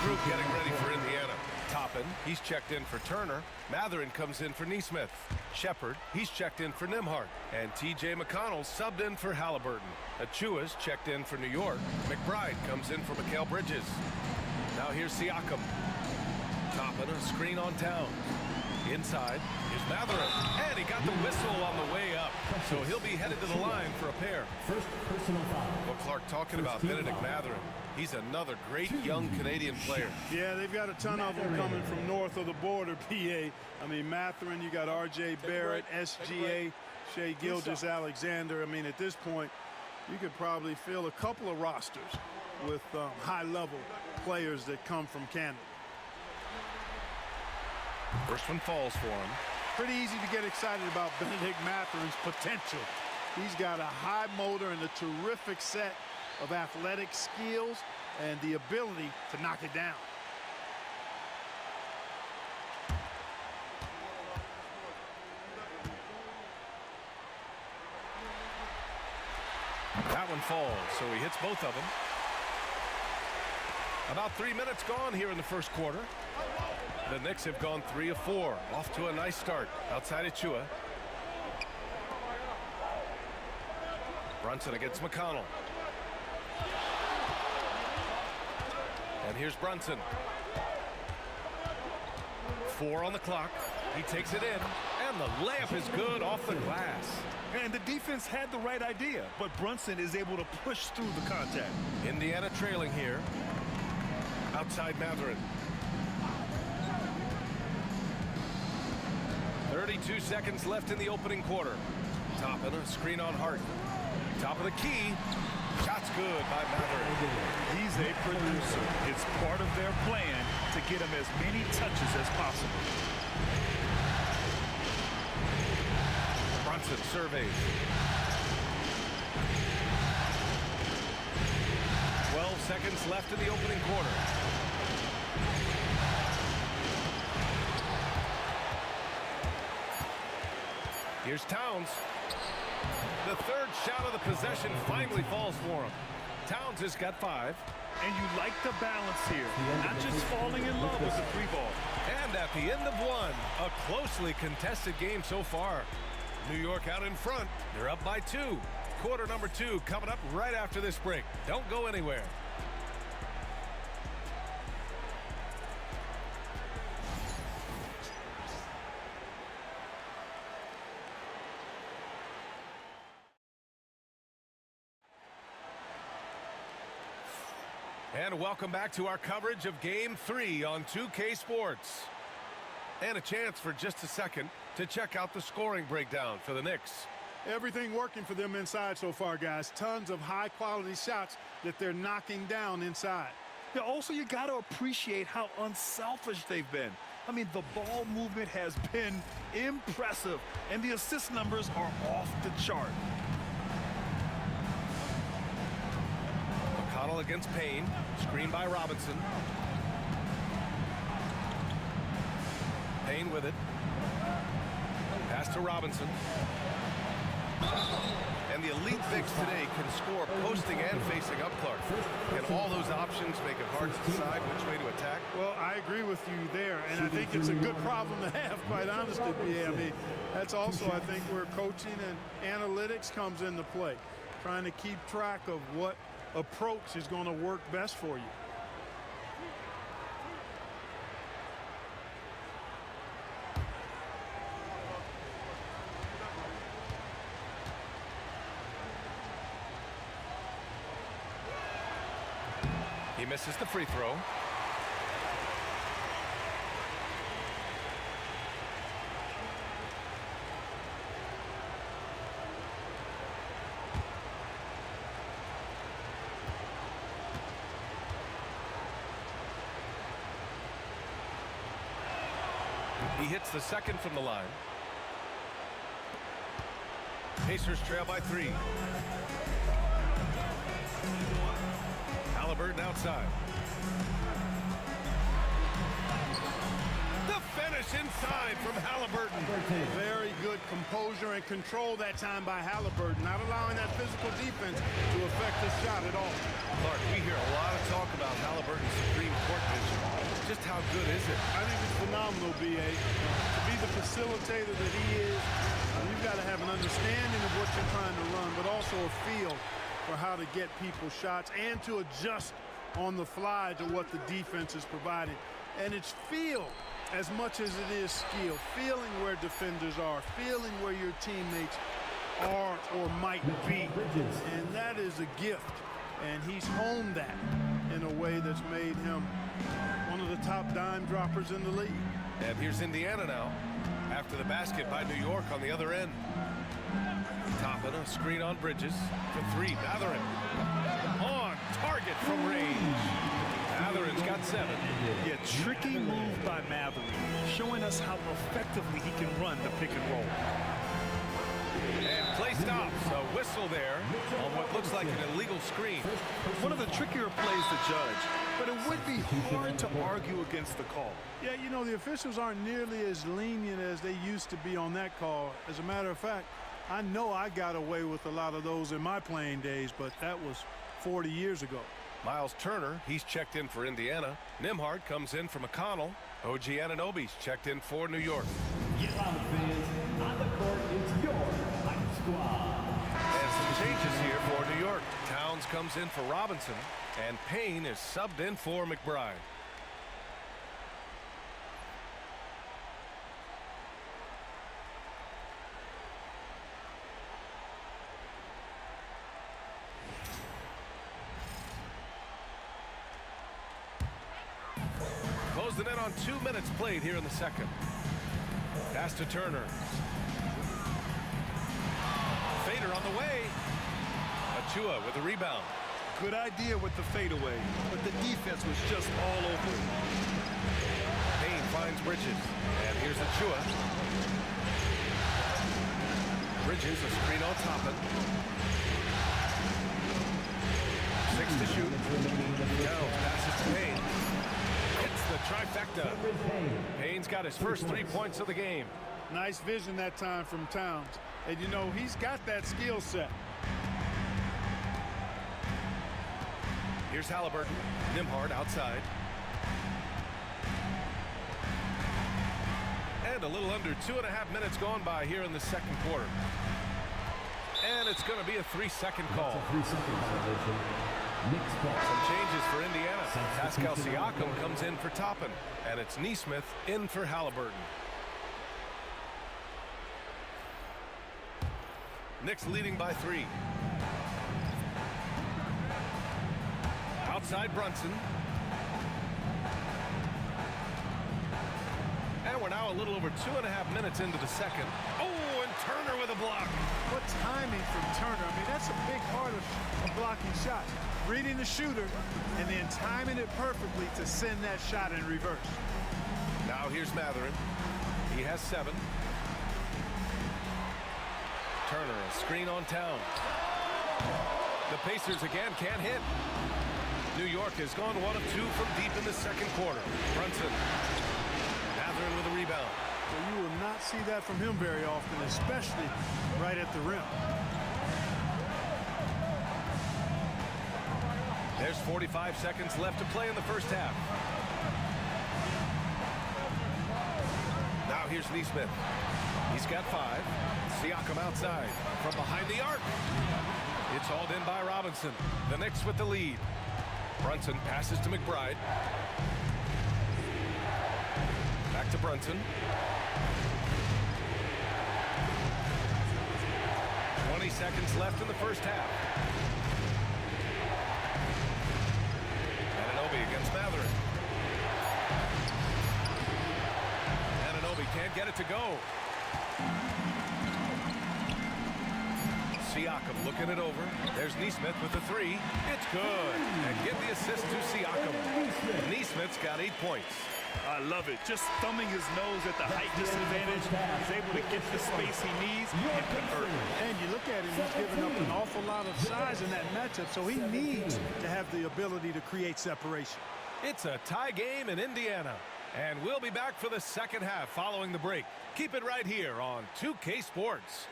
Group getting ready for Indiana. Toppin, he's checked in for Turner. Matherin comes in for Neesmith. Shepard, he's checked in for Nembhard. And T.J. McConnell subbed in for Haliburton. Achua's checked in for New York. McBride comes in for Mikal Bridges. Now here's Siakam. Topping a screen on Towns. Inside is Mathurin, and he got the whistle on the way up. So he'll be headed to the line for a pair.
First personal foul.
Well, Clark, talking about Benedict Mathurin, he's another great young Canadian player.
Yeah, they've got a ton of them coming from north of the border, PA. I mean, Mathurin, you got R.J. Barrett, SGA, Shai Gilgeous-Alexander. I mean, at this point, you could probably fill a couple of rosters with high-level players that come from Canada.
First one falls for him.
Pretty easy to get excited about Benedict Mathurin's potential. He's got a high motor and a terrific set of athletic skills and the ability to knock it down.
That one falls, so he hits both of them. About 3 minutes gone here in the first quarter. The Knicks have gone 3 of 4. Off to a nice start outside of Chua. Brunson against McConnell. And here's Brunson. 4 on the clock. He takes it in, and the layup is good off the glass.
And the defense had the right idea, but Brunson is able to push through the contact.
Indiana trailing here. Outside Mathurin. 32 seconds left in the opening quarter. Topping a screen on Hart. Top of the key. Shot's good by Mathurin.
He's a producer. It's part of their plan to get him as many touches as possible.
Brunson surveys. 12 seconds left in the opening quarter. Here's Towns. The third shot of the possession finally falls for him. Towns has got 5.
And you like the balance here. Not just falling in love with the 3 ball.
And at the end of one, a closely contested game so far. New York out in front. They're up by 2. Quarter number 2 coming up right after this break. Don't go anywhere. And welcome back to our coverage of Game 3 on 2K Sports. And a chance for just a second to check out the scoring breakdown for the Knicks.
Everything working for them inside so far, guys. Tons of high-quality shots that they're knocking down inside.
Yeah, also, you got to appreciate how unselfish they've been. I mean, the ball movement has been impressive, and the assist numbers are off the chart.
McConnell against Payne. Screen by Robinson. Payne with it. Pass to Robinson. And the elite bigs today can score posting and facing up, Clark. And all those options make it hard to decide which way to attack.
Well, I agree with you there, and I think it's a good problem to have, quite honestly, BA. I mean, that's also, I think, where coaching and analytics comes into play. Trying to keep track of what approach is going to work best for you.
He misses the free throw. He hits the second from the line. Pacers trail by 3. Haliburton outside. The finish inside from Haliburton.
Very good composure and control that time by Haliburton, not allowing that physical defense to affect his shot at all.
Clark, we hear a lot of talk about Haliburton's supreme court vision. Just how good is it?
I think it's phenomenal, BA. To be the facilitator that he is, you've got to have an understanding of what you're trying to run, but also a feel for how to get people shots and to adjust on the fly to what the defense is providing. And it's feel as much as it is skill. Feeling where defenders are, feeling where your teammates are or might be. And that is a gift. And he's honed that in a way that's made him one of the top dime droppers in the league.
And here's Indiana now, after the basket by New York on the other end. Toppin, a screen on Bridges for three. Mathurin on target from range. Mathurin's got 7.
Yeah, tricky move by Mathurin, showing us how effectively he can run the pick and roll.
And play stops. A whistle there on what looks like an illegal screen.
One of the trickier plays to judge, but it would be hard to argue against the call.
Yeah, you know, the officials aren't nearly as lenient as they used to be on that call. As a matter of fact, I know I got away with a lot of those in my playing days, but that was 40 years ago.
Miles Turner, he's checked in for Indiana. Nembhard comes in for McConnell. OG Anunoby's checked in for New York.
Get loud, fans. On the court, it's your hype squad.
And some changes here for New York. Towns comes in for Robinson, and Payne is subbed in for McBride. Closed it in on 2 minutes played here in the second. Pass to Turner. Fader on the way. Achua with the rebound.
Good idea with the fadeaway, but the defense was just all over it.
Payne finds Bridges, and here's Achua. Bridges, a screen on Toppin. 6 to shoot. Towns passes to Payne. Hits the trifecta. Payne's got his first 3 points of the game.
Nice vision that time from Towns. And, you know, he's got that skill set.
Here's Haliburton. Nembhard outside. And a little under 2.5 minutes gone by here in the second quarter. And it's going to be a 3-second call.
That's a 3-second violation. Knicks ball.
Some changes for Indiana. Pascal Siakam comes in for Toppin. And it's Nesmith in for Haliburton. Knicks leading by 3. Outside Brunson. And we're now a little over 2.5 minutes into the second. Oh, and Turner with a block.
What timing from Turner. I mean, that's a big part of blocking shots. Reading the shooter and then timing it perfectly to send that shot in reverse.
Now here's Mathurin. He has 7. Turner, a screen on Town. The Pacers again can't hit. New York has gone 1 of 2 from deep in the second quarter. Brunson. Mathurin with a rebound.
So you will not see that from him very often, especially right at the rim.
There's 45 seconds left to play in the first half. Now here's Nesmith. He's got 5. Siakam outside from behind the arc. It's hauled in by Robinson. The Knicks with the lead. Brunson passes to McBride. Back to Brunson. 20 seconds left in the first half. Anunoby against Mathurin. Anunoby can't get it to go. Siakam looking it over. There's Nesmith with the 3. It's good. And get the assist to Siakam. Nesmith's got 8 points.
I love it. Just thumbing his nose at the height disadvantage. He's able to get the space he needs and convert.
And you look at him, he's given up an awful lot of size in that matchup, so he needs to have the ability to create separation.
It's a tie game in Indiana. And we'll be back for the second half following the break. Keep it right here on 2K Sports.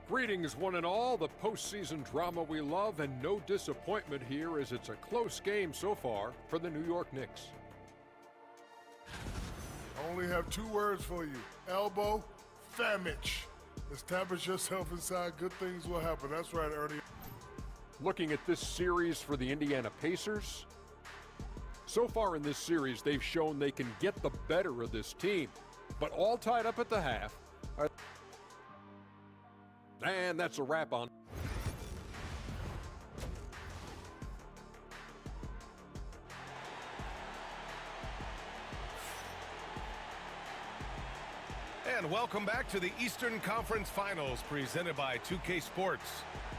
Greetings, one and all. The postseason drama we love, and no disappointment here as it's a close game so far for the New York Knicks.
I only have 2 words for you. Elbow, famich. Establish yourself inside, good things will happen. That's right, Ernie.
Looking at this series for the Indiana Pacers, so far in this series, they've shown they can get the better of this team, but all tied up at the half. And that's a wrap on.
And welcome back to the Eastern Conference Finals presented by 2K Sports.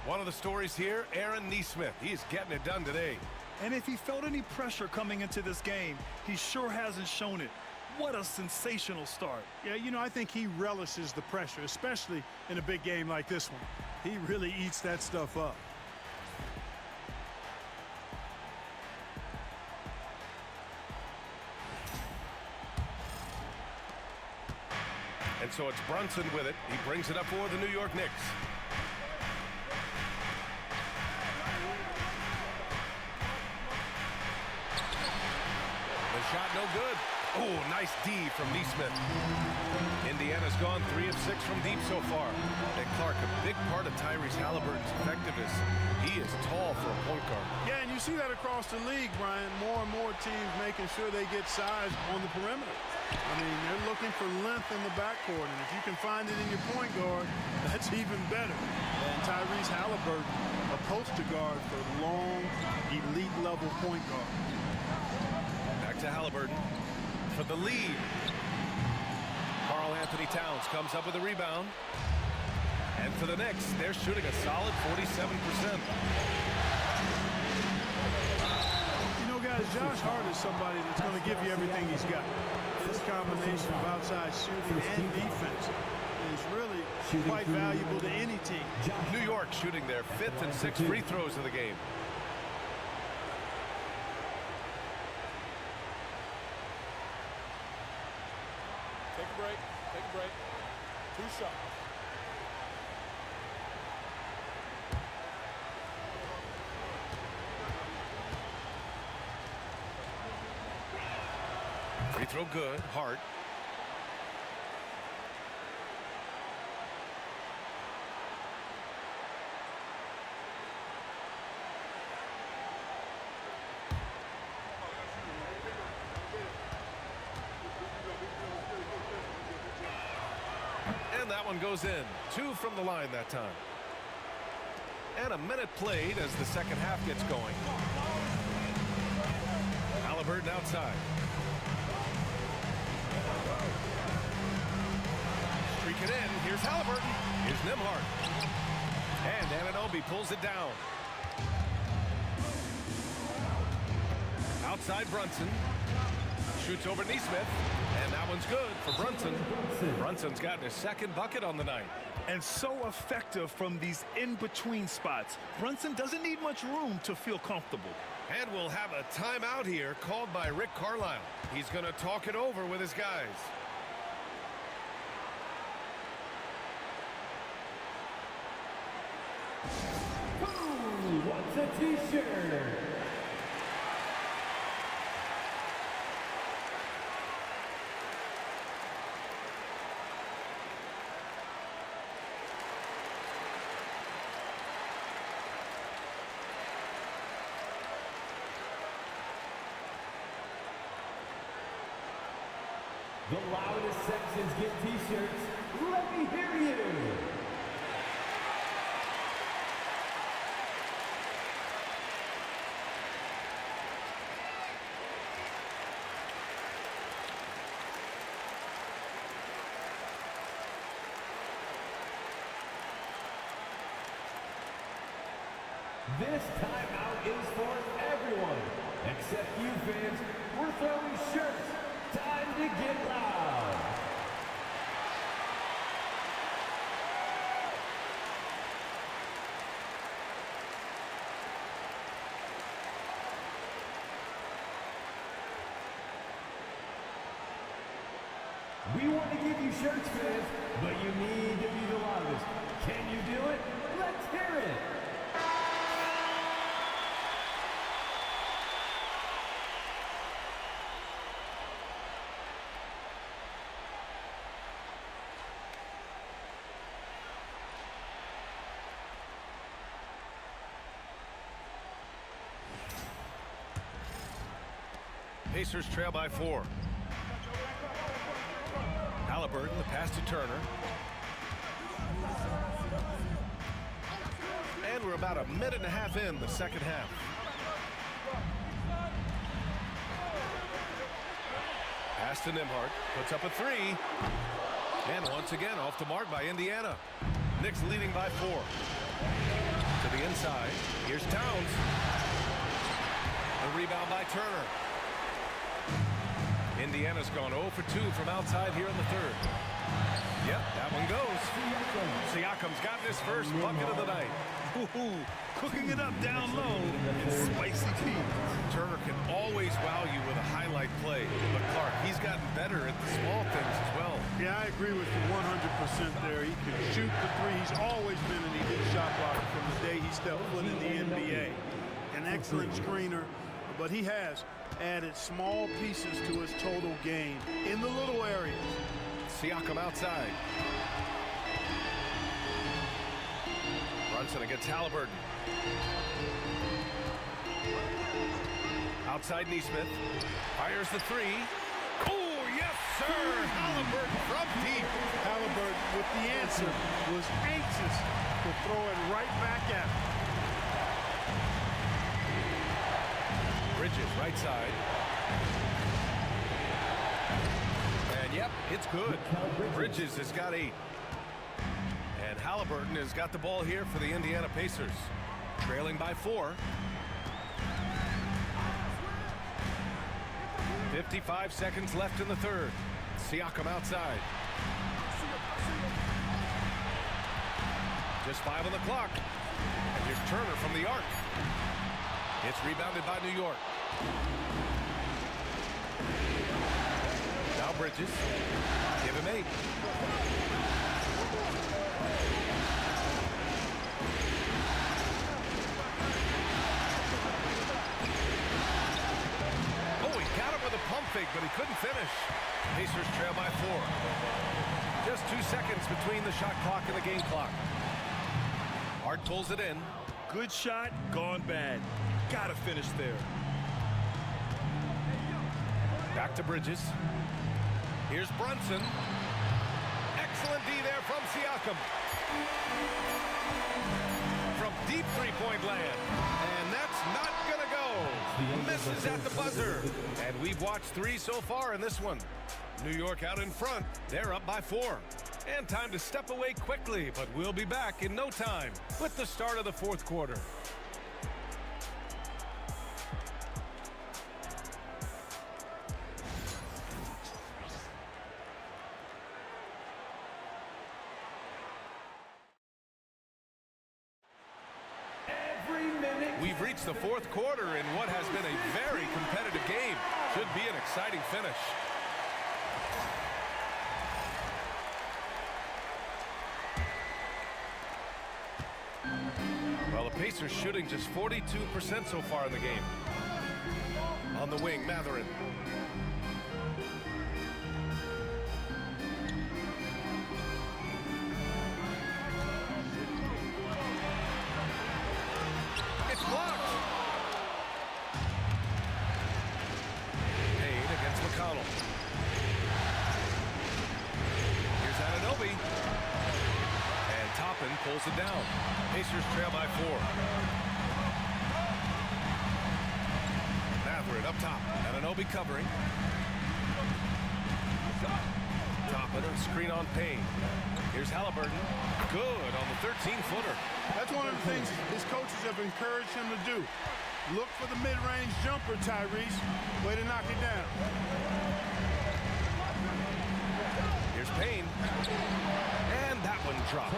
One of the stories here, Aaron Nesmith. He's getting it done today.
And if he felt any pressure coming into this game, he sure hasn't shown it. What a sensational start.
Yeah, you know, I think he relishes the pressure, especially in a big game like this one. He really eats that stuff up.
And so it's Brunson with it. He brings it up for the New York Knicks. The shot no good. Oh, nice D from Nesmith. Indiana's gone 3 of 6 from deep so far. And Clark, a big part of Tyrese Haliburton's effectiveness. He is tall for a point guard.
Yeah, and you see that across the league, Brian. More and more teams making sure they get size on the perimeter. I mean, they're looking for length in the backcourt, and if you can find it in your point guard, that's even better. And Tyrese Haliburton, a poster guard for long, elite-level point guard.
Back to Haliburton for the lead. Karl Anthony Towns comes up with a rebound. And for the Knicks, they're shooting a solid 47%.
You know, guys, Josh Hart is somebody that's going to give you everything he's got. This combination of outside shooting and defense is really quite valuable to any team.
New York shooting their 5th and 6th free throws of the game.
Take a break. Take a break. 2 shots.
Free throw good. Hart. And that one goes in. 2 from the line that time. And a minute played as the second half gets going. Haliburton outside. Streak it in. Here's Haliburton. Here's Nembhard. And Anunoby pulls it down. Outside Brunson. Shoots over Nesmith. And that one's good for Brunson. Brunson's gotten his 2nd bucket on the night.
And so effective from these in-between spots. Brunson doesn't need much room to feel comfortable.
And we'll have a timeout here called by Rick Carlisle. He's going to talk it over with his guys.
Who wants a t-shirt? The loudest sections get t-shirts. Let me hear you. This timeout is for everyone, except you fans. We're throwing shirts. Time to get loud. We want to give you shirts, fans, but you need to be the loudest. Can you do it? Let's hear it.
Pacers trail by 4. Haliburton, the pass to Turner. And we're about a minute and a half in the second half. Pass to Nembhard, puts up a 3. And once again off the mark by Indiana. Knicks leading by 4. To the inside, here's Towns. The rebound by Turner. Indiana's gone 0 for 2 from outside here in the third. Yep, that one goes. Siakam's got his first bucket of the night.
Ooh, cooking it up down low in spicy tea.
Turner can always wow you with a highlight play. But Clark, he's gotten better at the small things as well.
Yeah, I agree with you 100% there. He can shoot the three. He's always been an elite shot blocker from the day he stepped foot in the NBA. An excellent screener, but he has added small pieces to his total game in the little areas.
Siakam outside. Brunson against Haliburton. Outside Neesmith. Fires the 3. Oh, yes, sir! Haliburton from deep.
Haliburton with the answer was anxious to throw it right back at him.
Bridges, right side. And yep, it's good. Bridges has got 8. And Haliburton has got the ball here for the Indiana Pacers. Trailing by 4. 55 seconds left in the third. Siakam outside. Just 5 on the clock. And here's Turner from the arc. It's rebounded by New York. Now Bridges. Give him 8. Oh, he got him with a pump fake, but he couldn't finish. Pacers trail by 4. Just 2 seconds between the shot clock and the game clock. Hart pulls it in.
Good shot, gone bad. Gotta finish there.
Back to Bridges. Here's Brunson. Excellent D there from Siakam. From deep three-point land. And that's not going to go. Misses at the buzzer. And we've watched 3 so far in this one. New York out in front. They're up by 4. And time to step away quickly, but we'll be back in no time with the start of the fourth quarter. We've reached the fourth quarter in what has been a very competitive game. Should be an exciting finish. Well, the Pacers shooting just 42% so far in the game. On the wing, Mathurin. It's blocked. Payne against McConnell. Here's Anunoby. And Toppin pulls it down. Pacers trail by 4. Mathurin up top. Anunoby covering. Toppin and screen on Payne. Here's Haliburton. Good on the 13-footer.
That's one of the things his coaches have encouraged him to do. Look for the mid-range jumper, Tyrese. Way to knock it down.
Here's Payne. And that one drops.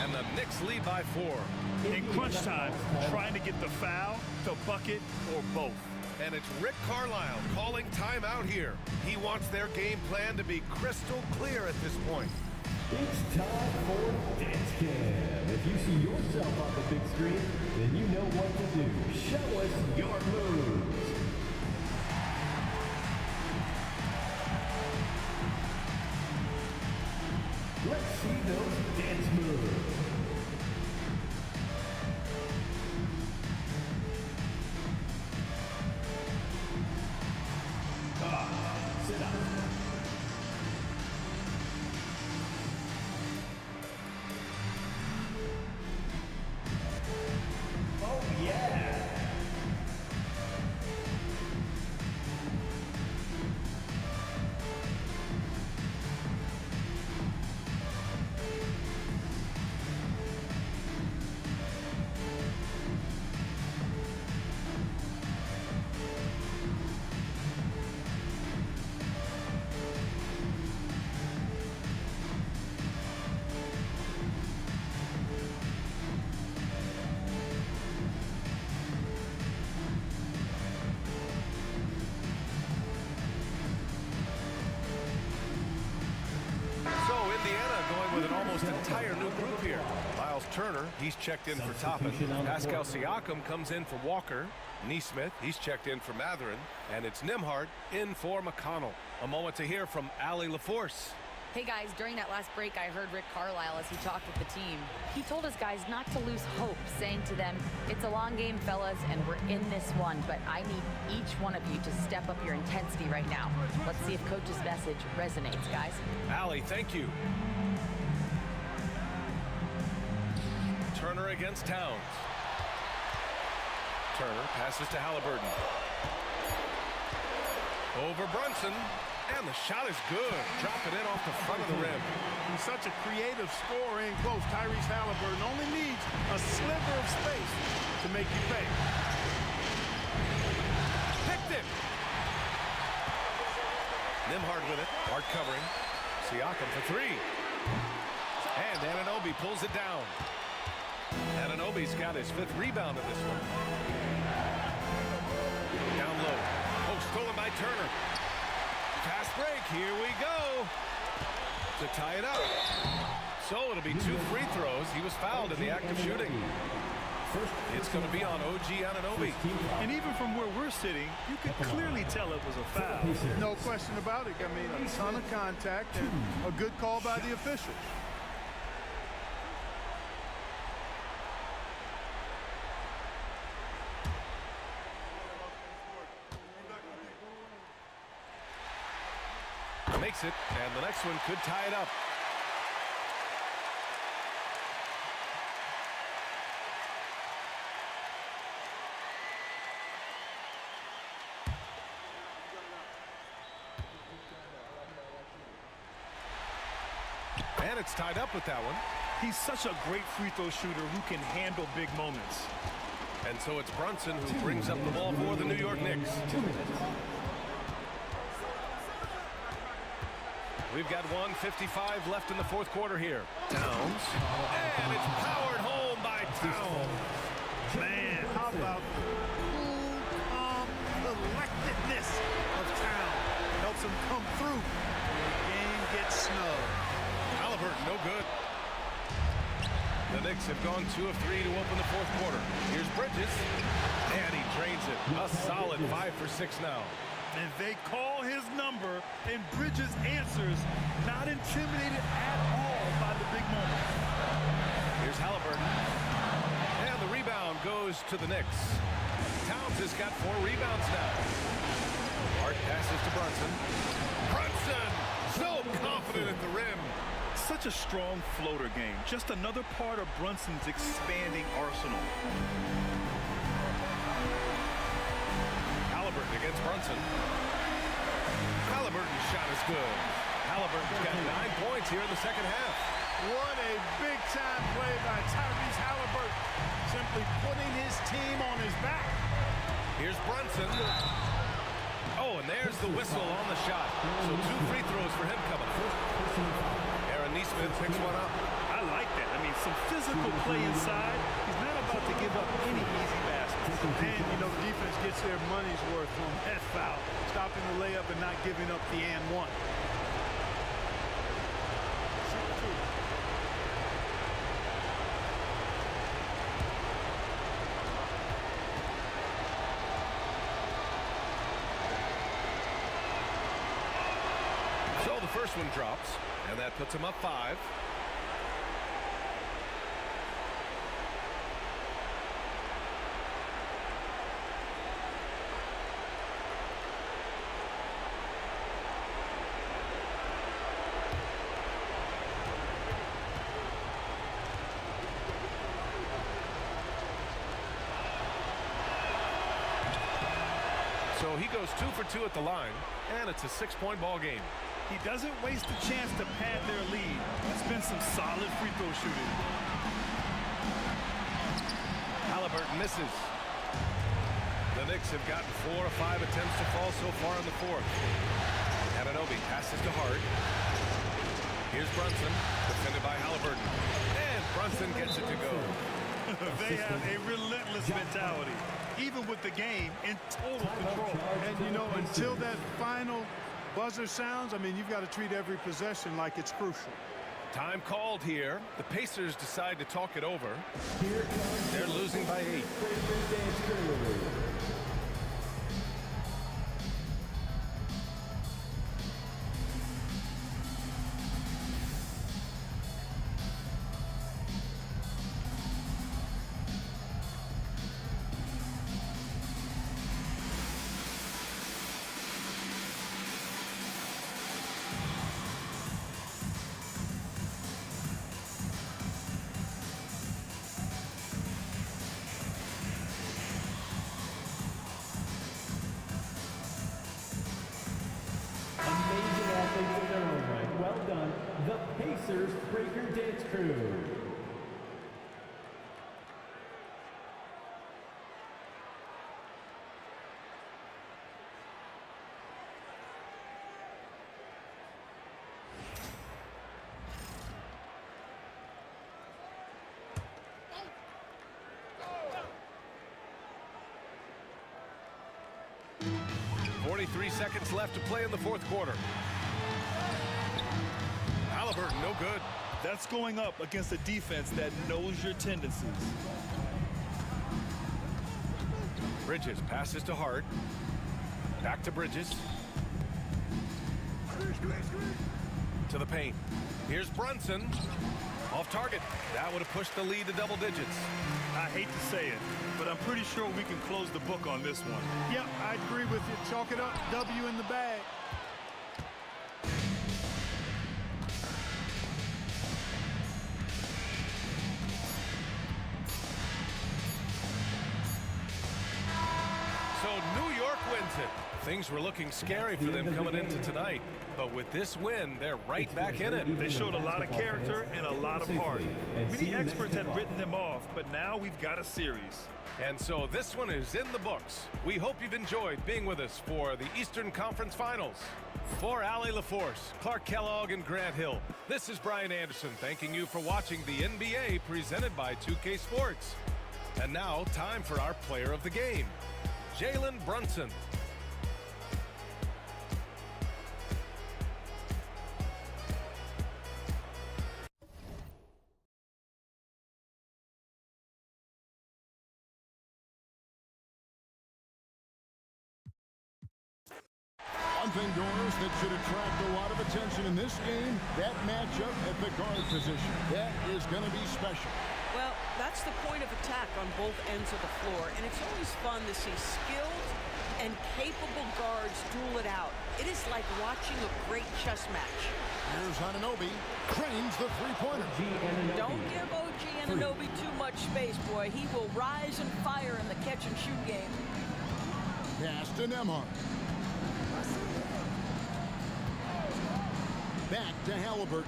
And the Knicks lead by 4.
In crunch time, trying to get the foul, the bucket, or both.
And it's Rick Carlisle calling timeout here. He wants their game plan to be crystal clear at this point.
It's time for Dance Cam. If you see yourself on the big screen, then you know what to do. Show us your moves. Let's see those dance moves. Sit up. Oh, yeah.
Entire new group here. Miles Turner, he's checked in for Toppin. Pascal Siakam comes in for Walker. Neesmith, he's checked in for Mathurin. And it's Nembhard in for McConnell. A moment to hear from Allie LaForce.
Hey guys, during that last break, I heard Rick Carlisle as he talked with the team. He told his guys not to lose hope, saying to them, it's a long game, fellas, and we're in this one, but I need each one of you to step up your intensity right now. Let's see if Coach's message resonates, guys.
Allie, thank you. Turner against Towns. Turner passes to Haliburton. Over Brunson. And the shot is good. Dropping in off the front of the rim.
He's such a creative scorer in close. Tyrese Haliburton only needs a sliver of space to make you pay.
Picked it. Nembhard with it. Hart covering. Siakam for three. And Anunoby pulls it down. Anunoby's got his 5th rebound in this one. Down low. Oh, stolen by Turner. Fast break. Here we go. To tie it up. So it'll be 2 free throws. He was fouled in the act of shooting. It's going to be on OG Anunoby.
And even from where we're sitting, you can clearly tell it was a foul. No question about it. I mean, a ton of contact and a good call by the officials.
Makes it, and the next one could tie it up. And it's tied up with that one.
He's such a great free throw shooter who can handle big moments.
And so it's Brunson who brings up the ball for the New York Knicks.
2 minutes.
We've got 1:55 left in the 4th quarter here. Towns. And it's powered home by Towns.
Man, how about the cool, calm collectedness of Town. Helps him come through. The game gets snug.
Haliburton, no good. The Knicks have gone 2 of 3 to open the 4th quarter. Here's Bridges. And he drains it. A solid 5 for 6 now.
And they call his number, and Bridges answers, not intimidated at all by the big moment.
Here's Haliburton. And the rebound goes to the Knicks. Towns has got 4 rebounds now. Hart passes to Brunson. Brunson! So confident at the rim.
Such a strong floater game. Just another part of Brunson's expanding arsenal.
Haliburton against Brunson. Haliburton's shot is good. Haliburton's got 9 points here in the 2nd half.
What a big-time play by Tyrese Haliburton. Simply putting his team on his back.
Here's Brunson. Oh, and there's the whistle on the shot. So 2 free throws for him coming. Aaron Neesmith picks one up.
I like that. I mean, some physical play inside. He's not about to give up any easy baskets.
And, you know, defense gets their money's worth from that foul, stopping the layup and not giving up the and one.
So the first one drops, and that puts him up 5. So he goes 2 for 2 at the line, and it's a 6-point ball game.
He doesn't waste a chance to pad their lead. It's been some solid free throw shooting.
Haliburton misses. The Knicks have gotten 4 or 5 attempts to fall so far in the fourth. Anunoby passes to Hart. Here's Brunson, defended by Haliburton. And Brunson gets it to go.
They have a relentless mentality, even with the game in total control. And, you know, until that final buzzer sounds, I mean, you've got to treat every possession like it's crucial.
Time called here. The Pacers decide to talk it over. They're losing by 8.
Well done, the Pacers Breaker Dance Crew.
.43 seconds left to play in the fourth quarter. Haliburton, no good.
That's going up against a defense that knows your tendencies.
Bridges passes to Hart. Back to Bridges. To the paint. Here's Brunson. Off target. That would have pushed the lead to double digits.
I hate to say it, but I'm pretty sure we can close the book on this one. Yep, I agree with you. Chalk it up. W in the bag.
So New York wins it. Things were looking scary for them coming into tonight. But with this win, they're right back in it.
They showed a lot of character and a lot of heart. Many experts had written them off, but now we've got a series.
And so this one is in the books. We hope you've enjoyed being with us for the Eastern Conference Finals. For Allie LaForce, Clark Kellogg, and Grant Hill, this is Brian Anderson thanking you for watching the NBA presented by 2K Sports. And now, time for our player of the game, Jalen Brunson.
One thing, Doris, that should attract a lot of attention in this game, that matchup at the guard position. That is going to be special.
Well, that's the point of attack on both ends of the floor, and it's always fun to see skilled and capable guards duel it out. It is like watching a great chess match.
Here's Anunoby, cranes the three-pointer.
Don't give OG Anunoby too much space, boy. He will rise and fire in the catch-and-shoot game.
Pass to Nembhard. Back to Haliburton.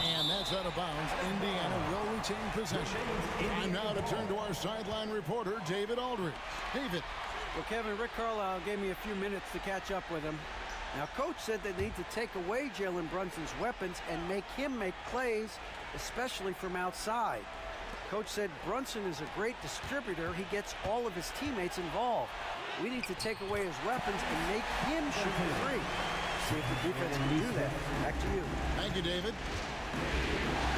And that's out of bounds. Indiana will retain possession. Time now to turn to our sideline reporter, David Aldridge. David.
Well, Kevin, Rick Carlisle gave me a few minutes to catch up with him. Now, Coach said they need to take away Jalen Brunson's weapons and make him make plays, especially from outside. Coach said Brunson is a great distributor. He gets all of his teammates involved. We need to take away his weapons and make him shoot the three. See if the defense can do that. Back to you.
Thank you, David.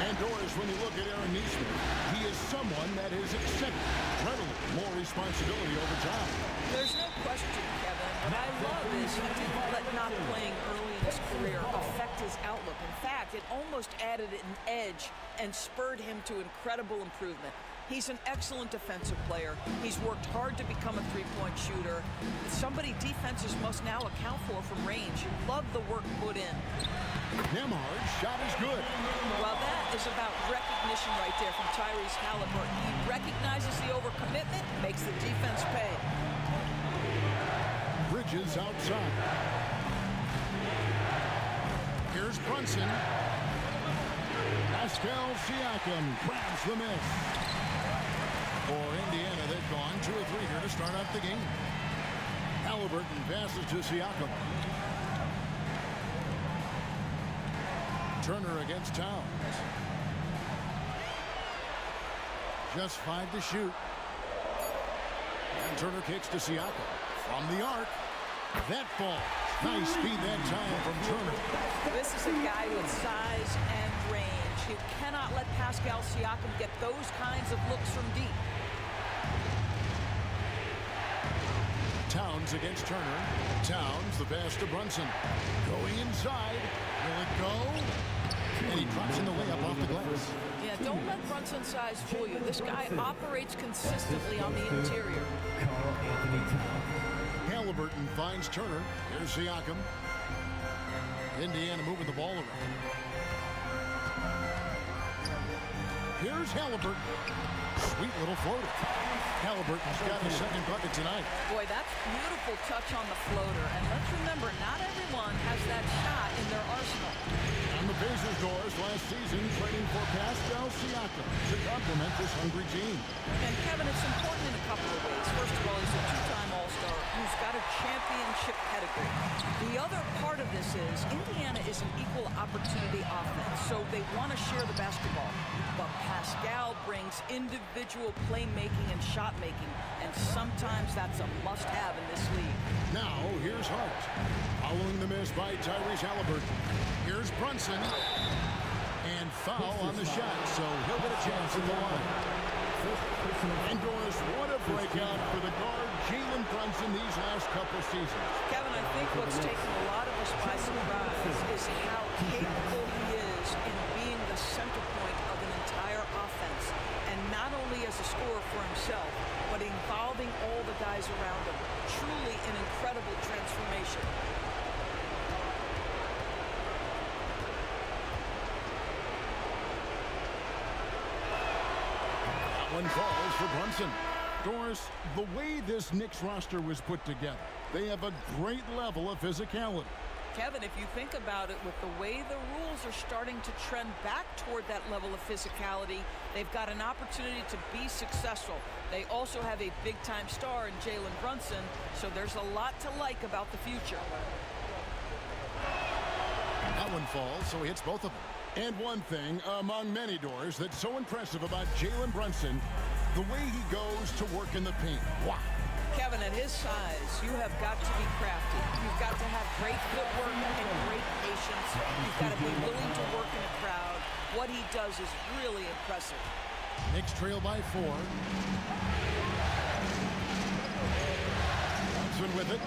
And Doris, when you look at Aaron Neesmith, he is someone that has accepted readily more responsibility over time.
There's no question, Kevin. What I love is he didn't let not playing early in his career affect his outlook. In fact, it almost added an edge and spurred him to incredible improvement. He's an excellent defensive player. He's worked hard to become a three-point shooter. Somebody defenses must now account for from range. You love the work put in.
Nembhard's shot is good.
Well, that is about recognition right there from Tyrese Haliburton. He recognizes the overcommitment, makes the defense pay.
Bridges outside. Here's Brunson. Pascal Siakam grabs the miss. For Indiana, they've gone 2 of 3 here to start out the game. Haliburton passes to Siakam. Turner against Towns. Just 5 to shoot. And Turner kicks to Siakam. From the arc. That falls. Nice speed that time from Turner.
This is a guy with size and range. You cannot let Pascal Siakam get those kinds of looks from deep.
Towns against Turner. Towns, the pass to Brunson. Going inside. Will it go? And he drops in the layup off the glass.
Yeah, don't let Brunson's size fool you. This guy operates consistently on the interior.
Haliburton finds Turner. Here's Siakam. Indiana moving the ball around. Here's Haliburton. Sweet little floater. Haliburton's got his second bucket tonight.
Boy, that's beautiful touch on the floater. And let's remember, not everyone has that shot in their arsenal.
And the Pacers doors last season trading for Pascal Siakam to complement this hungry team.
And Kevin, it's important in a couple of ways. First of all, he's a two-time All-Star who's got a championship pedigree. The other part of this is Indiana is an equal opportunity offense, so they want to share the basketball. But Pascal brings individual playmaking and shot making, and sometimes that's a must-have in this league.
Now, here's Hart. Following the miss by Tyrese Haliburton. Here's Brunson. And foul on the shot, so he'll get a chance at the line. And Doris, what a breakout for the guard, Jalen Brunson, these last couple seasons.
Kevin, I think what's taken a lot of us by surprise is how capable he is in being the center point of an entire offense. And not only as a scorer for himself, but involving all the guys around him. Truly an incredible transformation.
One falls for Brunson. Doris, the way this Knicks roster was put together, they have a great level of physicality.
Kevin, if you think about it, with the way the rules are starting to trend back toward that level of physicality, they've got an opportunity to be successful. They also have a big-time star in Jalen Brunson, so there's a lot to like about the future.
That one falls, so he hits both of them. And one thing, among many, Doors, that's so impressive about Jalen Brunson, the way he goes to work in the paint. Wow.
Kevin, at his size, you have got to be crafty. You've got to have great footwork and great patience. You've got to be willing to work in a crowd. What he does is really impressive.
Knicks trail by 4. Brunson with it.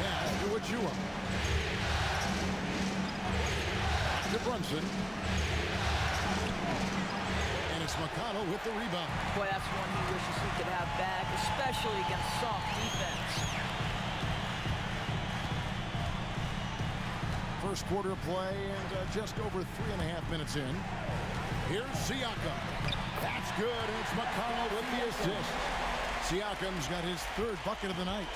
Pass to Achua. To Brunson. And it's McConnell with the rebound.
Boy, that's one he wishes he could have back, especially against soft defense.
First quarter of play and just over 3.5 minutes in. Here's Siakam. That's good, and it's McConnell with the assist. Siakam's got his 3rd bucket of the night.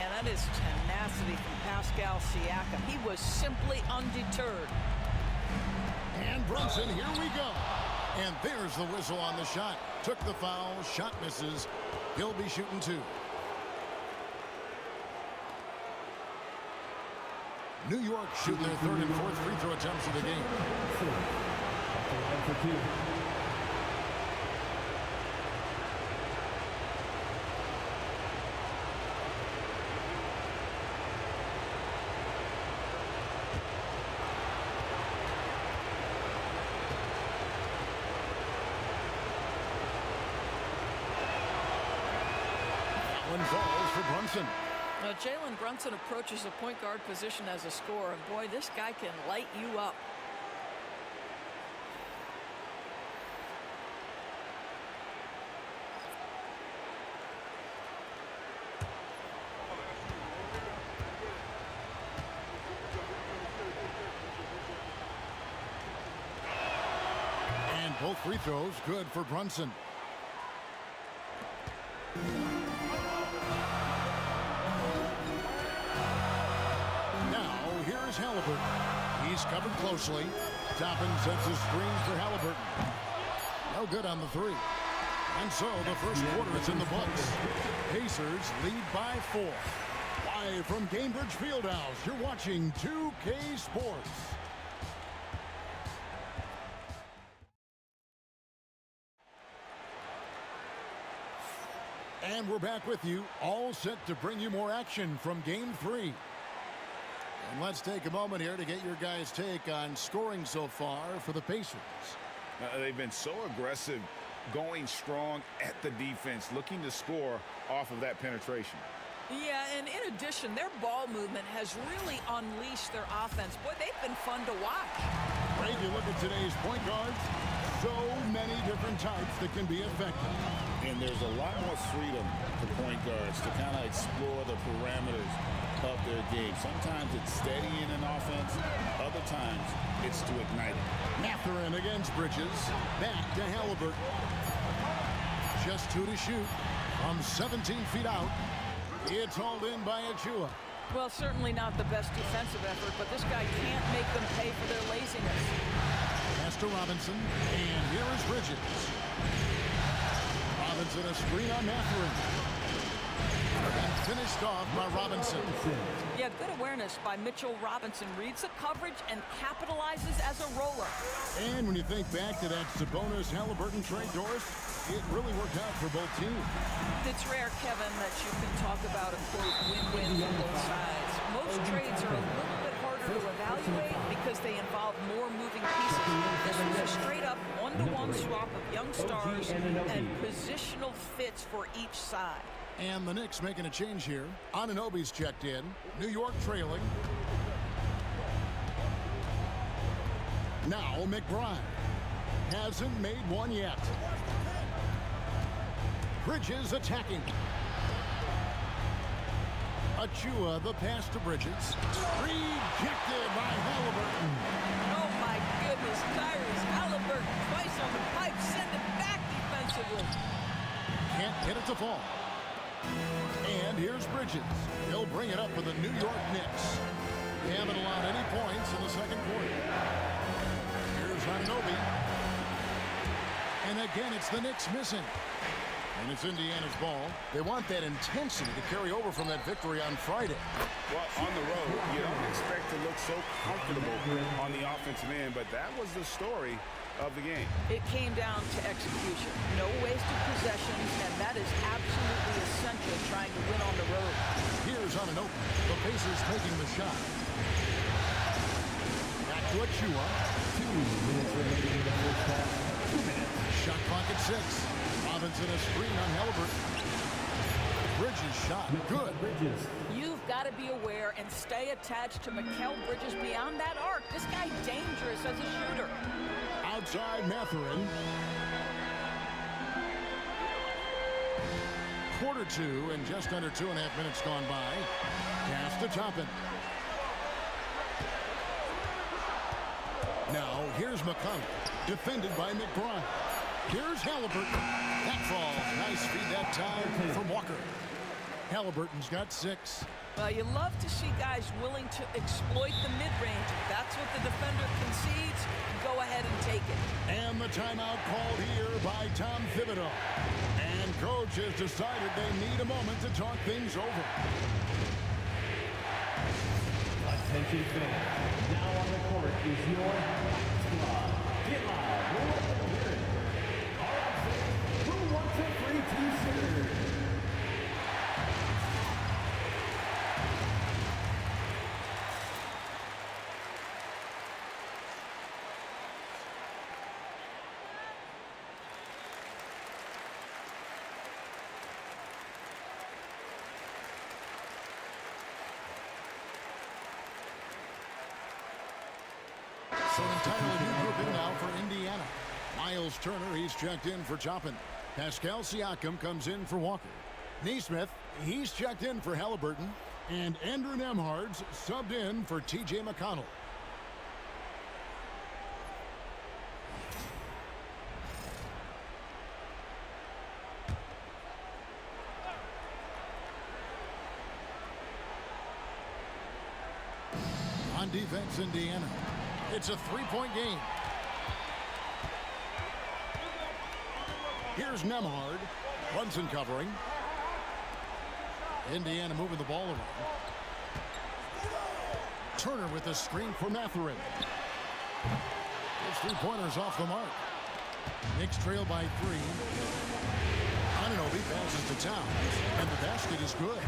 Man, that is tenacity from Pascal Siakam. He was simply undeterred.
And Brunson, here we go. And there's the whistle on the shot. Took the foul, shot misses. He'll be shooting 2. New York shooting their 3rd and 4th free throw attempts of the game. Brunson.
Jalen Brunson approaches the point guard position as a scorer, and boy, this guy can light you up.
And both free throws good for Brunson. Here's Haliburton. He's covered closely. Toppin sets his screens for Haliburton. No good on the three. And so the first quarter is in the books. Pacers lead by 4. Live from Gainbridge Fieldhouse, you're watching 2K Sports. And we're back with you, all set to bring you more action from Game 3. And let's take a moment here to get your guys' take on scoring so far for the Pacers.
They've been so aggressive, going strong at the defense, looking to score off of that penetration.
Yeah, and in addition, their ball movement has really unleashed their offense. Boy, they've been fun to watch.
Great, you look at today's point guards, so many different types that can be effective.
And there's a lot more freedom for point guards to kind of explore the parameters of their game. Sometimes it's steadying an offense. Other times it's to ignite it.
Mathurin against Bridges. Back to Haliburton. Just 2 to shoot from 17 feet out. It's hauled in by Achua.
Well, certainly not the best defensive effort, but this guy can't make them pay for their laziness.
Pass to Robinson, and here is Bridges. Robinson a screen on Mathurin. And finished off by Robinson.
Yeah, good awareness by Mitchell Robinson. Reads the coverage and capitalizes as a roller.
And when you think back to that Sabonis-Haliburton trade, Doris, it really worked out for both teams.
It's rare, Kevin, that you can talk about a, quote, win-win from both sides. Most trades are a little bit harder to evaluate because they involve more moving pieces. This was a straight-up one-to-one swap of young stars and positional fits for each side.
And the Knicks making a change here. Anunoby's checked in. New York trailing. Now McBride. Hasn't made one yet. Bridges attacking. Achua, the pass to Bridges. Rejected by Haliburton.
Oh my goodness, Tyrese Haliburton twice on the pipe. Send it back defensively.
Can't get it to fall. And here's Bridges. He'll bring it up for the New York Knicks. They haven't allowed any points in the second quarter. Here's Anunoby. And again, it's the Knicks missing. And it's Indiana's ball. They want that intensity to carry over from that victory on Friday.
Well, on the road, you don't expect to look so comfortable on the offensive end, but that was the story of the game.
It came down to execution. No wasted possessions, and that is absolutely essential trying to win on the road.
Here's Anunoby. The Pacers taking the shot. Back to Achua.
2 minutes remaining in the first half. 2 minutes.
Shot clock at 6. Robinson a screen on Haliburton. Bridges shot. Good.
Bridges.
You've got to be aware and stay attached to Mikal Bridges beyond that arc. This guy's dangerous as a shooter.
Outside Mathurin. Quarter 2 and just under 2.5 minutes gone by. Pass to Toppin. Now here's McConnell. Defended by McBride. Here's Haliburton. That falls. Nice feed that time from Walker. Haliburton's got 6.
Well, you love to see guys willing to exploit the mid-range. If that's what the defender concedes, go ahead and take it.
And the timeout called here by Tom Thibodeau. And coach has decided they need a moment to talk things over.
Attention fans. Now on the court is your squad. Get live. Let them hear it. All right, who wants a free t-shirt?
So an entirely new grouping now for Indiana. Miles Turner, he's checked in for Toppin. Pascal Siakam comes in for Walker. Neesmith, he's checked in for Haliburton. And Andrew Nembhard's subbed in for T.J. McConnell. On defense, Indiana. It's a three-point game. Here's Nembhard. Brunson covering. Indiana moving the ball around. Turner with the screen for Mathurin. His three-pointers off the mark. Knicks trail by 3. Anunoby passes to Towns, and the basket is good.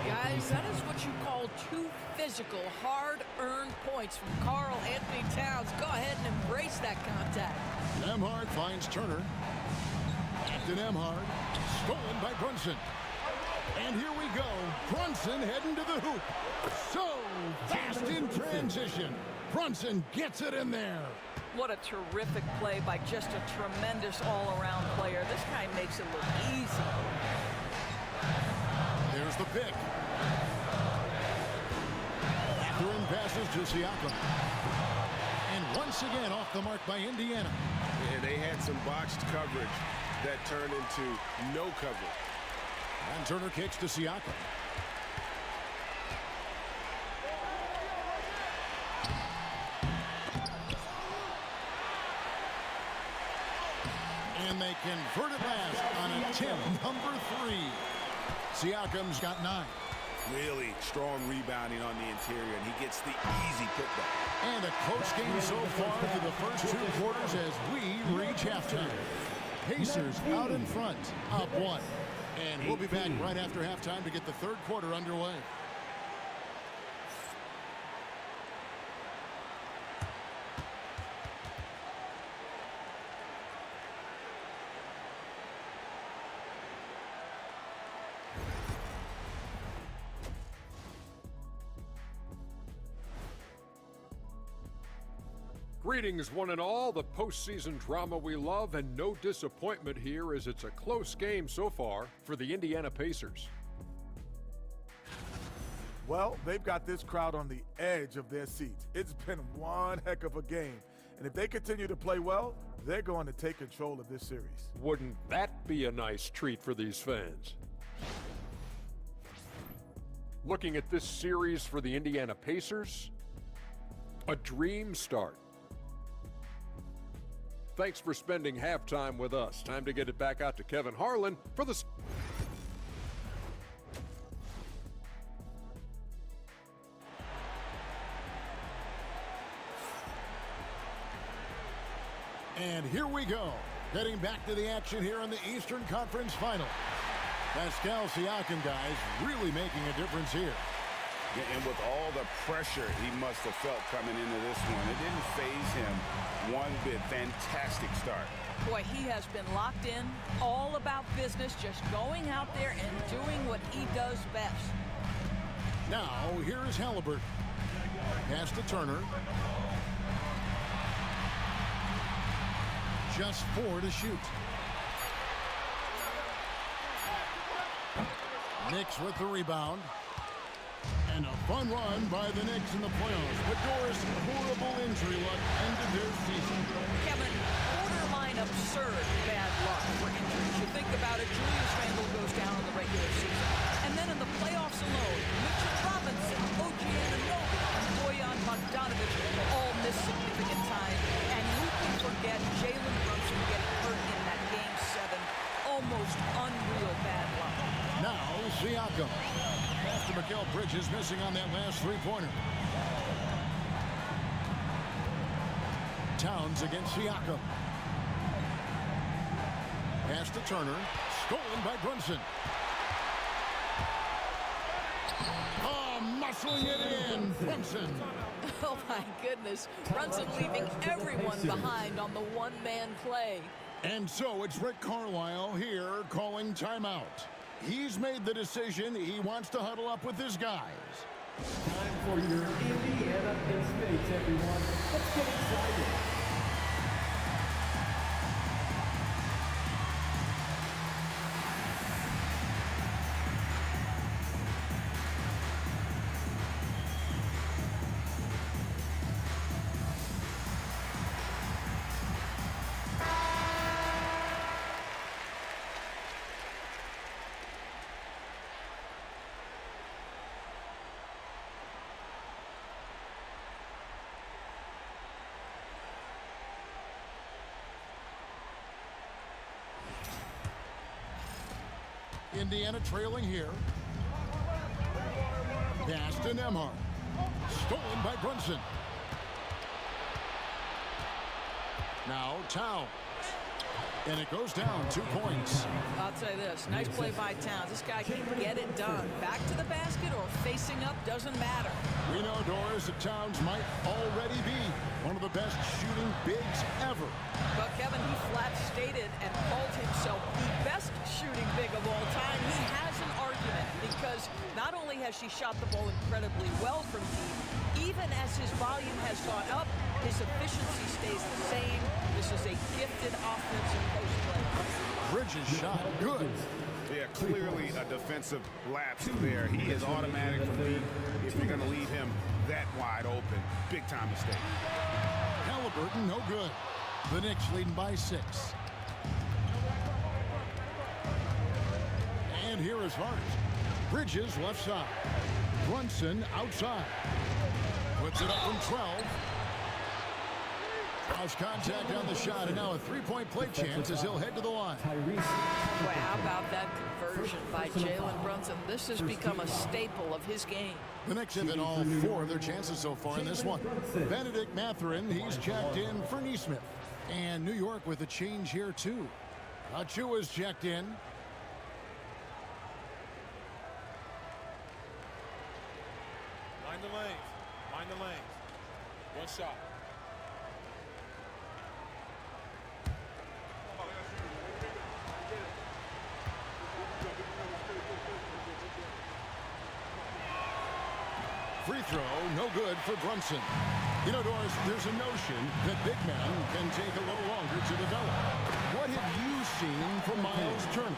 Guys, that is what you call 2 physical, hard-earned points from Karl Anthony Towns. Go ahead and embrace that contact.
Nembhard finds Turner. Back to Nembhard. Stolen by Brunson. And here we go. Brunson heading to the hoop. So fast in transition. Brunson gets it in there.
What a terrific play by just a tremendous all-around player. This guy makes it look easy.
There's the pick. Mathurin passes to Siakam. And once again off the mark by Indiana.
And they had some botched coverage that turned into no coverage.
And Turner kicks to Siakam. And they convert it last on attempt number 3. Siakam's got 9.
Really strong rebounding on the interior, and he gets the easy putback.
And a close game so far through the first 2 quarters as we reach halftime. Pacers out in front, up 1. And we'll be back right after halftime to get the third quarter underway.
Greetings, one and all. The postseason drama we love, and no disappointment here as it's a close game so far for the Indiana Pacers.
Well, they've got this crowd on the edge of their seats. It's been one heck of a game. And if they continue to play well, they're going to take control of this series.
Wouldn't that be a nice treat for these fans? Looking at this series for the Indiana Pacers, a dream start. Thanks for spending halftime with us. Time to get it back out to Kevin Harlan for the...
And here we go. Getting back to the action here in the Eastern Conference Final. Pascal Siakam, guys, really making a difference here.
And with all the pressure he must have felt coming into this one, it didn't faze him one bit. Fantastic start.
Boy, he has been locked in, all about business, just going out there and doing what he does best.
Now, here is Haliburton. Pass to Turner. Just 4 to shoot. Knicks with the rebound. And a fun run by the Knicks in the playoffs. But Doris, horrible injury luck ended their season.
Kevin, borderline absurd bad luck for injuries. You think about it, Julius Randle goes down in the regular season. And then in the playoffs alone, Mitchell Robinson, OG Anunoby, and Bojan Bogdanovic all miss significant time. And who can forget Jalen Brunson getting hurt in that Game 7? Almost unreal bad luck.
Now, Siakam. After Mikal Bridges missing on that last three-pointer. Towns against Siakam. Pass to Turner. Stolen by Brunson. Oh, muscling it in. Brunson.
Oh, my goodness. Brunson leaving everyone behind on the one-man play.
And so it's Rick Carlisle here calling timeout. He's made the decision. He wants to huddle up with his guys.
Time for your Indiana Pace Mates, everyone. Let's get excited.
Indiana trailing here. Pass to Nembhard. Stolen by Brunson. Now Towns. And it goes down 2 points.
I'll tell you this, nice play by Towns. This guy can get it done. Back to the basket or facing up, doesn't matter.
We know, Doris, that Towns might already be one of the best shooting bigs ever.
But Kevin, he flat stated and called himself the best shooting big of all time. He has an argument because not only has she shot the ball incredibly well from deep, even as his volume has gone up, his efficiency stays the same. This is a gifted offensive post play.
Bridges shot good.
Yeah, clearly a defensive lapse there. He is automatic from deep if you're going to leave him that wide open. Big time mistake.
Haliburton, no good. The Knicks leading by 6. And here is Hart. Bridges left side. Brunson outside. Puts it up from 12. Cross contact on the shot, and now a three-point play chance as he'll head to the line.
Boy, how about that conversion by Jalen Brunson? This has become a staple of his game.
The Knicks have hit all 4 of their chances so far in this one. Benedict Mathurin, he's checked in for Neesmith. And New York with a change here, too. Achua's checked in.
Mind the lanes. Mind the lanes. One shot.
Free throw, no good for Brunson. You know, Doris, there's a notion that big men can take a little longer to develop. What have you seen from Miles Turner?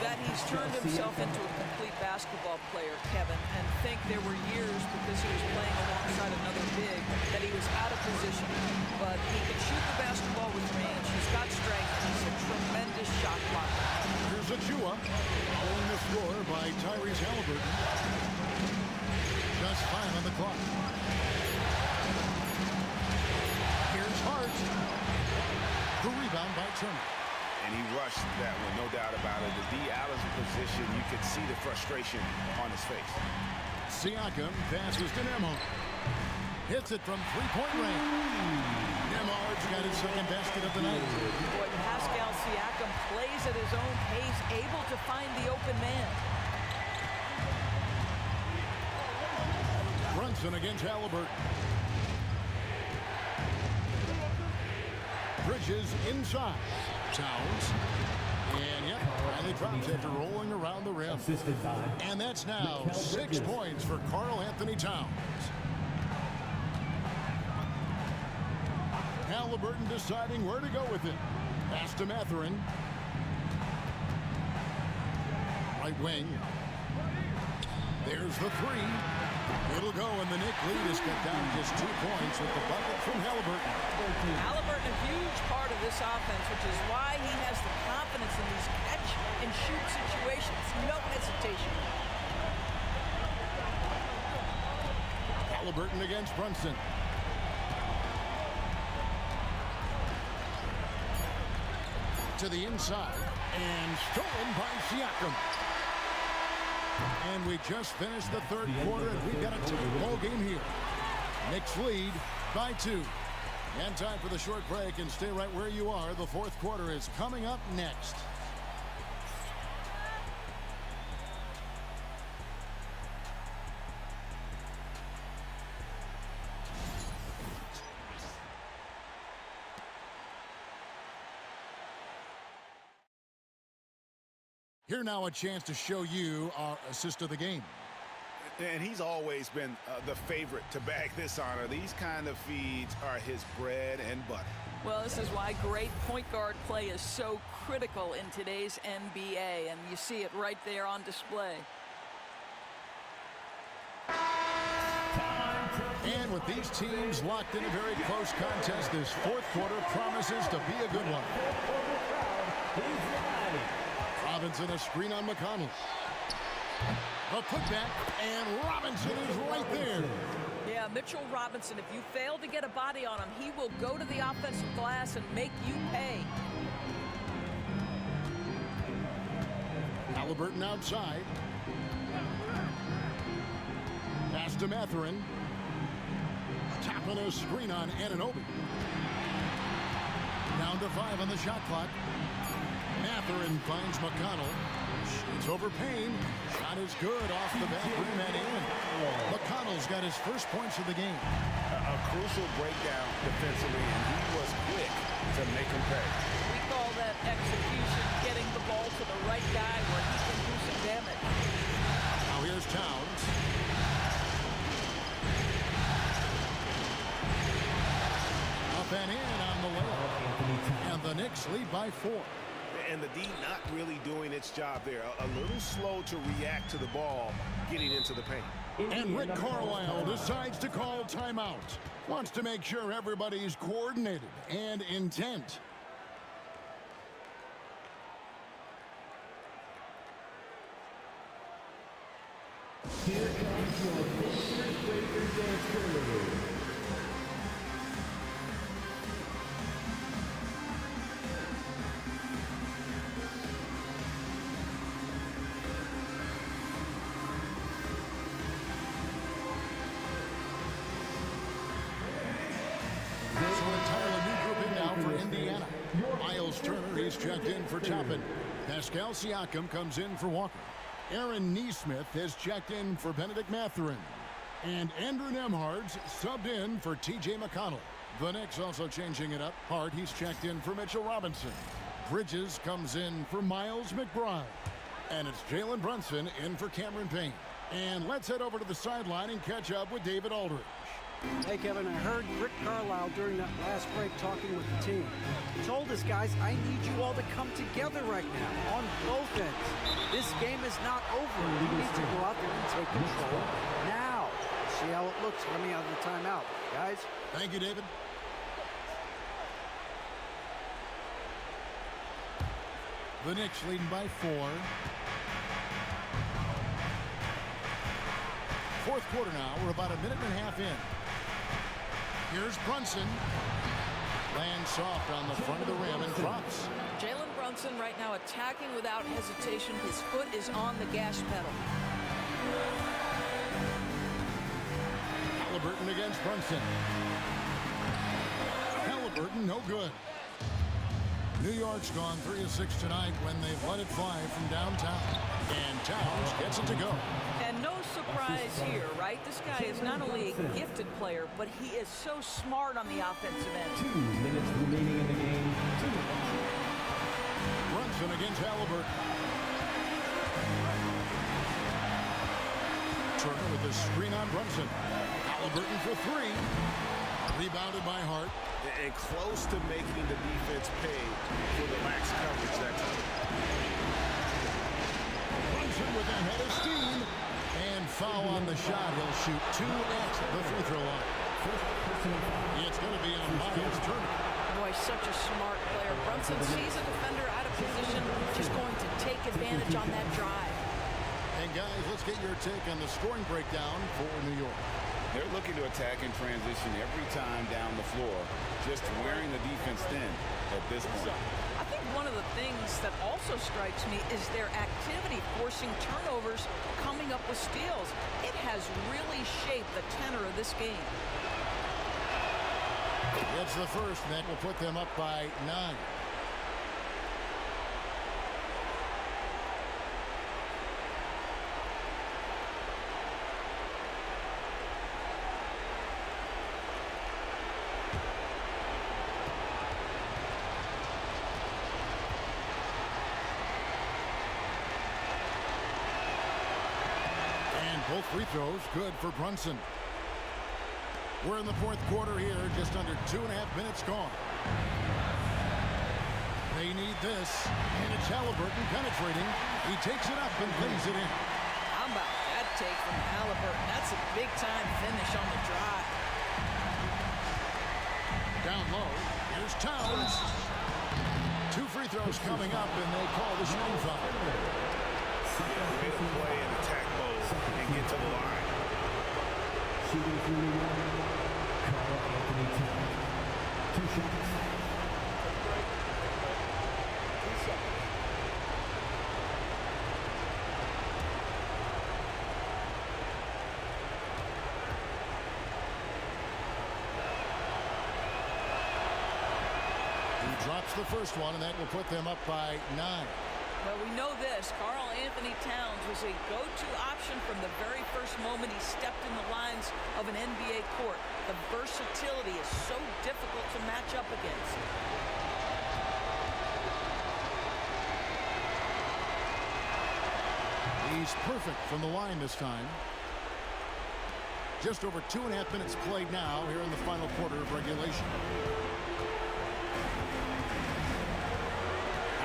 That he's turned himself into a complete basketball player, Kevin, and think there were years because he was playing alongside another big that he was out of position. But he can shoot the basketball with range. He's got strength. He's a tremendous shot blocker.
Here's Achua, pulling the score by Tyrese Haliburton. Just 5 on the clock. Here's Hart. The rebound by Turner.
And he rushed that one, no doubt about it. The D out of position, you could see the frustration on his face.
Siakam passes to Nembhard. Hits it from three-point range. Nembhard's got his second basket of the night.
Boy, Pascal Siakam plays at his own pace, able to find the open man.
Brunson against Haliburton. Bridges inside. Towns. And yep, finally drops after rolling around the rim. And that's now 6 points for Karl Anthony Towns. Haliburton deciding where to go with it. Pass to Mathurin. Right wing. There's the 3. It'll go, and the Knicks lead is cut down just 2 points with the bucket from Haliburton.
Haliburton, a huge part of this offense, which is why he has the confidence in these catch-and-shoot situations. No hesitation.
Haliburton against Brunson. To the inside, and stolen by Siakam. And we just finished the third quarter, and we've got a tight ball game here. Knicks lead by 2. And time for the short break, and stay right where you are. The fourth quarter is coming up next. Here now a chance to show you our assist of the game.
And he's always been the favorite to bag this honor. These kind of feeds are his bread and butter.
Well, this is why great point guard play is so critical in today's NBA, and you see it right there on display.
And with these teams locked in a very close contest, this fourth quarter promises to be a good one. Robinson, a screen on McConnell. A putback, and Robinson is right there.
Yeah, Mitchell Robinson, if you fail to get a body on him, he will go to the offensive glass and make you pay.
Haliburton outside. Pass to Mathurin. Tapping a screen on Anunoby. Down to 5 on the shot clock. Mathurin finds McConnell. Shoots over Payne. Shot is good off the back rim and in. McConnell's got his first points of the game.
A crucial breakdown defensively, and he was quick to make him pay.
We call that execution, getting the ball to the right guy where he can do some damage.
Now here's Towns. Up and in on the layup. And the Knicks lead by 4.
And the D not really doing its job there. A little slow to react to the ball getting into the paint.
And Rick Carlisle decides to call timeout. Wants to make sure everybody's coordinated and intent.
Here comes your Pacers Breaker Dance Crew.
He's checked in for Toppin. Pascal Siakam comes in for Walker. Aaron Neesmith has checked in for Benedict Mathurin. And Andrew Nembhard's subbed in for T.J. McConnell. The Knicks also changing it up. Hart, he's checked in for Mitchell Robinson. Bridges comes in for Miles McBride. And it's Jalen Brunson in for Cameron Payne. And let's head over to the sideline and catch up with David Aldridge.
Hey, Kevin, I heard Rick Carlisle during that last break talking with the team. He told us, guys, I need you all to come together right now on both ends. This game is not over. We need to go out there and take control now. See how it looks coming out of the timeout, guys.
Thank you, David. The Knicks leading by 4. Fourth quarter now. We're about a minute and a half in. Here's Brunson. Lands soft on the front of the rim and drops.
Jalen Brunson right now attacking without hesitation. His foot is on the gas pedal.
Haliburton against Brunson. Haliburton, no good. New York's gone 3 of 6 tonight when they've let it fly from downtown. And Towns gets it to go.
And no surprise here, right? This guy is not only a gifted player, but he is so smart on the offensive end.
2 minutes remaining in the game.
Brunson against Haliburton. Turner with the screen on Brunson. Haliburton for 3. Rebounded by Hart.
And close to making the defense pay for the lax coverage that time.
Brunson with a head of steam. And foul on the shot. He'll shoot 2 at the free throw line. It's going to be on Miles Turner.
Boy, such a smart player. Brunson sees a defender out of position, just going to take advantage on that drive.
And guys, let's get your take on the scoring breakdown for New York.
They're looking to attack in transition every time down the floor, just wearing the defense thin at this point.
I think one of the things that also strikes me is their activity forcing turnovers, coming up with steals. It has really shaped the tenor of this game.
It's the first, and that will put them up by 9. Both free throws good for Brunson. We're in the fourth quarter here, just under 2.5 minutes gone. They need this, and it's Haliburton penetrating. He takes it up and lays it in.
How about that take from Haliburton? That's a big-time finish on the drive.
Down low, here's Towns. 2 free throws coming up, and they call the shooting foul.
Way to play in attack mode and get to the line.
Shooting through the line, Carl Anthony Towns. 2 shots.
Drops the first one, and that will put them up by 9.
Well, we know this. Carl Anthony Towns was a go-to option from the very first moment he stepped in the lines of an NBA court. The versatility is so difficult to match up against.
He's perfect from the line this time. Just over 2.5 minutes played now here in the final quarter of regulation.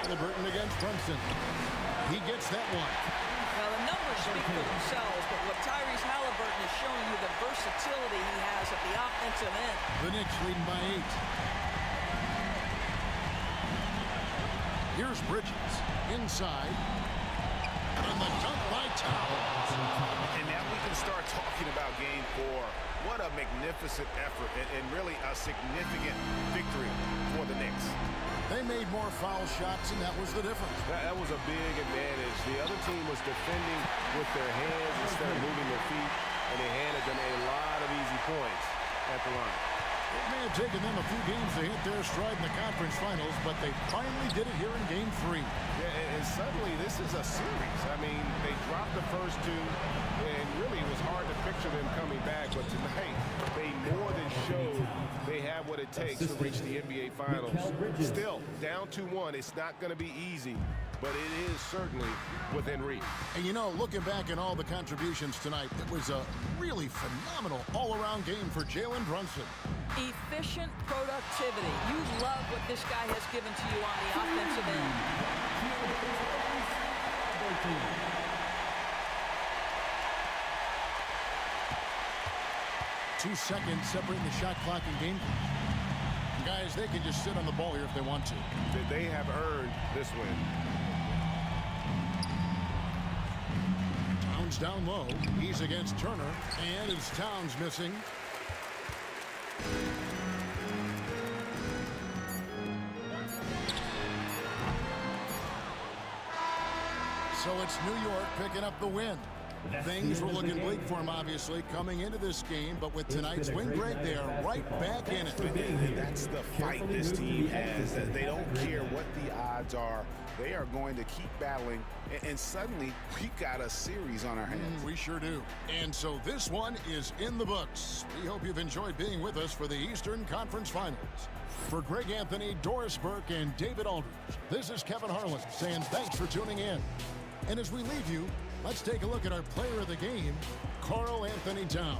Haliburton against Brunson. He gets that one.
Well, the numbers speak for themselves, but what Tyrese Haliburton is showing you, the versatility he has at the offensive end.
The Knicks leading by 8. Here's Bridges inside. And the dunk by Towns.
And now we can start talking about game 4. What a magnificent effort and really a significant victory for the Knicks.
They made more foul shots, and that was the difference.
That was a big advantage. The other team was defending with their hands instead of moving their feet, and they handed them a lot of easy points at the line.
It may have taken them a few games to hit their stride in the conference finals, but they finally did it here in game 3.
Yeah, and suddenly this is a series. I mean, they dropped the first 2, and really it was hard to picture them coming back, but tonight they more than showed they have what it takes to reach the NBA Finals. Still, down 2-1, it's not going to be easy, but it is certainly within reach.
And you know, looking back at all the contributions tonight, it was a really phenomenal all-around game for Jalen Brunson.
Efficient productivity. You love what this guy has given to you on the offensive end.
2 seconds separating the shot clock and game clock. Guys, they can just sit on the ball here if they want to.
They have earned this win.
Towns down low. He's against Turner. And it's Towns missing. So it's New York picking up the win. Things were looking bleak for him, obviously, coming into this game, but with tonight's win, Greg, they are right back in it.
And that's the fight this team has. They don't care what the odds are. They are going to keep battling, and suddenly we got a series on our hands.
We sure do. And so this one is in the books. We hope you've enjoyed being with us for the Eastern Conference Finals. For Greg Anthony, Doris Burke, and David Aldridge, this is Kevin Harlan saying thanks for tuning in. And as we leave you, let's take a look at our player of the game, Carl Anthony Towns.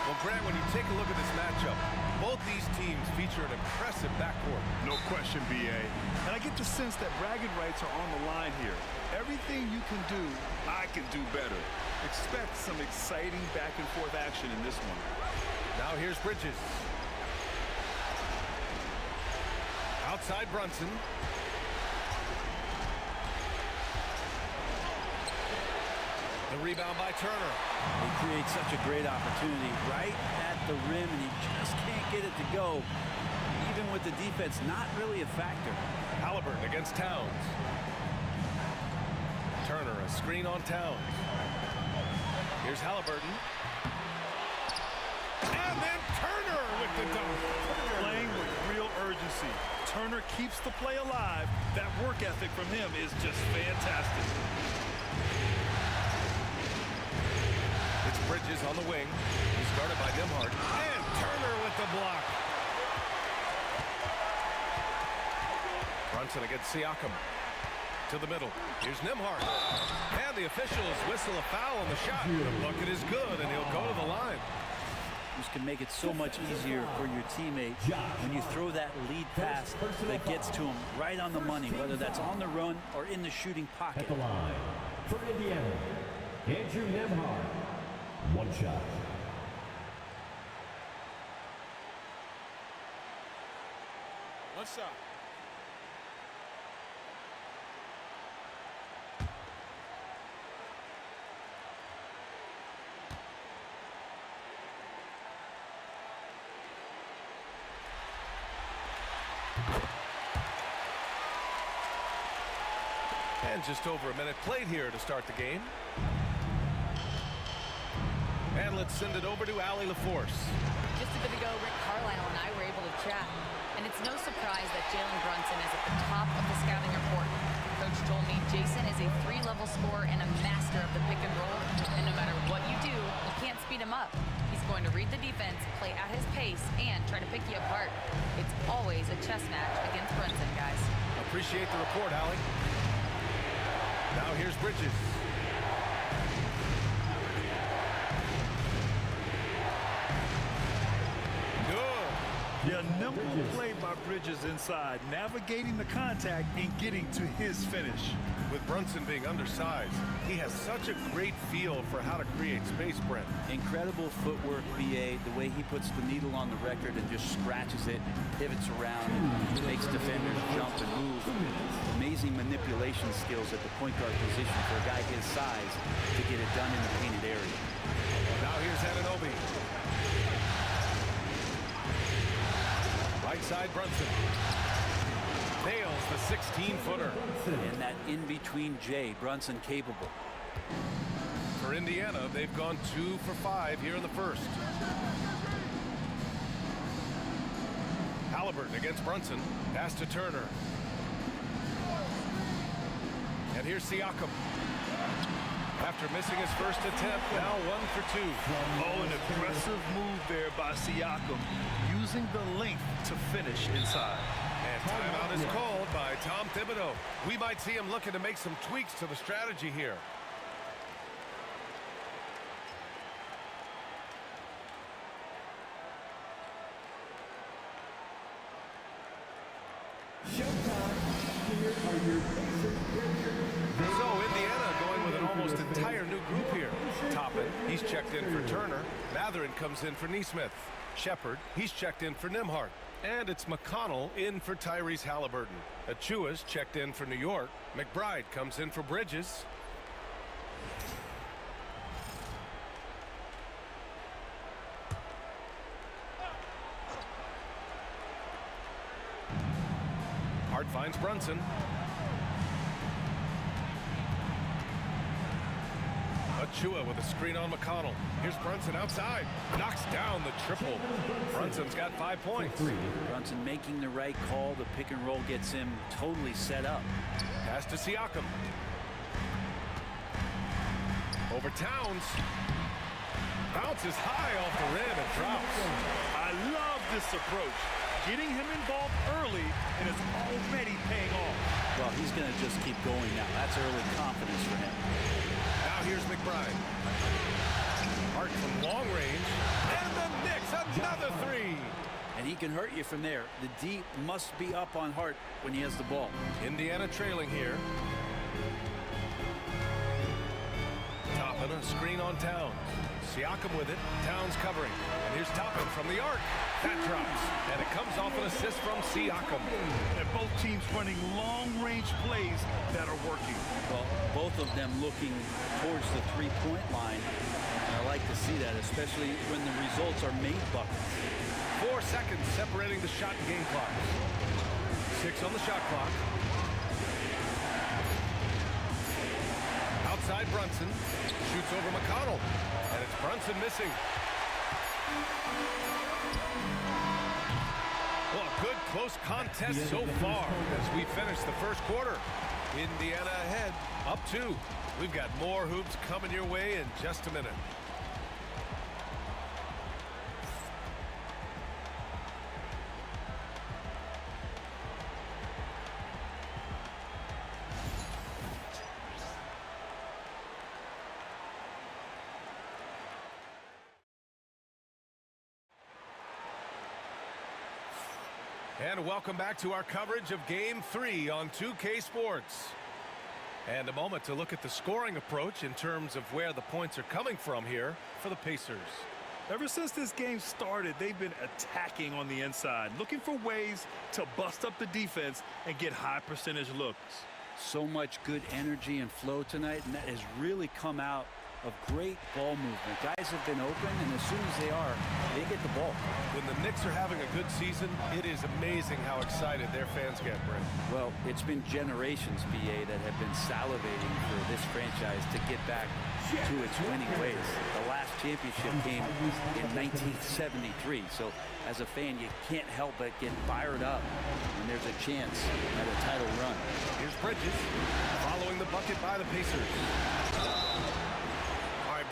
Well, Grant, when you take a look at this matchup, both these teams feature an impressive backcourt.
No question, B.A.
And I get the sense that bragging rights are on the line here. Everything you can do, I can do better. Expect some exciting back-and-forth action in this one.
Now here's Bridges. Outside Brunson. The rebound by Turner.
He creates such a great opportunity right at the rim, and he just can't get it to go. Even with the defense not really a factor.
Haliburton against Towns. Turner, a screen on Towns. Here's Haliburton. And then Turner with the dunk.
Playing with real urgency. Turner keeps the play alive. That work ethic from him is just fantastic.
Bridges on the wing. He's guarded by Nembhard. And Turner with the block. Brunson against Siakam. To the middle. Here's Nembhard. And the officials whistle a foul on the shot. The bucket is good, and he'll go to the line.
This can make it so much easier for your teammate when you throw that lead pass that gets to him right on the money, whether that's on the run or in the shooting pocket.
At the line for Indiana, Andrew Nembhard. One shot.
One shot.
And just over a minute played here to start the game. And let's send it over to Allie LaForce.
Just a bit ago, Rick Carlisle and I were able to chat. And it's no surprise that Jalen Brunson is at the top of the scouting report. Coach told me Jason is a 3-level scorer and a master of the pick and roll. And no matter what you do, you can't speed him up. He's going to read the defense, play at his pace, and try to pick you apart. It's always a chess match against Brunson, guys.
Appreciate the report, Allie. Now here's Bridges.
Yeah, nimble play by Bridges inside, navigating the contact and getting to his finish.
With Brunson being undersized, he has such a great feel for how to create space, Brent.
Incredible footwork, BA, the way he puts the needle on the record and just scratches it, pivots around, and makes defenders jump and move. Amazing manipulation skills at the point guard position for a guy his size to get it done in the painted area.
Now here's Anunoby. Right side Brunson. Nails the 16-footer.
And that in-between J, Brunson capable.
For Indiana, they've gone 2 for 5 here in the first. Haliburton against Brunson. Pass to Turner. And here's Siakam. After missing his first attempt, now 1 for 2.
Oh, an aggressive move there by Siakam, using the length to finish inside.
And timeout is called by Tom Thibodeau. We might see him looking to make some tweaks to the strategy here. So Indiana going with an almost entire new group here. Toppin, he's checked in for Turner. Matherin comes in for Nesmith. Shepard, he's checked in for Nembhard. And it's McConnell in for Tyrese Haliburton. Achua's checked in for New York. McBride comes in for Bridges. Hart finds Brunson. Achua with a screen on McConnell. Here's Brunson outside. Knocks down the triple. Brunson's got 5 points.
Brunson making the right call. The pick and roll gets him totally set up.
Pass to Siakam. Over Towns. Bounces high off the rim and drops.
I love this approach. Getting him involved early, and it's already paying off.
Well, he's going to just keep going now. That's early confidence for him.
Now here's McBride. Hart from long range. And the Knicks, another 3.
And he can hurt you from there. The D must be up on Hart when he has the ball.
Indiana trailing here. Toppin, a screen on Towns. Siakam with it. Towns covering. And here's Toppin from the arc. That drops. And it comes off an assist from Siakam.
And both teams running long-range plays that are working.
Well, both of them looking towards the three-point line. And I like to see that, especially when the results are made buckets.
4 seconds separating the shot and game clock. 6 on the shot clock. Outside Brunson. Shoots over McConnell. And it's Brunson missing. Well, a good close contest so far as we finish the first quarter. Indiana ahead, up 2. We've got more hoops coming your way in just a minute. And welcome back to our coverage of Game 3 on 2K Sports. And a moment to look at the scoring approach in terms of where the points are coming from here for the Pacers.
Ever since this game started, they've been attacking on the inside, looking for ways to bust up the defense and get high percentage looks.
So much good energy and flow tonight, and that has really come out of great ball movement. Guys have been open, and as soon as they are, they get the ball.
When the Knicks are having a good season, it is amazing how excited their fans get, Brent.
Well, it's been generations, BA, that have been salivating for this franchise to get back to its winning ways. The last championship came in 1973, so as a fan, you can't help but get fired up when there's a chance at a title run.
Here's Bridges, following the bucket by the Pacers.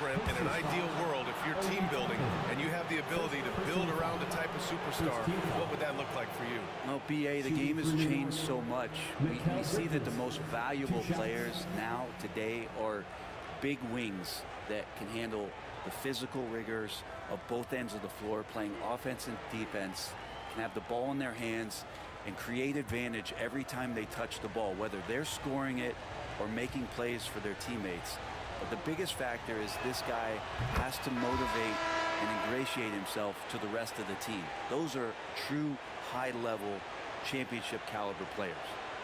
Brent, in an ideal world, if you're team building and you have the ability to build around a type of superstar, what would that look like for you?
Well, BA, the game has changed so much. We see that the most valuable players now, today, are big wings that can handle the physical rigors of both ends of the floor, playing offense and defense, can have the ball in their hands and create advantage every time they touch the ball, whether they're scoring it or making plays for their teammates. But the biggest factor is this guy has to motivate and ingratiate himself to the rest of the team. Those are true high-level championship caliber players.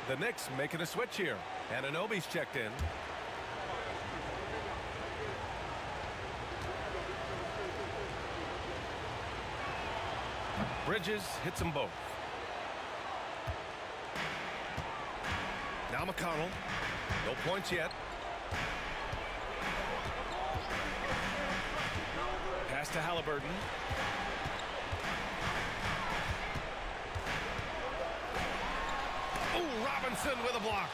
The Knicks making a switch here. And Anunoby's checked in. Bridges hits them both. Now McConnell. No points yet. Pass to Haliburton. Oh, Robinson with a block.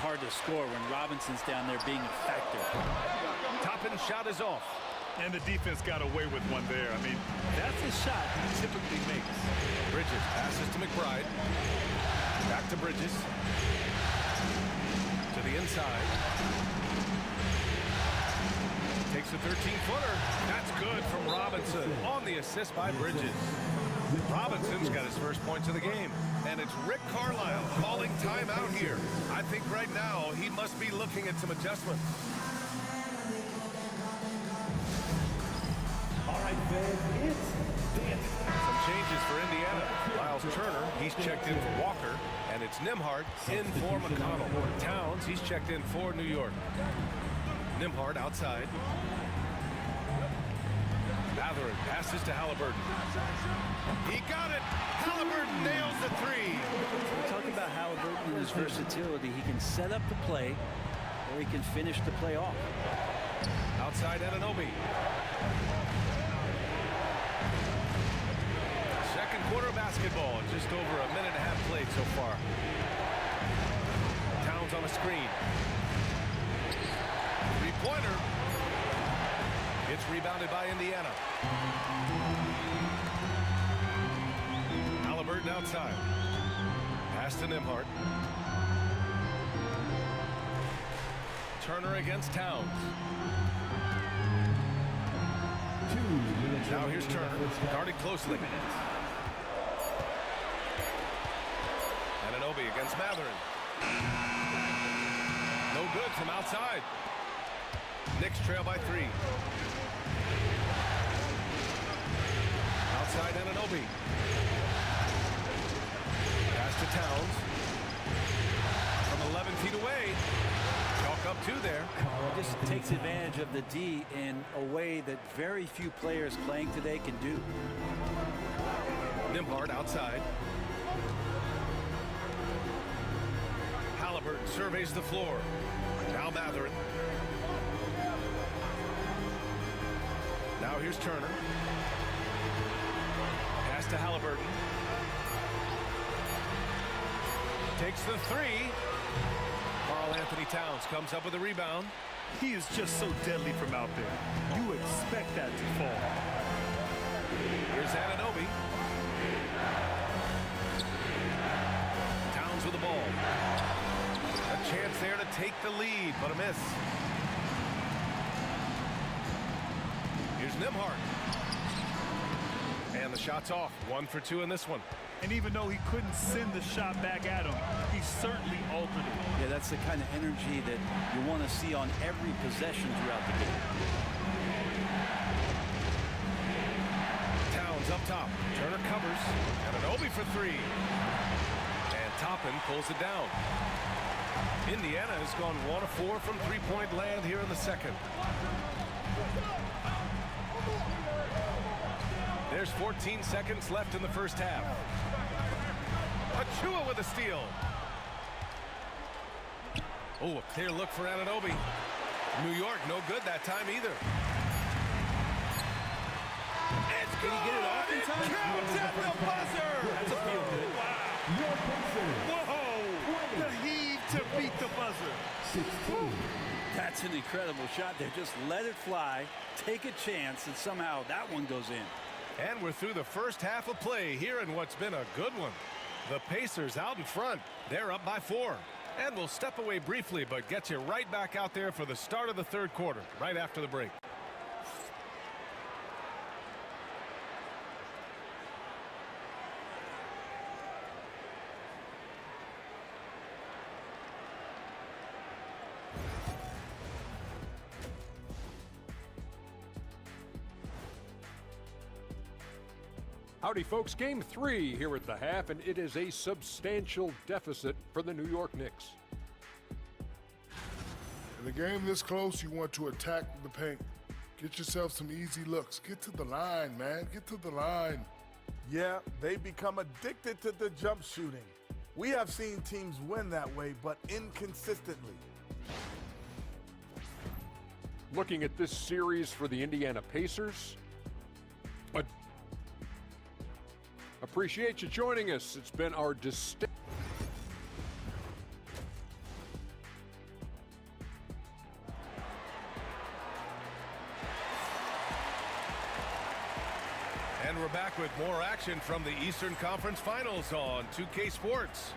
Hard to score when Robinson's down there being a factor.
Top-in shot is off.
And the defense got away with one there. I mean, that's a shot he typically makes.
Bridges passes to McBride. Back to Bridges. To the inside. Takes a 13-footer. That's good from Robinson on the assist by Bridges. Robinson's got his first points of the game. And it's Rick Carlisle calling timeout here. I think right now he must be looking at some adjustments.
All right, fans, it's dance.
Some changes for Indiana. Miles Turner, he's checked in for Walker. And it's Nembhard in for McConnell. Towns, he's checked in for New York. Nembhard outside. Matherin passes to Haliburton. He got it. Haliburton nails the three.
We're talking about Haliburton and his versatility. He can set up the play, or he can finish the play off.
Outside Anunoby. Second quarter basketball. Just over a minute and a half played so far. Towns on a screen. Three-pointer. It's rebounded by Indiana. Haliburton outside. Pass to Nembhard. Turner against Towns. Now here's Turner, guarded closely. Anunoby against Matherin. No good from outside. Knicks trail by 3. Outside Anunoby. Pass to Towns. From 11 feet away. Chalk up 2 there.
Just takes advantage of the D in a way that very few players playing today can do.
Nembhard outside. Haliburton surveys the floor. Now Matherin. Now here's Turner. Pass to Haliburton. Takes the 3. Karl Anthony Towns comes up with a rebound.
He is just so deadly from out there. You expect that to fall.
Here's Anunoby. Towns with the ball. A chance there to take the lead, but a miss. Here's Nembhard. And the shot's off. 1 for 2 in this one.
And even though he couldn't send the shot back at him, he certainly altered it.
Yeah, that's the kind of energy that you want to see on every possession throughout the game.
Towns up top. Turner covers. And an Obi for 3. And Toppin pulls it down. Indiana has gone 1 of 4 from three-point land here in the second. There's 14 seconds left in the first half. Achua with a steal. Oh, a clear look for Anunoby. New York, no good that time either. It's
Can he get it off in time?
Counts at the buzzer.
That's a feel good.
Wow. Whoa. The heave to beat the buzzer.
16.
That's an incredible shot there. Just let it fly, take a chance, and somehow that one goes in.
And we're through the first half of play here in what's been a good one. The Pacers out in front. They're up by 4. And we'll step away briefly, but get you right back out there for the start of the third quarter, right after the break.
Howdy, folks. Game 3 here at the half, and it is a substantial deficit for the New York Knicks.
In a game this close, you want to attack the paint. Get yourself some easy looks. Get to the line, man. Get to the line.
Yeah, they become addicted to the jump shooting. We have seen teams win that way, but inconsistently.
Looking at this series for the Indiana Pacers. Appreciate you joining us. It's been our distinct.
And we're back with more action from the Eastern Conference Finals on 2K Sports.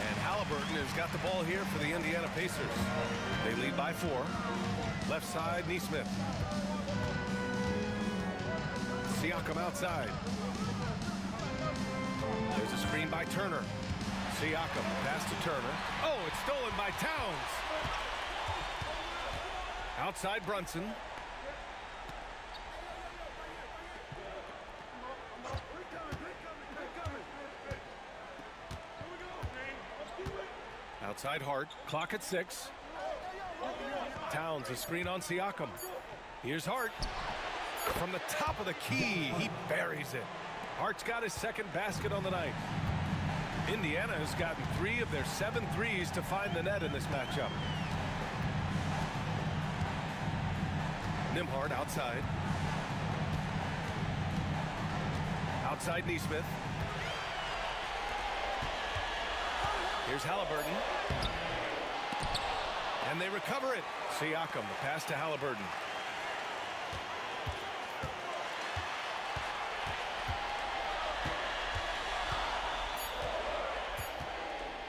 And Haliburton has got the ball here for the Indiana Pacers. They lead by 4. Left side, Neesmith. Siakam outside. There's a screen by Turner. Siakam, pass to Turner. Oh, it's stolen by Towns. Outside Brunson. Outside Hart. Clock at 6. Towns, a screen on Siakam. Here's Hart. From the top of the key, he buries it. Hart's got his second basket on the night. Indiana has gotten 3 of their 7 threes to find the net in this matchup. Nembhard outside. Outside Neesmith. Here's Haliburton. And they recover it. Siakam, the pass to Haliburton.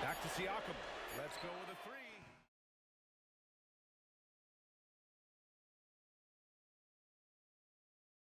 Back to Siakam. Let's go with a 3.